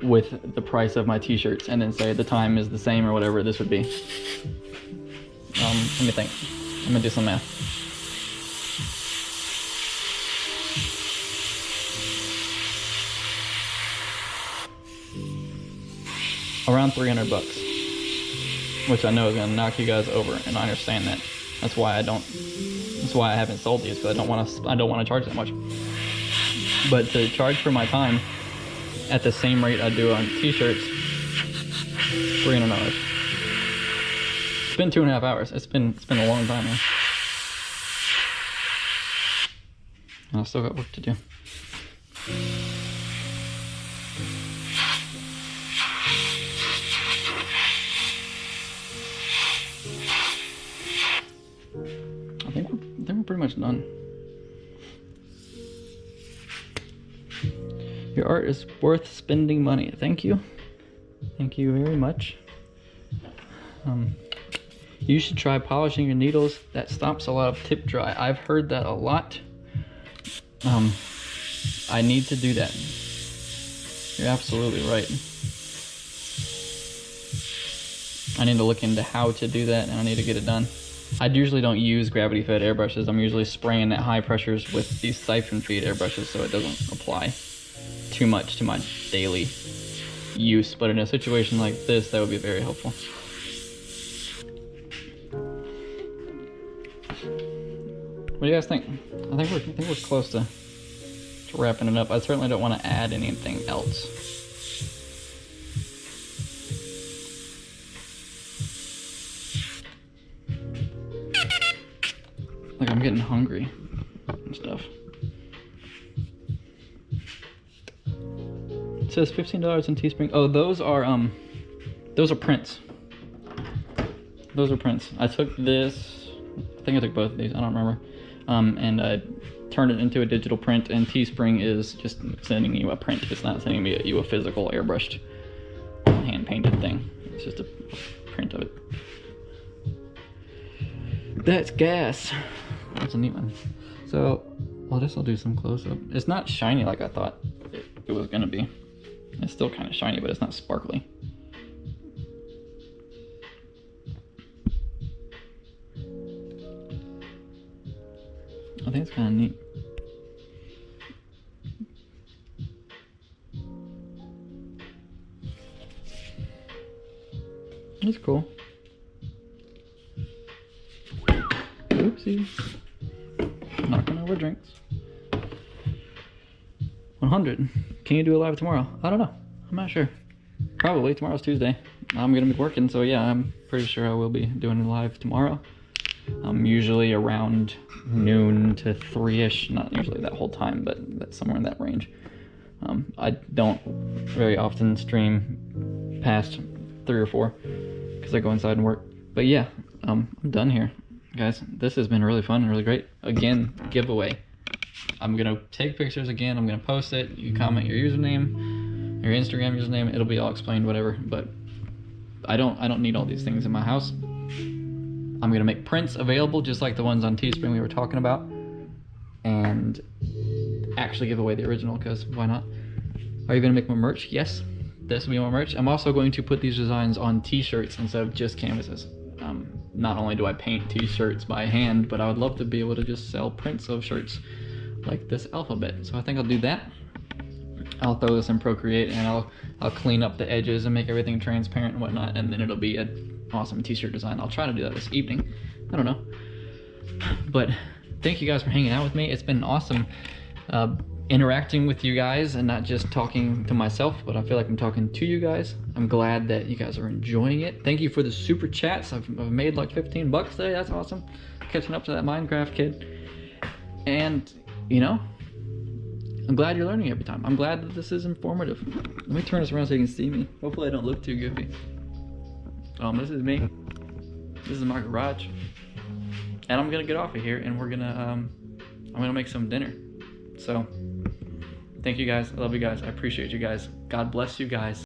with the price of my t-shirts and then say the time is the same or whatever this would be. Let me think. I'm gonna do some math. Around 300 bucks, which I know is gonna knock you guys over, and I understand that. That's why I haven't sold these, because I don't want to charge that much. But to charge for my time at the same rate I do on t-shirts, $300. It's been 2.5 hours. It's been a long time now. And I've still got work to do. I think we're pretty much done. Your art is worth spending money. Thank you. Thank you very much. You should try polishing your needles. That stops a lot of tip dry. I've heard that a lot. I need to do that. You're absolutely right. I need to look into how to do that, and I need to get it done. I usually don't use gravity fed airbrushes. I'm usually spraying at high pressures with these siphon feed airbrushes so it doesn't apply too much to my daily use. But in a situation like this, that would be very helpful. What do you guys think? I think we're close to wrapping it up. I certainly don't want to add anything else. Like, I'm getting hungry and stuff. It says $15 in Teespring. Oh, those are prints. Those are prints. I took this. I think I took both of these. I don't remember. and turn it into a digital print, and Teespring is just sending you a print. It's not sending you a physical airbrushed hand painted thing. It's just a print of it. That's gas. That's a neat one. So, well, this will do some close up. It's not shiny like I thought it was gonna be. It's still kind of shiny, but it's not sparkly. I think it's kind of neat. It's cool. Oopsie. Knocking over drinks. 100. Can you do a live tomorrow? I don't know. I'm not sure. Probably. Tomorrow's Tuesday. I'm gonna be working, so yeah, I'm pretty sure I will be doing a live tomorrow. Usually around noon to 3-ish. Not usually that whole time, but that's somewhere in that range. I don't very often stream past 3 or 4 because I go inside and work. But yeah, I'm done here. Guys, this has been really fun and really great. Again, giveaway. I'm gonna take pictures again. I'm gonna post it. You comment your username, your Instagram username. It'll be all explained, whatever. But I don't need all these things in my house. I'm gonna make prints available just like the ones on Teespring we were talking about, and actually give away the original, because why not? Are you gonna make more merch? Yes, this will be more merch. I'm also going to put these designs on t-shirts instead of just canvases. Not only do I paint t-shirts by hand, but I would love to be able to just sell prints of shirts like this alphabet. So I think I'll do that. I'll throw this in Procreate, and I'll clean up the edges and make everything transparent and whatnot, and then it'll be an awesome t-shirt design. I'll try to do that this evening. I don't know. But thank you guys for hanging out with me. It's been awesome interacting with you guys and not just talking to myself, but I feel like I'm talking to you guys. I'm glad that you guys are enjoying it. Thank you for the super chats. I've made like 15 bucks today. That's awesome. Catching up to that Minecraft kid. And, you know, I'm glad you're learning every time. I'm glad that this is informative. Let me turn this around so you can see me. Hopefully I don't look too goofy. This is me. This is my garage. And I'm gonna get off of here, and we're gonna, I'm gonna make some dinner. So, thank you guys. I love you guys. I appreciate you guys. God bless you guys.